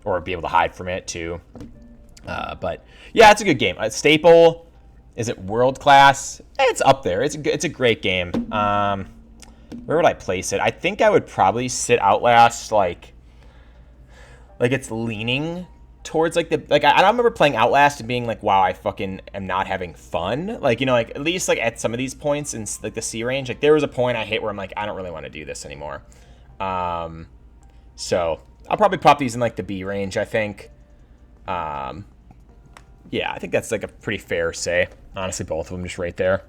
or be able to hide from it, too. But, yeah, it's a good game. A staple. Is it world class? It's up there. It's a great game. Where would I place it? I think I would probably sit Outlast like it's leaning towards like I don't remember playing Outlast and being like, wow, I fucking am not having fun. Like, you know, like at least like at some of these points in like the C range, like there was a point I hit where I'm like, I don't really want to do this anymore. So I'll probably pop these in like the B range, I think. Yeah, I think that's like a pretty fair say. Honestly, both of them just right there.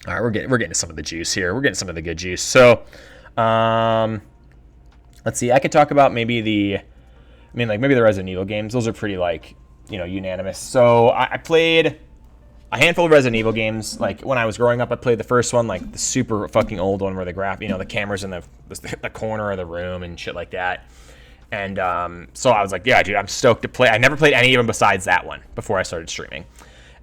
All right, we're getting to some of the juice here. We're getting some of the good juice. So, let's see. I could talk about maybe the Resident Evil games. Those are pretty like, you know, unanimous. So I played a handful of Resident Evil games. Like when I was growing up, I played the first one, like the super fucking old one where the camera's in the corner of the room and shit like that. And so I was like, yeah, dude, I'm stoked to play. I never played any of them besides that one before I started streaming.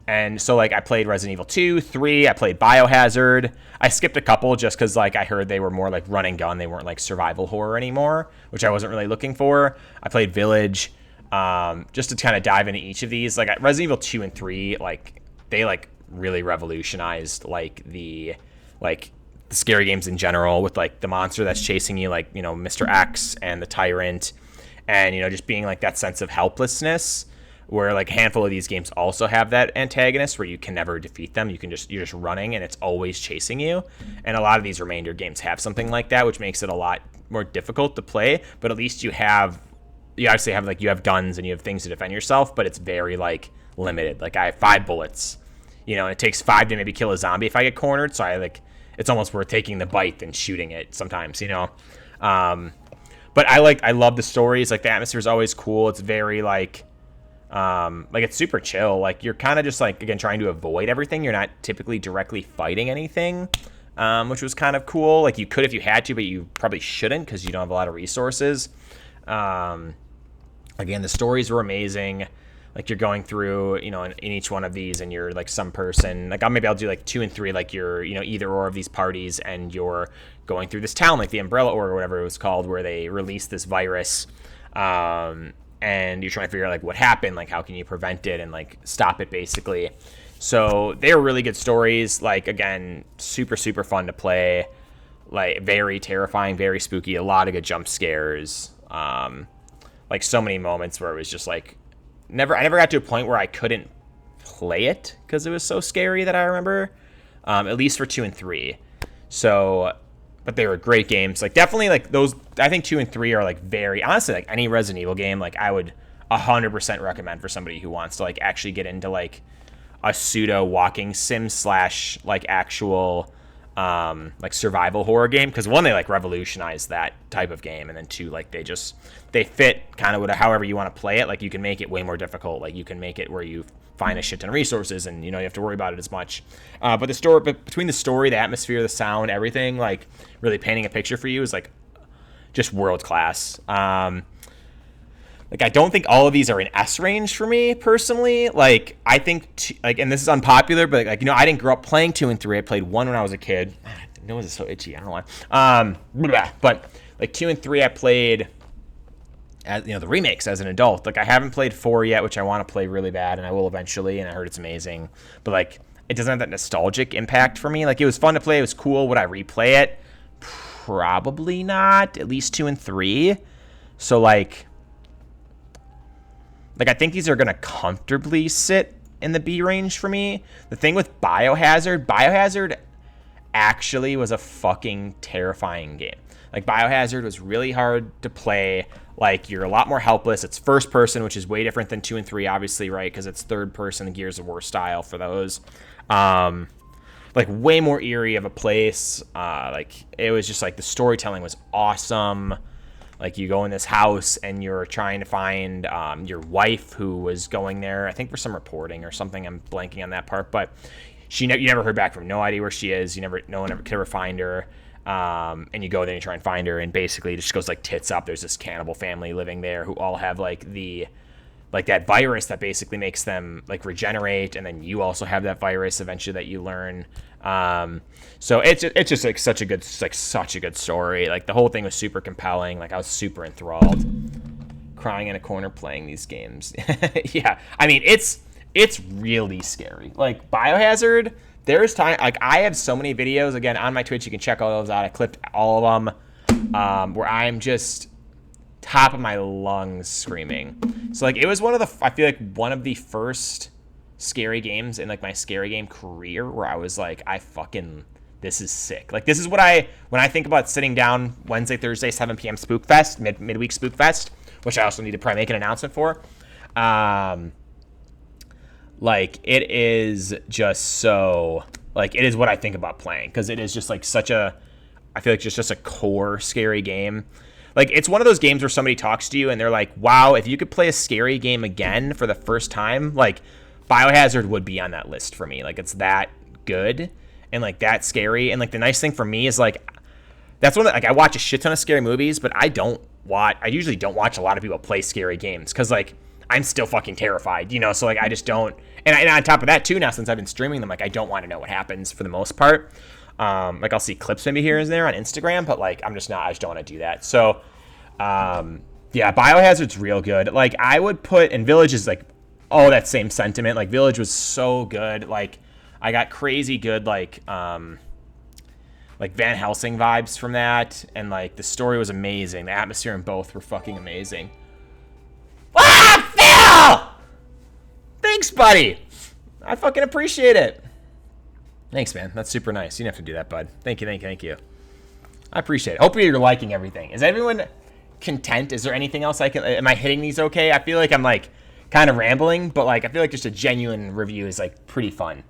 And so, like, I played Resident Evil 2, 3, I played Biohazard. I skipped a couple just because, like, I heard they were more like run and gun. They weren't like survival horror anymore, which I wasn't really looking for. I played Village, just to kind of dive into each of these. Like, Resident Evil 2 and 3, like, they, like, really revolutionized, like, the scary games in general with, like, the monster that's chasing you, like, you know, Mr. X and the Tyrant, and, you know, just being, like, that sense of helplessness, where like a handful of these games also have that antagonist where you can never defeat them. You're just running and it's always chasing you. And a lot of these remainder games have something like that, which makes it a lot more difficult to play. But at least you obviously have like, you have guns and you have things to defend yourself, but it's very like limited. Like I have 5 bullets, you know, and it takes 5 to maybe kill a zombie if I get cornered. So it's almost worth taking the bite than shooting it sometimes, you know? But I love the stories. Like the atmosphere is always cool. It's very like it's super chill. Like you're kind of just like, again, trying to avoid everything. You're not typically directly fighting anything, which was kind of cool. Like you could if you had to, but you probably shouldn't because you don't have a lot of resources. Again, the stories were amazing. Like you're going through, you know, in each one of these and you're like some person, like maybe I'll do like 2 and 3, like you're, you know, either or of these parties and you're going through this town, like the Umbrella Org or whatever it was called, where they released this virus. And you're trying to figure out like what happened, like how can you prevent it and like stop it basically. So they were really good stories. Like again, super, super fun to play, like very terrifying, very spooky, a lot of good jump scares. Like so many moments where it was just like, I never got to a point where I couldn't play it because it was so scary that I remember, at least for 2 and 3. So, but they were great games. Like definitely like those, I think 2 and 3 are like very, honestly, like any Resident Evil game, like I would 100% recommend for somebody who wants to like actually get into like a pseudo walking sim / like actual, like survival horror game. Cause 1, they like revolutionized that type of game. And then 2, like they fit kind of however you want to play it. Like you can make it way more difficult. Like you can make it where you find a shit ton of resources and, you know, you have to worry about it as much. But between the story, the atmosphere, the sound, everything, like really painting a picture for you is like just world class. Like I don't think all of these are in S range for me personally. Like I think and this is unpopular, but like, you know, I didn't grow up playing 2 and 3. I played 1 when I was a kid. My nose is so itchy. I don't know why. But like 2 and 3, I played as, you know, the remakes as an adult. Like I haven't played 4 yet, which I want to play really bad, and I will eventually. And I heard it's amazing, but like it doesn't have that nostalgic impact for me. Like it was fun to play. It was cool. Would I replay it? Probably not. At least 2 and 3. So like I think these are gonna comfortably sit in the B range for me. The thing with Biohazard actually was a fucking terrifying game. Like Biohazard was really hard to play. Like you're a lot more helpless. It's first person, which is way different than 2 and 3, obviously, right? Because it's third person, Gears of War style for those. Like way more eerie of a place. Like it was just like the storytelling was awesome. Like you go in this house and you're trying to find your wife who was going there, I think for some reporting or something. I'm blanking on that part, but you never heard back from her. No idea where she is. No one could ever find her. And you go there and try and find her, and basically it just goes like tits up. There's this cannibal family living there who all have like that virus that basically makes them like regenerate, and then you also have that virus eventually that you learn. So it's just like such a good story. Like the whole thing was super compelling. Like I was super enthralled, crying in a corner playing these games. Yeah, I mean it's really scary. Like Biohazard, there's time, like I have so many videos, again, on my Twitch, you can check all those out. I clipped all of them, where I'm just top of my lungs screaming. So like it was I feel like one of the first scary games in like my scary game career where I was like, this is sick. Like this is when I think about sitting down Wednesday, Thursday, 7 p.m. Spookfest, midweek Spookfest, which I also need to probably make an announcement for. Like it is just so, like it is what I think about playing, because it is just like I feel like just a core scary game. Like it's one of those games where somebody talks to you and they're like, wow, if you could play a scary game again for the first time, like Biohazard would be on that list for me. Like it's that good and like that scary. And like the nice thing for me is like, that's one that, like I watch a shit ton of scary movies, but I usually don't watch a lot of people play scary games, because like I'm still fucking terrified, you know? So, like, I just don't. And on top of that, too, now, since I've been streaming them, like, I don't want to know what happens for the most part. Like, I'll see clips maybe here and there on Instagram, but, like, I just don't want to do that. So, yeah, Biohazard's real good. Like, I would put, and Village is, like, oh, that same sentiment. Like, Village was so good. Like, I got crazy good, like Van Helsing vibes from that. And, like, the story was amazing. The atmosphere in both were fucking amazing. Ah, Phil! Thanks, buddy. I fucking appreciate it. Thanks, man. That's super nice. You didn't have to do that, bud. Thank you. I appreciate it. Hope you're liking everything. Is everyone content? Is there anything else am I hitting these okay? I feel like I'm, like, kind of rambling, but, like, I feel like just a genuine review is, like, pretty fun.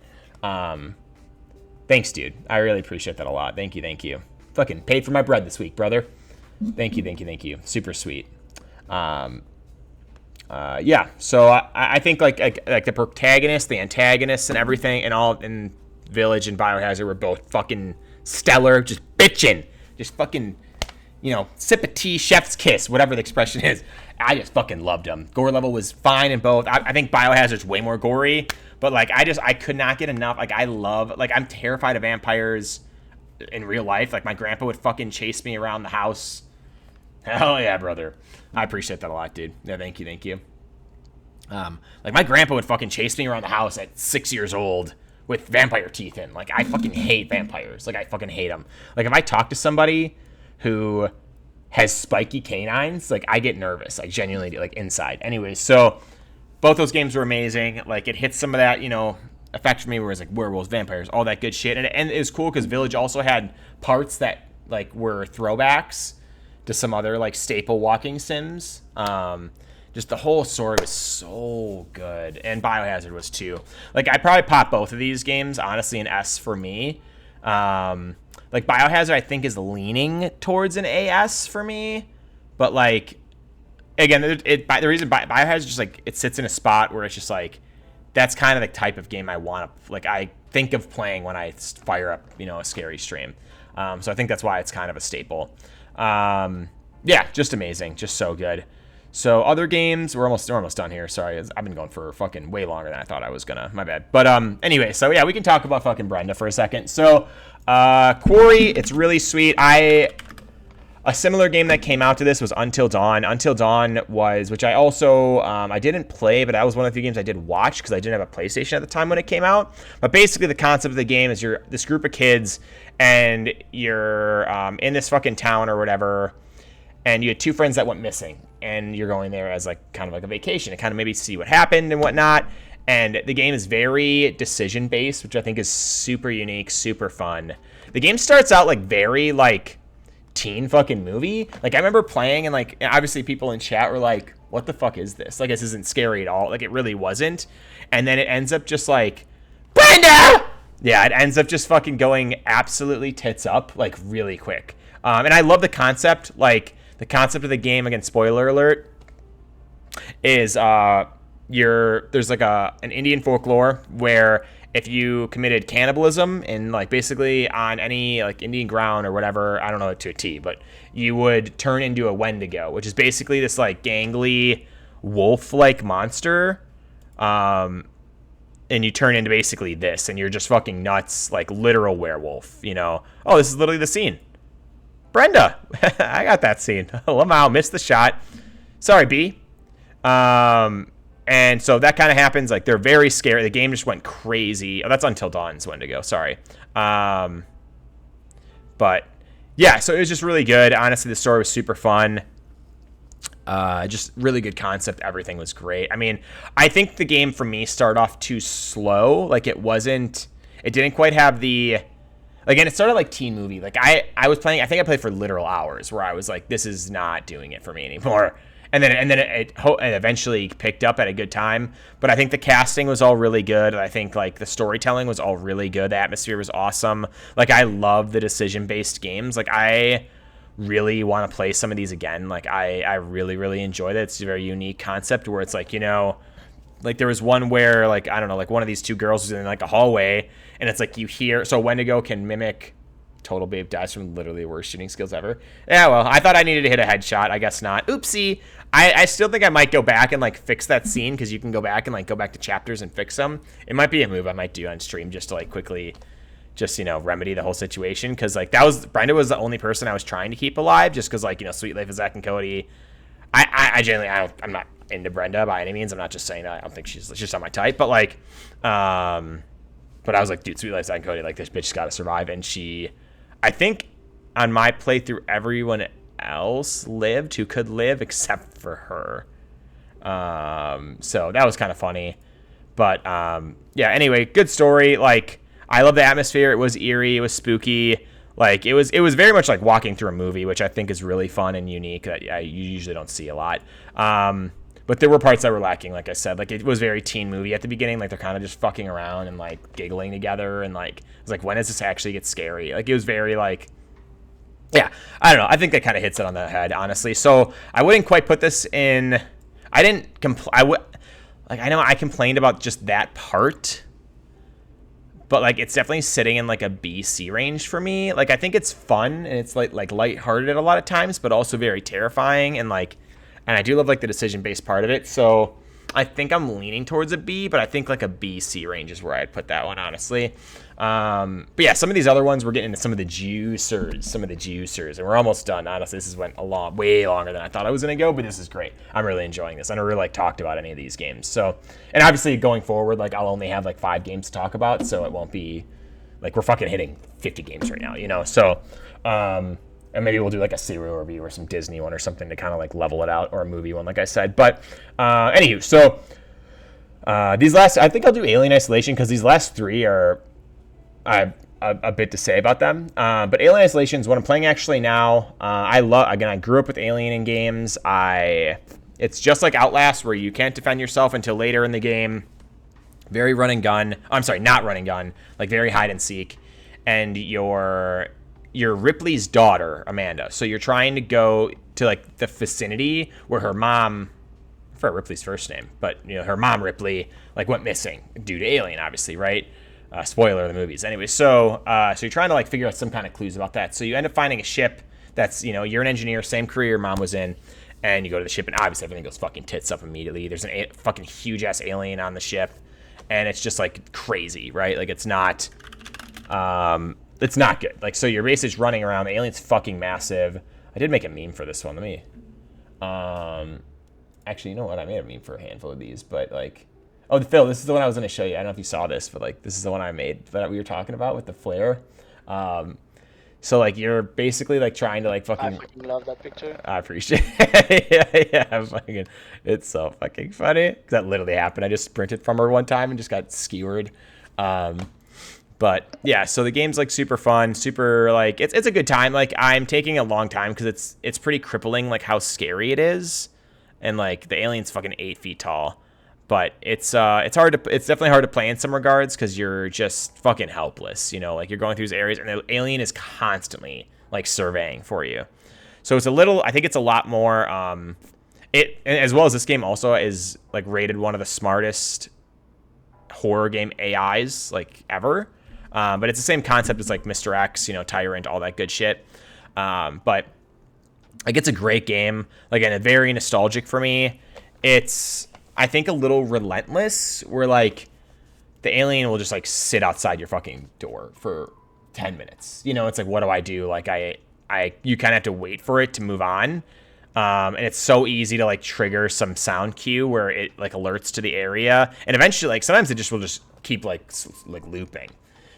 Thanks, dude. I really appreciate that a lot. Thank you. Fucking paid for my bread this week, brother. Thank you. Super sweet. Yeah, so I think like the protagonist, the antagonists, and everything, and all in Village and Biohazard were both fucking stellar. Just bitching, just fucking, you know, sip a tea, chef's kiss, whatever the expression is. I just fucking loved them. Gore level was fine in both. I think Biohazard's way more gory, but like I could not get enough. Like I'm terrified of vampires in real life. Like my grandpa would fucking chase me around the house. Hell yeah, brother. I appreciate that a lot, dude. Yeah, thank you. Like my grandpa would fucking chase me around the house at 6 years old with vampire teeth in. Like I fucking hate vampires. Like I fucking hate them. Like if I talk to somebody who has spiky canines, like I get nervous. I genuinely do, like inside. Anyways, so both those games were amazing. Like it hits some of that, you know, effect for me where it's like werewolves, vampires, all that good shit. And it was cool because Village also had parts that like were throwbacks to some other like staple walking sims. Just the whole story was so good, and Biohazard was too. Like I probably pop both of these games honestly an S for me. Like Biohazard I think is leaning towards an AS for me, but like again, the reason Biohazard just like it sits in a spot where it's just like that's kind of the type of game I want to like I think of playing when I fire up, you know, a scary stream. So I think that's why it's kind of a staple. Yeah, just amazing, just so good. So other games, we're almost done here. Sorry, I've been going for fucking way longer than I thought I was gonna. My bad. But anyway, so yeah, we can talk about fucking Brenda for a second. So Quarry, it's really sweet. A similar game that came out to this was Until Dawn. Until Dawn was, which I also I didn't play, but that was one of the few games I did watch because I didn't have a PlayStation at the time when it came out. But basically, the concept of the game is you're this group of kids and you're in this fucking town or whatever. And you had two friends that went missing, and you're going there as like kind of like a vacation to kind of maybe see what happened and whatnot. And the game is very decision based, which I think is super unique, super fun. The game starts out like very like teen fucking movie. Like I remember playing and like obviously people in chat were like, "What the fuck is this? Like this isn't scary at all." Like it really wasn't. And then it ends up just like Brenda. Yeah, it ends up just fucking going absolutely tits up like really quick. And I love the concept like. The concept of the game, again, spoiler alert, is there's like an Indian folklore where if you committed cannibalism in like basically on any like Indian ground or whatever, I don't know it to a T, but you would turn into a Wendigo, which is basically this like gangly wolf-like monster. And you turn into basically this, and you're just fucking nuts, like literal werewolf, you know? Oh, this is literally the scene. Brenda, I got that scene. Lamau missed the shot. Sorry, B. And so that kind of happens. Like they're very scary. The game just went crazy. Oh, that's Until Dawn's Wendigo. Sorry. But yeah, so it was just really good. Honestly, the story was super fun. Just really good concept. Everything was great. I mean, I think the game for me started off too slow. Like it didn't quite have the. Again, it started like teen movie. Like I was playing. I think I played for literal hours where I was like, this is not doing it for me anymore. And then it eventually picked up at a good time. But I think the casting was all really good. I think like the storytelling was all really good. The atmosphere was awesome. Like I love the decision-based games. Like I really want to play some of these again. Like I really, really enjoyed it. It's a very unique concept where it's like, you know, like there was one where like, I don't know, like one of these two girls was in like a hallway and it's like you hear, so Wendigo can mimic Total Babe dies from literally the worst shooting skills ever. Yeah, well, I thought I needed to hit a headshot. I guess not. Oopsie. I still think I might go back and like fix that scene because you can go back and like go back to chapters and fix them. It might be a move I might do on stream just to like quickly just, you know, remedy the whole situation. Because like Brenda was the only person I was trying to keep alive just because like, you know, Sweet Life of Zach and Cody. I'm not into Brenda by any means. I'm not just saying that. I don't think she's just not my type. But like, but I was like, dude, Sweet Life Zach and Cody, like this bitch got to survive. And I think on my playthrough, everyone else lived who could live except for her. So that was kind of funny. But yeah, anyway, good story. Like, I love the atmosphere. It was eerie. It was spooky. Like, it was very much like walking through a movie, which I think is really fun and unique that you usually don't see a lot. But there were parts that were lacking, like I said. Like, it was very teen movie at the beginning. Like, they're kind of just fucking around and, like, giggling together. And, like, I was like, when does this actually get scary? Like, it was very, like... Yeah, I don't know. I think that kind of hits it on the head, honestly. So, I wouldn't quite put this in... I didn't... I know I complained about just that part. But, like, it's definitely sitting in, like, a B-C range for me. Like, I think it's fun, and it's, like lighthearted at a lot of times, but also very terrifying, and, like... And I do love, like, the decision-based part of it, so I think I'm leaning towards a B, but I think, like, a B-C range is where I'd put that one, honestly. But, yeah, some of these other ones, we're getting into some of the juicers, and we're almost done. Honestly, this has went way longer than I thought I was going to go, but this is great. I'm really enjoying this. I never really, like, talked about any of these games. So, and obviously, going forward, like, I'll only have, like, 5 games to talk about, so it won't be, like, we're fucking hitting 50 games right now, you know? So, and maybe we'll do like a serial review or some Disney one or something to kind of like level it out, or a movie one, like I said. But anywho, so these last, I think I'll do Alien Isolation because these last 3 are a bit to say about them. But Alien Isolation is what I'm playing actually now. I grew up with Alien in games. It's just like Outlast where you can't defend yourself until later in the game. Very run and gun. I'm sorry, not run and gun. Like very hide and seek. And you're Ripley's daughter, Amanda. So you're trying to go to like the vicinity where her mom, I forgot Ripley's first name, but you know, her mom Ripley like went missing due to Alien, obviously, right? Spoiler of the movies. Anyway, so you're trying to like figure out some kind of clues about that. So you end up finding a ship that's, you know, you're an engineer, same career your mom was in, and you go to the ship, and obviously everything goes fucking tits up immediately. There's a fucking huge ass alien on the ship, and it's just like crazy, right? Like it's not good. Like, so your base is running around. The alien's fucking massive. I did make a meme for this one. Let me... actually, you know what? I made a meme for a handful of these, but, like... Oh, Phil, this is the one I was going to show you. I don't know if you saw this, but, like, this is the one I made that we were talking about with the flare. So, like, you're basically, like, trying to, like, fucking...
I fucking love that picture.
I appreciate it. yeah, fucking... It's so fucking funny. Because that literally happened. I just sprinted from her one time and just got skewered. But yeah, so the game's like super fun, super like it's a good time. Like I'm taking a long time because it's pretty crippling, like how scary it is, and like the alien's fucking 8 feet tall. But it's definitely hard to play in some regards because you're just fucking helpless, you know. Like you're going through these areas and the alien is constantly like surveying for you. So it's I think it's a lot more. It as well as this game also is like rated one of the smartest horror game AIs like ever. But it's the same concept as like Mr. X, you know, Tyrant, all that good shit. But like it's a great game. Like, and very nostalgic for me. It's, I think, a little relentless where like the alien will just like sit outside your fucking door for 10 minutes. You know, it's like, what do I do? Like you kind of have to wait for it to move on. And it's so easy to like trigger some sound cue where it like alerts to the area. And eventually, like sometimes it just will just keep like looping.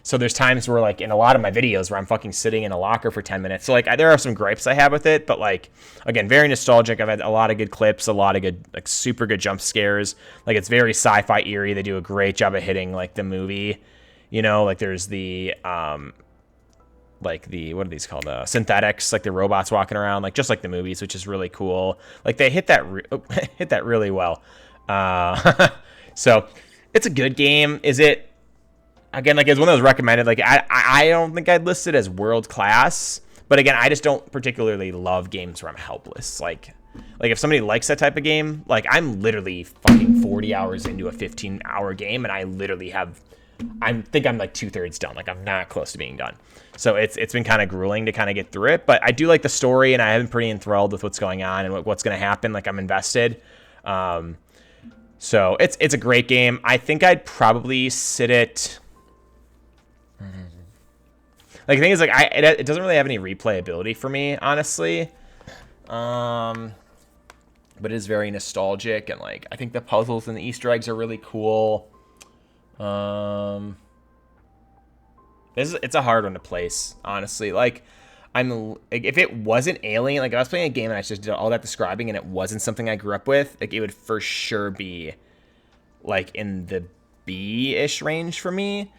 So there's times where like in a lot of my videos where I'm fucking sitting in a locker for 10 minutes. So like there are some gripes I have with it, but like, again, very nostalgic. I've had a lot of good clips, a lot of good, like super good jump scares. Like it's very sci-fi eerie. They do a great job of hitting like the movie, you know, like there's the, like the, what are these called? Synthetics, like the robots walking around, like just like the movies, which is really cool. Like they hit that, hit that really well. So it's a good game. Is it, again, like it's one that was recommended. Like I don't think I'd list it as world class, but again, I just don't particularly love games where I'm helpless. Like if somebody likes that type of game, like I'm literally fucking 40 hours into a 15-hour game, and I literally have think I'm like 2/3 done. Like I'm not close to being done. So it's been kind of grueling to kind of get through it, but I do like the story, and I have been pretty enthralled with what's going on and what's going to happen. Like I'm invested. So it's a great game. I think I'd probably sit it. Like the thing is, like it doesn't really have any replayability for me, honestly. But it is very nostalgic, and like I think the puzzles and the Easter eggs are really cool. It's a hard one to place, honestly. Like if it wasn't Alien, like if I was playing a game and I just did all that describing and it wasn't something I grew up with, like it would for sure be like in the B-ish range for me.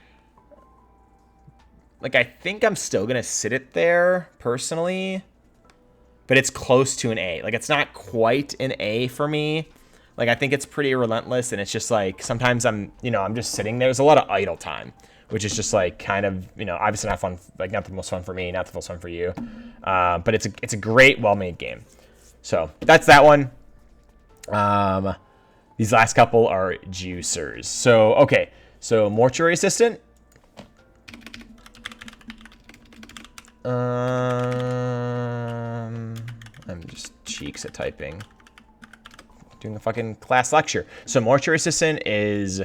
Like I think I'm still gonna sit it there personally, but it's close to an A. Like it's not quite an A for me. Like I think it's pretty relentless, and it's just like sometimes I'm just sitting there. There's a lot of idle time, which is just like kind of, obviously not fun, like not the most fun for me, not the most fun for you. But it's a great, well-made game. So that's that one. These last couple are juicers. So, okay. So Mortuary Assistant. I'm just cheeks at typing. Doing a fucking class lecture. So Mortuary Assistant is,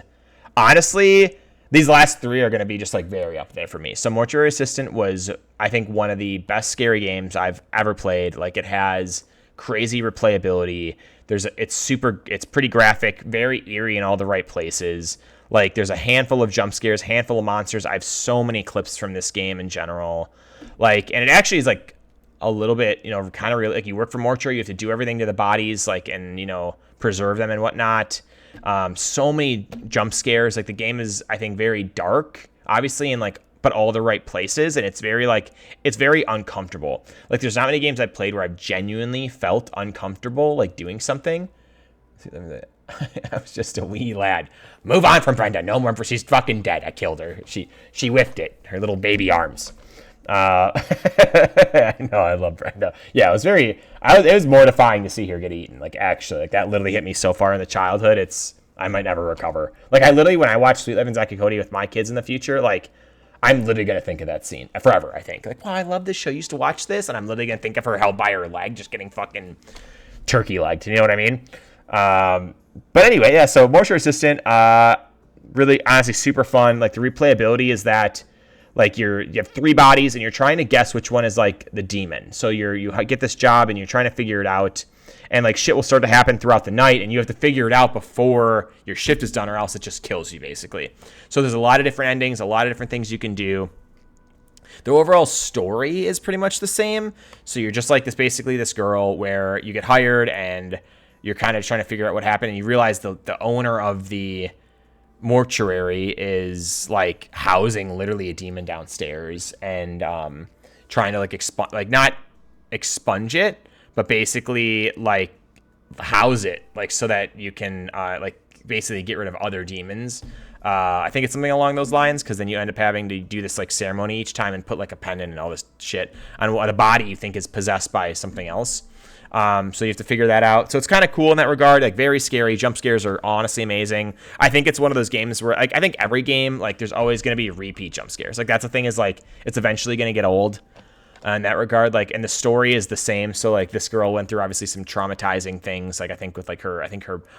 honestly, these last three are going to be just like very up there for me. So Mortuary Assistant was, I think, one of the best scary games I've ever played. Like it has crazy replayability. It's pretty graphic, very eerie in all the right places. Like there's a handful of jump scares, handful of monsters. I have so many clips from this game in general. Like, and it actually is like a little bit, kind of real. Like you work for mortuary, you have to do everything to the bodies, like, and preserve them and whatnot. So many jump scares. Like the game is, I think, very dark, obviously, and like, but all the right places, and it's very uncomfortable. Like there's not many games I've played where I've genuinely felt uncomfortable, like doing something. I was just a wee lad. Move on from Brenda. No more. She's fucking dead. I killed her. She whiffed it. Her little baby arms. I know, I love Brenda. Yeah, it was mortifying to see her get eaten. Like actually, like that literally hit me so far in the childhood. I might never recover. Like I literally, when I watch Sweet Living Zack and Cody with my kids in the future, like I'm literally gonna think of that scene forever. I think like, wow, I love this show. I used to watch this, and I'm literally gonna think of her held by her leg, just getting fucking turkey legged. You know what I mean? But anyway, yeah. So Mortuary Assistant, really honestly super fun. Like the replayability is that. Like you have three bodies and you're trying to guess which one is like the demon. So you get this job and you're trying to figure it out, and like shit will start to happen throughout the night, and you have to figure it out before your shift is done, or else it just kills you basically. So there's a lot of different endings, a lot of different things you can do. The overall story is pretty much the same. So you're just like this girl where you get hired and you're kind of trying to figure out what happened, and you realize the owner of the mortuary is like housing literally a demon downstairs, and trying to like not expunge it, but basically like house it, like so that you can like basically get rid of other demons. I think it's something along those lines, because then you end up having to do this like ceremony each time and put like a pendant and all this shit on the body you think is possessed by something else. So you have to figure that out. So it's kind of cool in that regard, like very scary. Jump scares are honestly amazing. I think it's one of those games where like, I think every game, like there's always going to be repeat jump scares. Like that's the thing, is like, it's eventually going to get old in that regard. Like, and the story is the same. So like this girl went through obviously some traumatizing things. Like I think with like her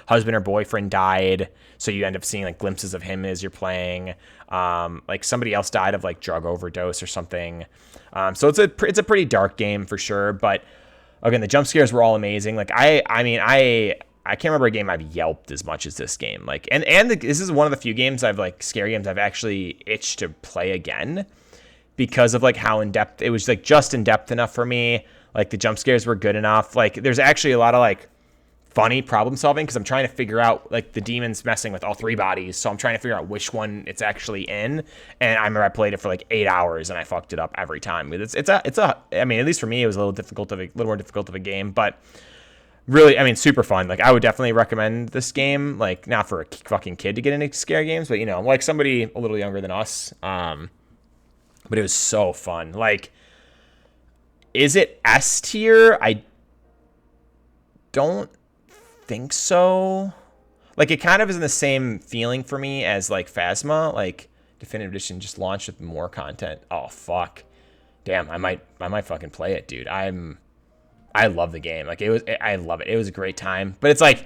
husband or boyfriend died. So you end up seeing like glimpses of him as you're playing. Like somebody else died of like drug overdose or something. So it's a pretty dark game for sure. But again, the jump scares were all amazing. Like I can't remember a game I've yelped as much as this game. Like, this is one of the few games scary games I've actually itched to play again, because of like how in depth it was, like just in depth enough for me. Like the jump scares were good enough. Like there's actually a lot of like funny problem solving, because I'm trying to figure out like the demon's messing with all three bodies, so I'm trying to figure out which one it's actually in. And I remember I played it for like 8 hours and I fucked it up every time. It's I mean, at least for me it was a little more difficult of a game, but really, I mean, super fun. Like I would definitely recommend this game, like not for a fucking kid to get into scary games, but like somebody a little younger than us. But it was so fun. Like, is it S tier? I don't think so. Like it kind of is in the same feeling for me as like Phasma. Like Definitive Edition just launched with more content. Oh fuck. Damn, I might fucking play it, dude. I love the game. Like I love it. It was a great time. But it's like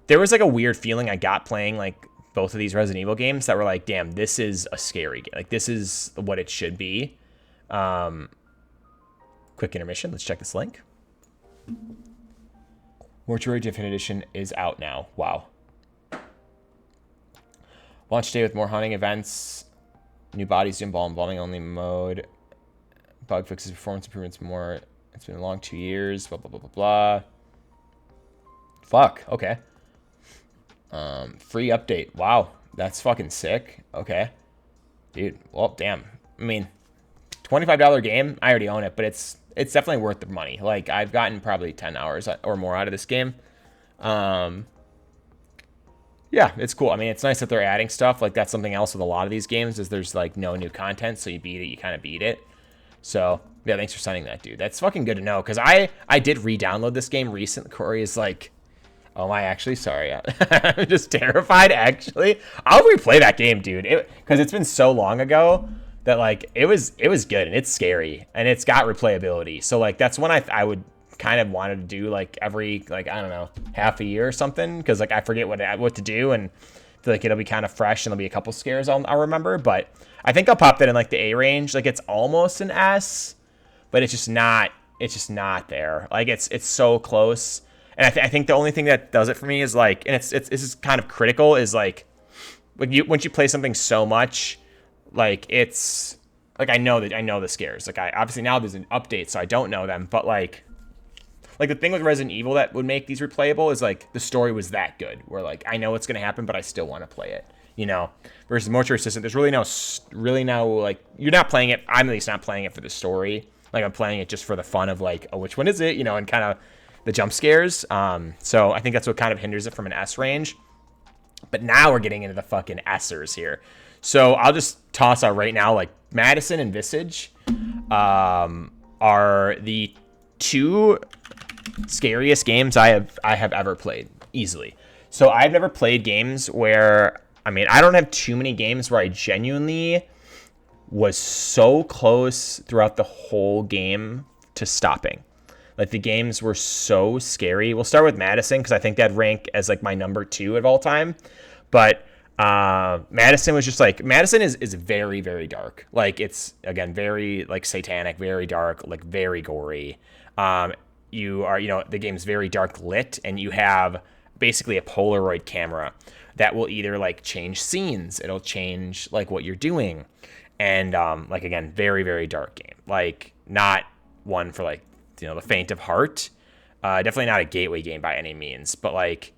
there was like a weird feeling I got playing like both of these Resident Evil games that were like, damn, this is a scary game. Like this is what it should be. Quick intermission. Let's check this link. Mortuary Definitive Edition is out now. Wow. Launch day with more hunting events. New bodies, involving only mode. Bug fixes, performance improvements, more. It's been a long 2 years. Blah, blah, blah, blah, blah. Fuck. Okay. Free update. Wow. That's fucking sick. Okay. Dude. Well, damn. I mean, $25 game. I already own it, but it's definitely worth the money. Like, I've gotten probably 10 hours or more out of this game. Yeah, it's cool. I mean, it's nice that they're adding stuff. Like, that's something else with a lot of these games is there's, like, no new content. So you beat it, you kind of beat it. So, yeah, thanks for sending that, dude. That's fucking good to know. Because I did re-download this game recently. Corey is like, oh, am I actually? Sorry. I'm just terrified, actually. I'll replay that game, dude. Because it's been so long ago that, like, it was good. And it's scary. And it's got replayability. So, like, that's when I would kind of wanted to do like every like I don't know half a year or something because like I forget what to do and feel like it'll be kind of fresh and there'll be a couple scares I'll remember, but I think I'll pop that in like the A range. Like it's almost an S, but it's just not there. Like it's so close. And I think the only thing that does it for me is like, and this is kind of critical, is like once you play something so much, like it's like I know the scares. Like I obviously now there's an update, so I don't know them, but like the thing with Resident Evil that would make these replayable is like the story was that good where like I know what's going to happen, but I still want to play it, you know, versus Mortuary Assistant. There's really no like you're not playing it. I'm at least not playing it for the story. Like I'm playing it just for the fun of like, oh, which one is it? You know, and kind of the jump scares. So I think that's what kind of hinders it from an S range, but now we're getting into the fucking S'ers here. So I'll just toss out right now, like Madison and Visage, are the two scariest games I have ever played easily. So I've never played games where, I mean, I don't have too many games where I genuinely was so close throughout the whole game to stopping. Like the games were so scary. We'll start with Madison because I think that'd rank as like my number 2 of all time. But Madison was just like, Madison is very, very dark. Like it's again, very like satanic, very dark, like very gory. You are, you know, the game's very dark lit and you have basically a Polaroid camera that will either like change scenes. It'll change like what you're doing. And like, again, very, very dark game. Like not one for like, you know, the faint of heart. Definitely not a gateway game by any means, but like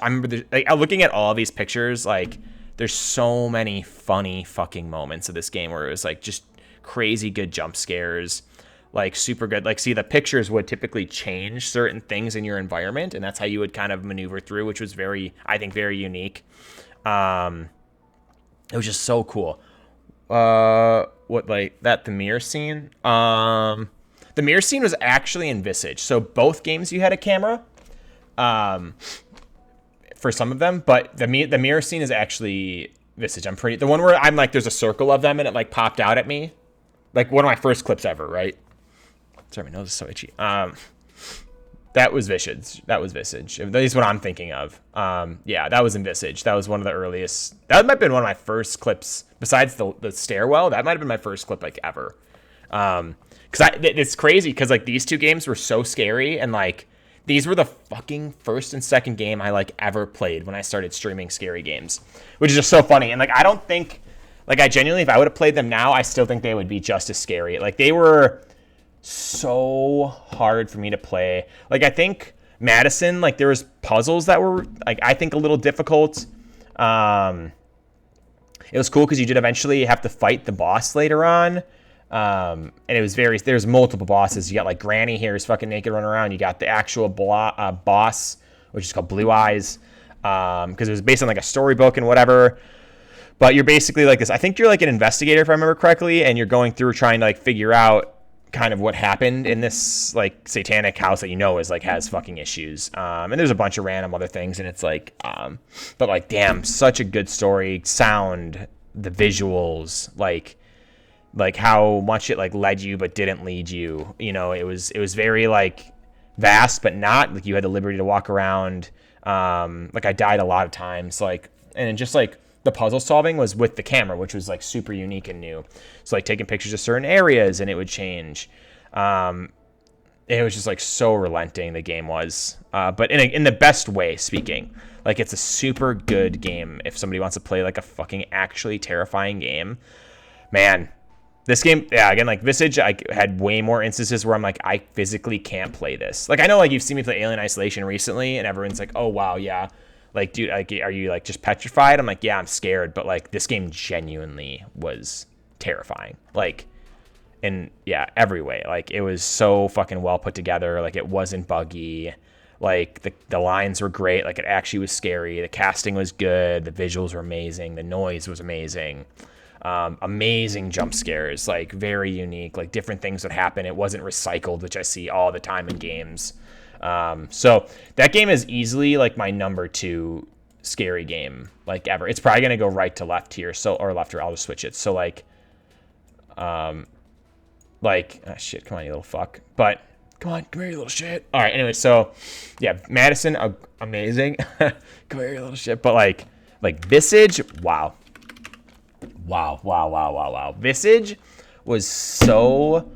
I remember like looking at all these pictures, like there's so many funny fucking moments of this game where it was like just crazy good jump scares. Like super good. Like, see, the pictures would typically change certain things in your environment, and that's how you would kind of maneuver through, which was I think very unique. It was just so cool. What, like that, the mirror scene? The mirror scene was actually in Visage. So both games you had a camera, for some of them, but the mirror scene is actually Visage. The one where I'm like, there's a circle of them and it like popped out at me. Like one of my first clips ever, right? Sorry, my nose is so itchy. That was Visage. That is what I'm thinking of. Yeah, that was in Visage. That was one of the earliest. That might have been one of my first clips. Besides the stairwell, that might have been my first clip like ever. Because it's crazy because like these two games were so scary and like these were the fucking first and second game I like ever played when I started streaming scary games, which is just so funny. And like I don't think, like I genuinely, if I would have played them now, I still think they would be just as scary. Like they were so hard for me to play. Like I think Madison, like there was puzzles that were like I think a little difficult. It was cool because you did eventually have to fight the boss later on. And it was there's multiple bosses. You got like Granny here is fucking naked running around. You got the actual boss, which is called Blue Eyes, because it was based on like a storybook and whatever. But you're basically like this. I think you're like an investigator, if I remember correctly, and you're going through trying to like figure out kind of what happened in this like satanic house that you know is like has fucking issues. And there's a bunch of random other things, and it's like, but like, damn, such a good story, sound, the visuals, like how much it like led you but didn't lead you. You know, it was very like vast but not. Like you had the liberty to walk around. Like I died a lot of times. Like, and just like the puzzle solving was with the camera, which was like super unique and new. So like taking pictures of certain areas and it would change. It was just like so relenting, the game was, but in the best way speaking. Like it's a super good game if somebody wants to play like a fucking actually terrifying game. Man, this game, yeah, again, like Visage, I had way more instances where I'm like, I physically can't play this. Like I know like you've seen me play Alien Isolation recently and everyone's like, oh wow, yeah. Like, dude, like, are you like just petrified? I'm like, yeah, I'm scared. But like this game genuinely was terrifying. Like, in yeah, every way. Like it was so fucking well put together. Like it wasn't buggy. Like the lines were great. Like it actually was scary. The casting was good. The visuals were amazing. The noise was amazing. Amazing jump scares. Like very unique. Like different things would happen. It wasn't recycled, which I see all the time in games. So that game is easily like my number 2 scary game like ever. It's probably gonna go right to left here. So or left or I'll just switch it. So like oh shit, come on, you little fuck. But come on, come here, you little shit. All right, anyway, so yeah, Madison, amazing. Come here, you little shit. But like Visage, wow. Visage was so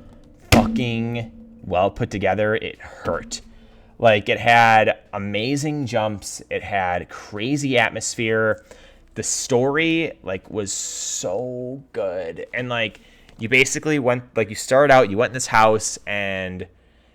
fucking well put together. It hurt. Like it had amazing jumps. It had crazy atmosphere. The story like was so good. And like you basically went, like you started out, you went in this house and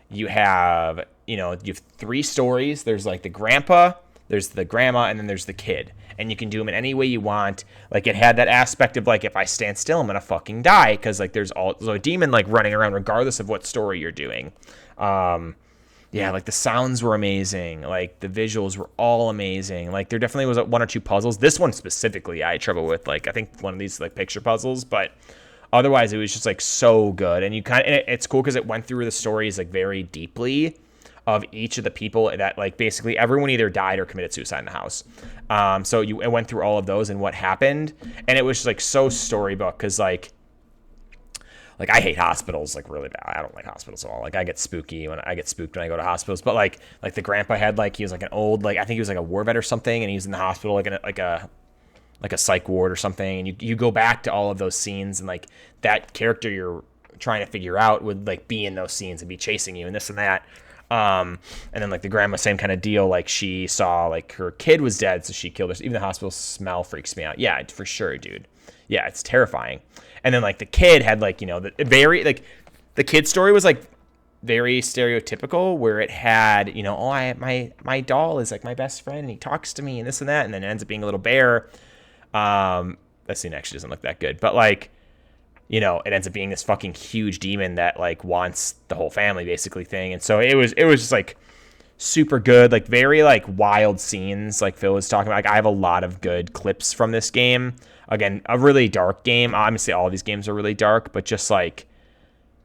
you have, you have 3 stories. There's like the grandpa, there's the grandma, and then there's the kid. And you can do them in any way you want. Like it had that aspect of like, if I stand still, I'm going to fucking die. Cause like there's a demon like running around regardless of what story you're doing. Yeah, like the sounds were amazing. Like the visuals were all amazing. Like there definitely was 1 or 2 puzzles. This one specifically I had trouble with. Like I think one of these like picture puzzles, but otherwise, it was just like so good, and it's cool because it went through the stories like very deeply of each of the people that like basically everyone either died or committed suicide in the house. So it went through all of those and what happened, and it was just like so storybook because like I hate hospitals like really bad. I don't like hospitals at all. Like I get spooked when I go to hospitals. But like the grandpa had like he was like an old like I think he was like a war vet or something, and he was in the hospital like a psych ward or something, and you go back to all of those scenes, and like that character you're trying to figure out would like be in those scenes and be chasing you and this and that. And then like the grandma, same kind of deal. Like she saw like her kid was dead, so she killed her. Even the hospital smell freaks me out. Yeah, for sure, dude. Yeah, it's terrifying. And then like the kid had like the very like the kid story was like very stereotypical where it had my doll is like my best friend and he talks to me and this and that, and then it ends up being a little bear. That scene actually doesn't look that good, but like, it ends up being this fucking huge demon that like wants the whole family basically thing. And so it was just like super good, like very like wild scenes like Phil was talking about. Like I have a lot of good clips from this game. Again, a really dark game. Obviously all of these games are really dark, but just like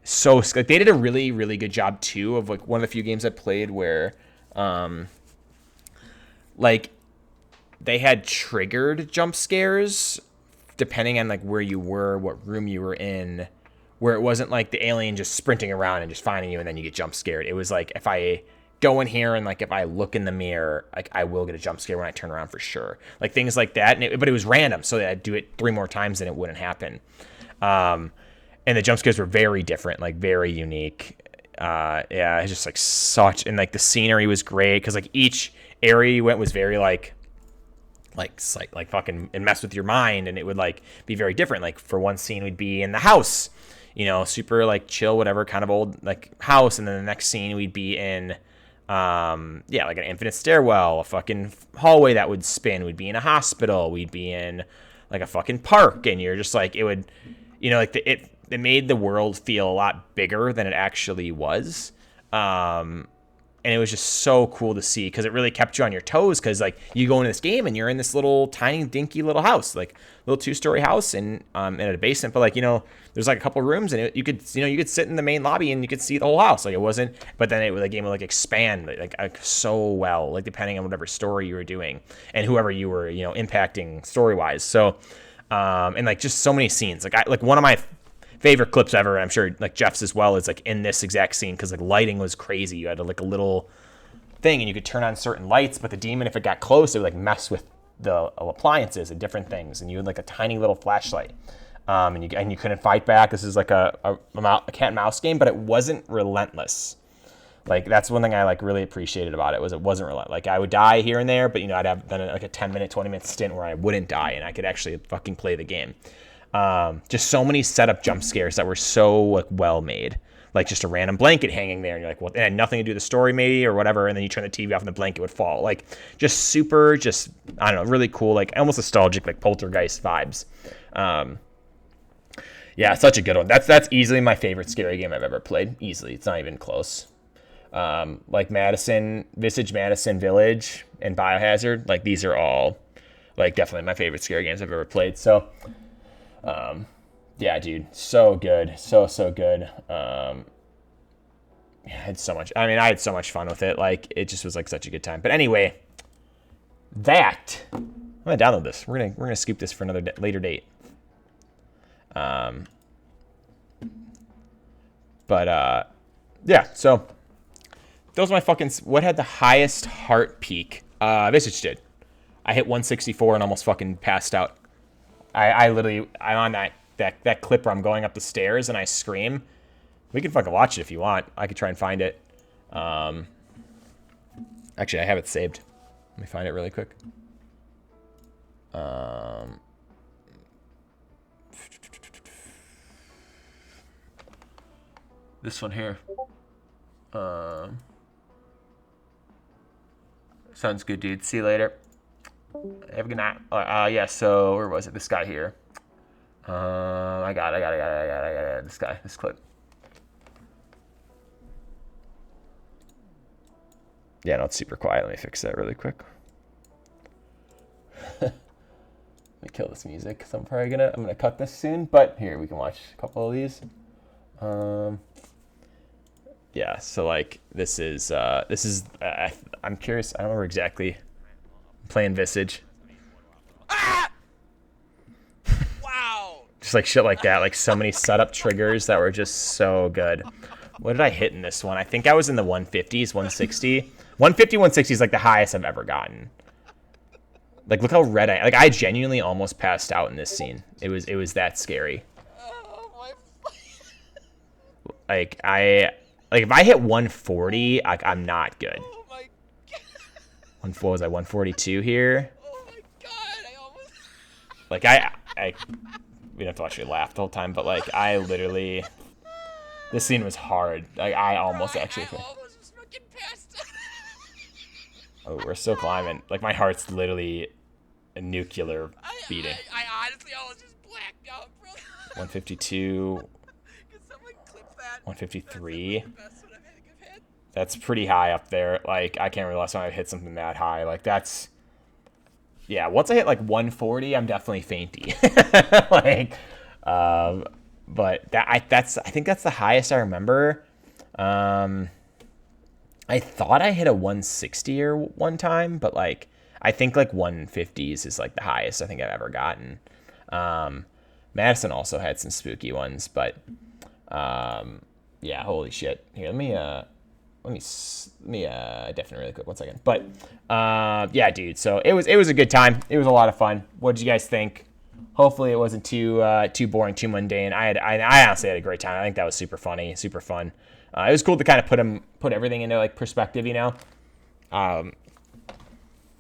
so like they did a really, really good job too of like one of the few games I played where like they had triggered jump scares depending on like where you were, what room you were in, where it wasn't like the alien just sprinting around and just finding you and then you get jump scared. It was like if I go in here and like if I look in the mirror, like I will get a jump scare when I turn around for sure. Like things like that. But it was random, so I'd do it 3 more times and it wouldn't happen. And the jump scares were very different, like very unique. Yeah, it's just like such, and like the scenery was great because like each area you went was very like fucking and mess with your mind, and it would like be very different. Like for one scene we'd be in the house, super like chill, whatever kind of old like house, and then the next scene we'd be in like an infinite stairwell, a fucking hallway that would spin. We'd be in a hospital, we'd be in like a fucking park, and you're just like it would like it made the world feel a lot bigger than it actually was. And it was just so cool to see because it really kept you on your toes because like you go into this game and you're in this little tiny dinky little house, like little 2-story house and in a basement, but like there's like a couple rooms and you could sit in the main lobby and you could see the whole house. Like it wasn't, but then the game would like expand like so well, like depending on whatever story you were doing and whoever you were impacting story wise. So And like just so many scenes. Like one of my favorite clips ever, and I'm sure like Jeff's as well, is like in this exact scene because like lighting was crazy. You had like a little thing and you could turn on certain lights, but the demon, if it got close, it would like mess with the appliances and different things, and you had like a tiny little flashlight. And you couldn't fight back. This is like a cat and mouse game, but it wasn't relentless. Like that's one thing I like really appreciated about it, was it wasn't relentless. Like I would die here and there, but you know I'd have done like a 10-minute, 20-minute stint where I wouldn't die and I could actually fucking play the game. Just so many setup jump scares that were so like well made. Like just a random blanket hanging there, and you're like, well, it had nothing to do with the story maybe or whatever, and then you turn the TV off and the blanket would fall. Like just super, just I don't know, really cool, like almost nostalgic, like Poltergeist vibes. Yeah, such a good one. That's easily my favorite scary game I've ever played. Easily, it's not even close. Like Visage Madison Village, and Biohazard. Like these are all, like definitely my favorite scary games I've ever played. So, yeah, dude, so good, so good. Yeah, I had so much. I mean, I had so much fun with it. Like it just was like such a good time. But anyway, I'm gonna download this. We're gonna scoop this for another later date. Yeah, so those are my fucking, what had the highest heart peak? Visage did. I hit 164 and almost fucking passed out. I'm on that clip where I'm going up the stairs and I scream. We can fucking watch it if you want. I could try and find it. Actually, I have it saved. Let me find it really quick. This one here. Sounds good, dude. See you later. Have a good night. Yeah, so where was it? This guy here. I got it. This clip. Yeah, no, it's super quiet. Let me fix that really quick. Let me kill this music because I'm gonna cut this soon. But here, we can watch a couple of these. Yeah, so like this is I'm curious. I don't remember exactly. I'm playing Visage.
Ah! Wow.
Just like shit like that, like so many setup triggers that were just so good. What did I hit in this one? I think I was in the 150s, 160. 150, 160 is like the highest I've ever gotten. Like look how red I genuinely almost passed out in this scene. It was that scary.
Oh, my.
Like if I hit 140, I'm not good.
Oh my god.
What was I, 142 here?
Oh my god, I almost.
Like we don't have to actually laugh the whole time, but like I literally, this scene was hard. Like I almost actually.
I almost just fucking passed out.
Oh, we're still climbing. Like my heart's literally a nuclear beating.
I honestly almost just blacked out, bro.
152.
Can someone clip that?
153.
That's the best one I think I've had.
That's pretty high up there. Like I can't remember the last time I hit something that high. Like that's, yeah. Once I hit like 140, I'm definitely fainty. Like, but I think that's the highest I remember. I thought I hit a 160 or one time, but like I think like 150s is like the highest I think I've ever gotten. Madison also had some spooky ones, but yeah, holy shit. Here, let me definitely really quick 1 second. But yeah, dude. So it was a good time. It was a lot of fun. What did you guys think? Hopefully it wasn't too boring, too mundane. I honestly had a great time. I think that was super funny, super fun. It was cool to kind of put everything into like perspective, you know.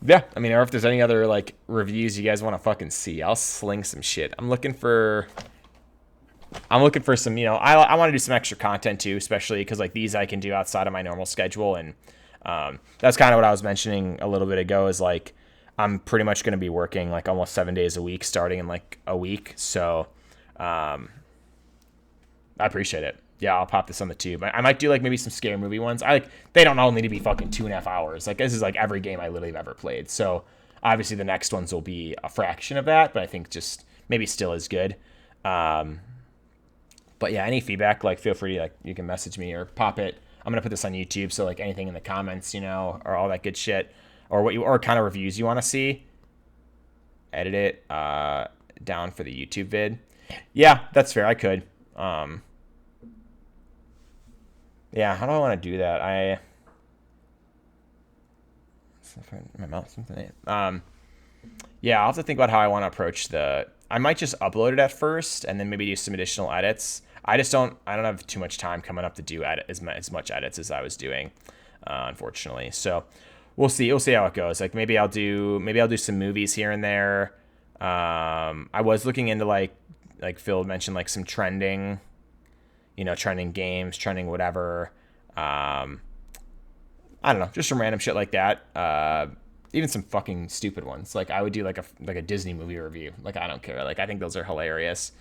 Yeah, I mean, or if there's any other like reviews you guys want to fucking see, I'll sling some shit. I'm looking for some, you know, I want to do some extra content too, especially because like these I can do outside of my normal schedule, and that's kind of what I was mentioning a little bit ago. Is like I'm pretty much going to be working like almost 7 days a week, starting in like a week. So I appreciate it. Yeah, I'll pop this on the tube. I might do like maybe some scary movie ones. They don't all need to be fucking 2.5 hours. Like this is like every game I literally have ever played. So obviously the next ones will be a fraction of that, but I think just maybe still as good. But yeah, any feedback, like feel free to like you can message me or pop it. I'm gonna put this on YouTube, so like anything in the comments, you know, or all that good shit, or what kind of reviews you want to see. Edit it. down for the YouTube vid. Yeah, that's fair. I could. Yeah, how do I want to do that? My mouth something. Yeah, I'll have to think about how I want to approach I might just upload it at first and then maybe do some additional edits. I don't have too much time coming up to do as much edits as I was doing, unfortunately. So we'll see how it goes. Like maybe I'll do some movies here and there. I was looking into like Phil mentioned, like some trending games, trending whatever. I don't know, just some random shit like that. Even some fucking stupid ones. Like I would do like a Disney movie review. Like I don't care. Like I think those are hilarious.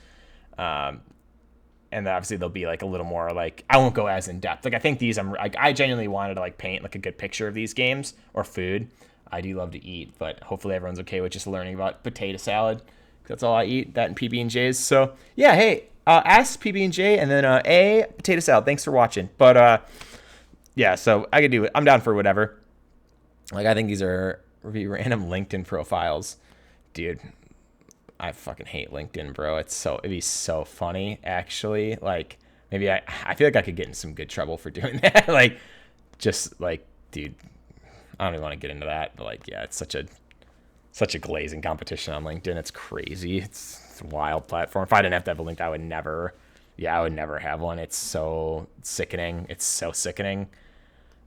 And obviously they'll be like a little more like, I won't go as in depth. Like I think I genuinely wanted to like paint like a good picture of these games or food. I do love to eat, but hopefully everyone's okay with just learning about potato salad. That's all I eat, that and PB&Js. So yeah, hey, ask PB&J and then A, potato salad. Thanks for watching. But yeah, so I could do it. I'm down for whatever. Like I think these are random LinkedIn profiles. Dude, I fucking hate LinkedIn, bro. It'd be so funny, actually. Like, maybe I feel like I could get in some good trouble for doing that. Like, just like, dude, I don't even want to get into that. But like, yeah, it's such a glazing competition on LinkedIn. It's crazy. It's a wild platform. If I didn't have to have a link, I would never have one. It's so sickening. It's so sickening.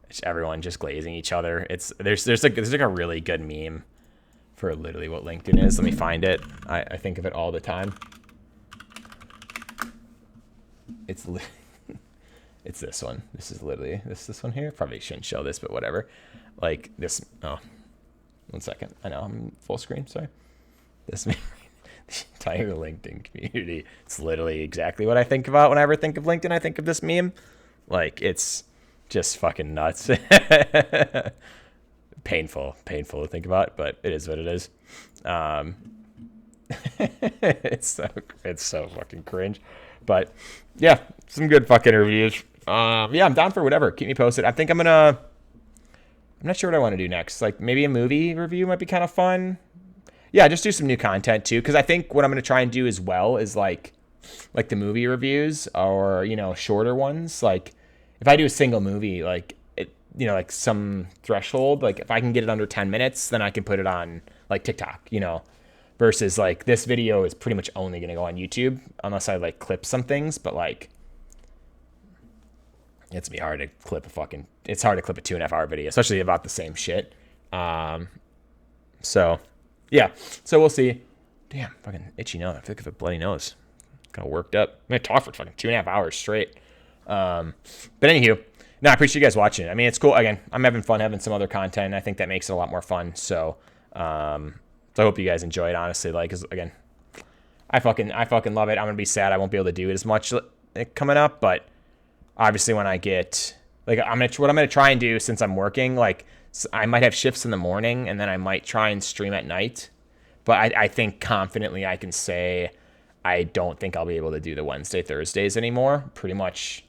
It's everyone just glazing each other. There's like a really good meme for literally what LinkedIn is. Let me find it. I think of it all the time. It's this one. This is literally this one here. Probably shouldn't show this, but whatever. Like this. Oh, 1 second. I know I'm full screen. Sorry. This the entire LinkedIn community. It's literally exactly what I think about whenever I think of LinkedIn. I think of this meme. Like it's just fucking nuts. Painful to think about, but it is what it is. It's so fucking cringe, but yeah, some good fucking reviews. Yeah, I'm down for whatever. Keep me posted. I think I'm not sure what I want to do next. Like maybe a movie review might be kind of fun. Yeah, just do some new content too, because I think what I'm going to try and do as well is like the movie reviews or shorter ones. Like if I do a single movie, like like some threshold, like if I can get it under 10 minutes, then I can put it on like TikTok, versus like this video is pretty much only going to go on YouTube unless I like clip some things, but like it's gonna be hard to clip it's hard to clip a 2.5 hour video, especially about the same shit. So yeah, so we'll see. Damn, fucking itchy nose. I feel like I have a bloody nose. Kind of worked up. I'm gonna talk for fucking 2.5 hours straight. But anywho, no, I appreciate you guys watching. I mean, it's cool. Again, I'm having fun having some other content. I think that makes it a lot more fun. So, I hope you guys enjoy it. Honestly, like, 'cause again, I fucking love it. I'm gonna be sad I won't be able to do it as much coming up, but obviously when I get what I'm gonna try and do since I'm working, like I might have shifts in the morning and then I might try and stream at night. But I think confidently I can say I don't think I'll be able to do the Wednesday, Thursdays anymore. Pretty much.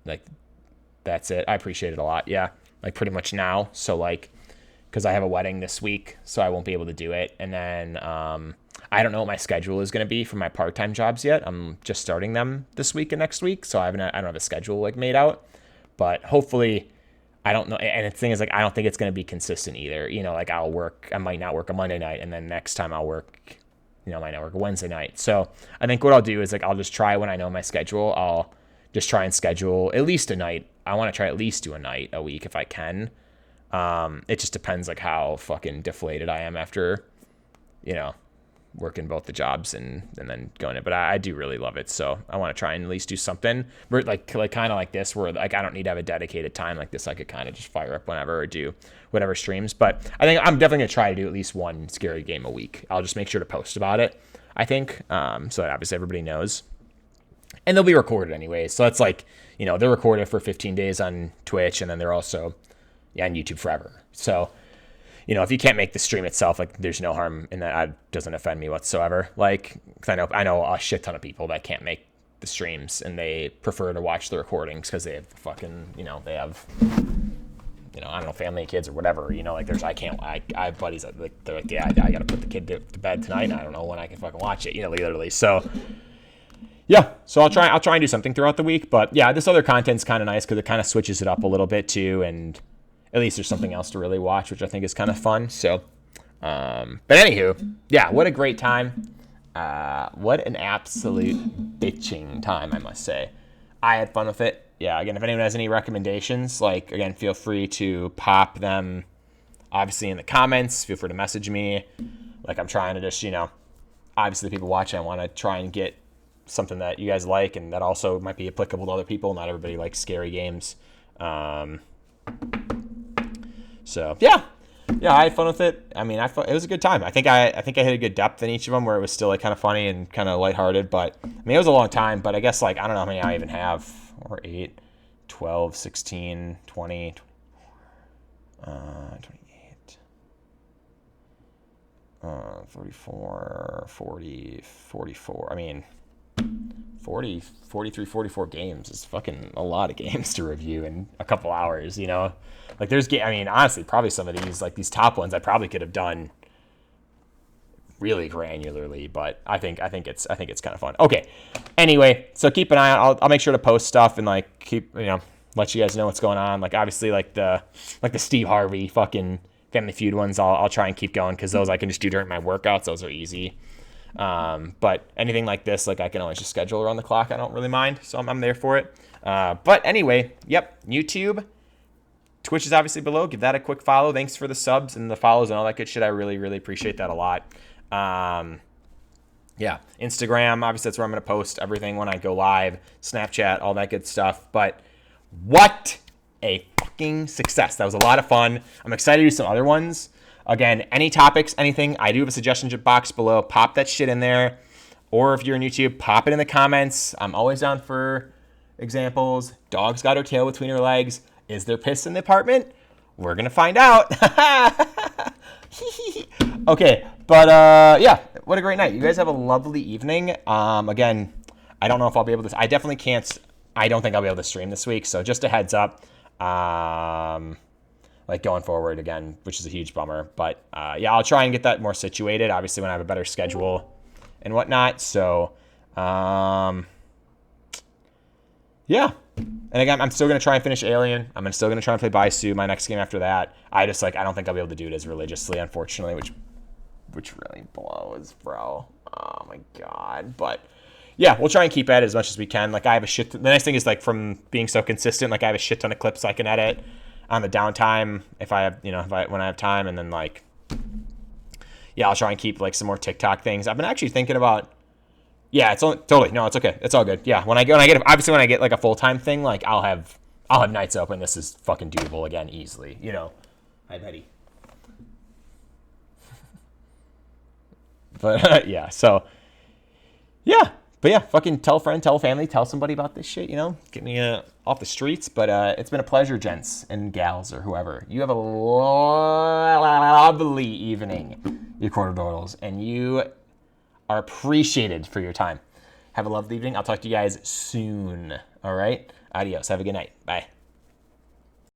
Like, that's it. I appreciate it a lot. Yeah, like pretty much now. So like, because I have a wedding this week, so I won't be able to do it. And then I don't know what my schedule is going to be for my part-time jobs yet. I'm just starting them this week and next week, so I don't have a schedule like made out. But hopefully, I don't know. And the thing is, like, I don't think it's going to be consistent either. Like I might not work a Monday night, and then next time I'll work, I might not work a Wednesday night. So I think what I'll do is like I'll just try when I know my schedule. I'll just try and schedule at least a night. I want to try at least do a night a week if I can. It just depends like how fucking deflated I am after, working both the jobs and then going in. But I do really love it. So I want to try and at least do something where like kind of like this, where like I don't need to have a dedicated time like this. I could kind of just fire up whenever or do whatever streams. But I think I'm definitely going to try to do at least one scary game a week. I'll just make sure to post about it, I think. So that obviously everybody knows. And they'll be recorded anyway. So that's like, they're recorded for 15 days on Twitch, and then they're also on YouTube forever. So, if you can't make the stream itself, like there's no harm in that. It doesn't offend me whatsoever. Like, 'cause I know a shit ton of people that can't make the streams and they prefer to watch the recordings because they have fucking, they have you know, I don't know, family and kids or whatever, you know, like I have buddies that like, they're like, yeah, I got to put the kid to bed tonight. And I don't know when I can fucking watch it, you know, literally. So yeah, so I'll try and do something throughout the week, but yeah, this other content's kind of nice because it kind of switches it up a little bit too. And at least there's something else to really watch, which I think is kind of fun. So, but anywho, yeah, what a great time. What an absolute bitching time, I must say. I had fun with it. Yeah, again, if anyone has any recommendations, like, again, feel free to pop them, obviously, in the comments. Feel free to message me. Like, I'm trying to just, you know, obviously, the people watching, I want to try and get something that you guys like and that also might be applicable to other people. Not everybody likes scary games. So, yeah, I had fun with it. I mean, it was a good time. I think I hit a good depth in each of them where it was still like kind of funny and kind of lighthearted. But I mean, it was a long time. But I guess like I don't know how many I even have. 8, 12, 16, 20, 28, 34, 40, 44. I mean, 40, 43, 44 games is fucking a lot of games to review in a couple hours, you know? Like I mean, honestly, probably some of these, like these top ones I probably could have done really granularly, but I think it's kind of fun. Okay. Anyway, so keep an eye out. I'll make sure to post stuff and like keep, you know, let you guys know what's going on. Like obviously like the Steve Harvey fucking Family Feud ones, I'll try and keep going because those I can just do during my workouts. Those are easy. But anything like this, like I can always just schedule around the clock. I don't really mind, so I'm there for it. But anyway, yep, YouTube. Twitch is obviously below. Give that a quick follow. Thanks for the subs and the follows and all that good shit. I really, really appreciate that a lot. Yeah, Instagram, obviously that's where I'm going to post everything when I go live, Snapchat, all that good stuff. But what a fucking success. That was a lot of fun. I'm excited to do some other ones. Again, any topics, anything, I do have a suggestion box below. Pop that shit in there. Or if you're on YouTube, pop it in the comments. I'm always down for examples. Dog's got her tail between her legs. Is there piss in the apartment? We're going to find out. Okay, but yeah, what a great night. You guys have a lovely evening. Again, I don't know if I'll be able to. I definitely can't. I don't think I'll be able to stream this week. So just a heads up. Like going forward again, which is a huge bummer. But yeah, I'll try and get that more situated. Obviously, when I have a better schedule and whatnot. So yeah. And again, I'm still going to try and finish Alien. I'm still going to try and play Baisu, my next game after that. I don't think I'll be able to do it as religiously, unfortunately, which really blows, bro. Oh, my God. But, yeah, we'll try and keep at it as much as we can. Like, I have the nice thing is, like, from being so consistent, like, I have a shit ton of clips I can edit on the downtime when I have time. And then, like, yeah, I'll try and keep, like, some more TikTok things. I've been actually thinking about. Yeah, it's totally no, it's okay. It's all good. Yeah, when I get like a full-time thing, like I'll have nights open. This is fucking doable again easily. You know, hi Betty. But yeah, so yeah, but yeah, fucking tell a friend, tell a family, tell somebody about this shit. You know, get me off the streets. But it's been a pleasure, gents and gals or whoever. You have a lovely evening, you quarter doodles, and you are appreciated for your time. Have a lovely evening. I'll talk to you guys soon. All right? Adios. Have a good night. Bye.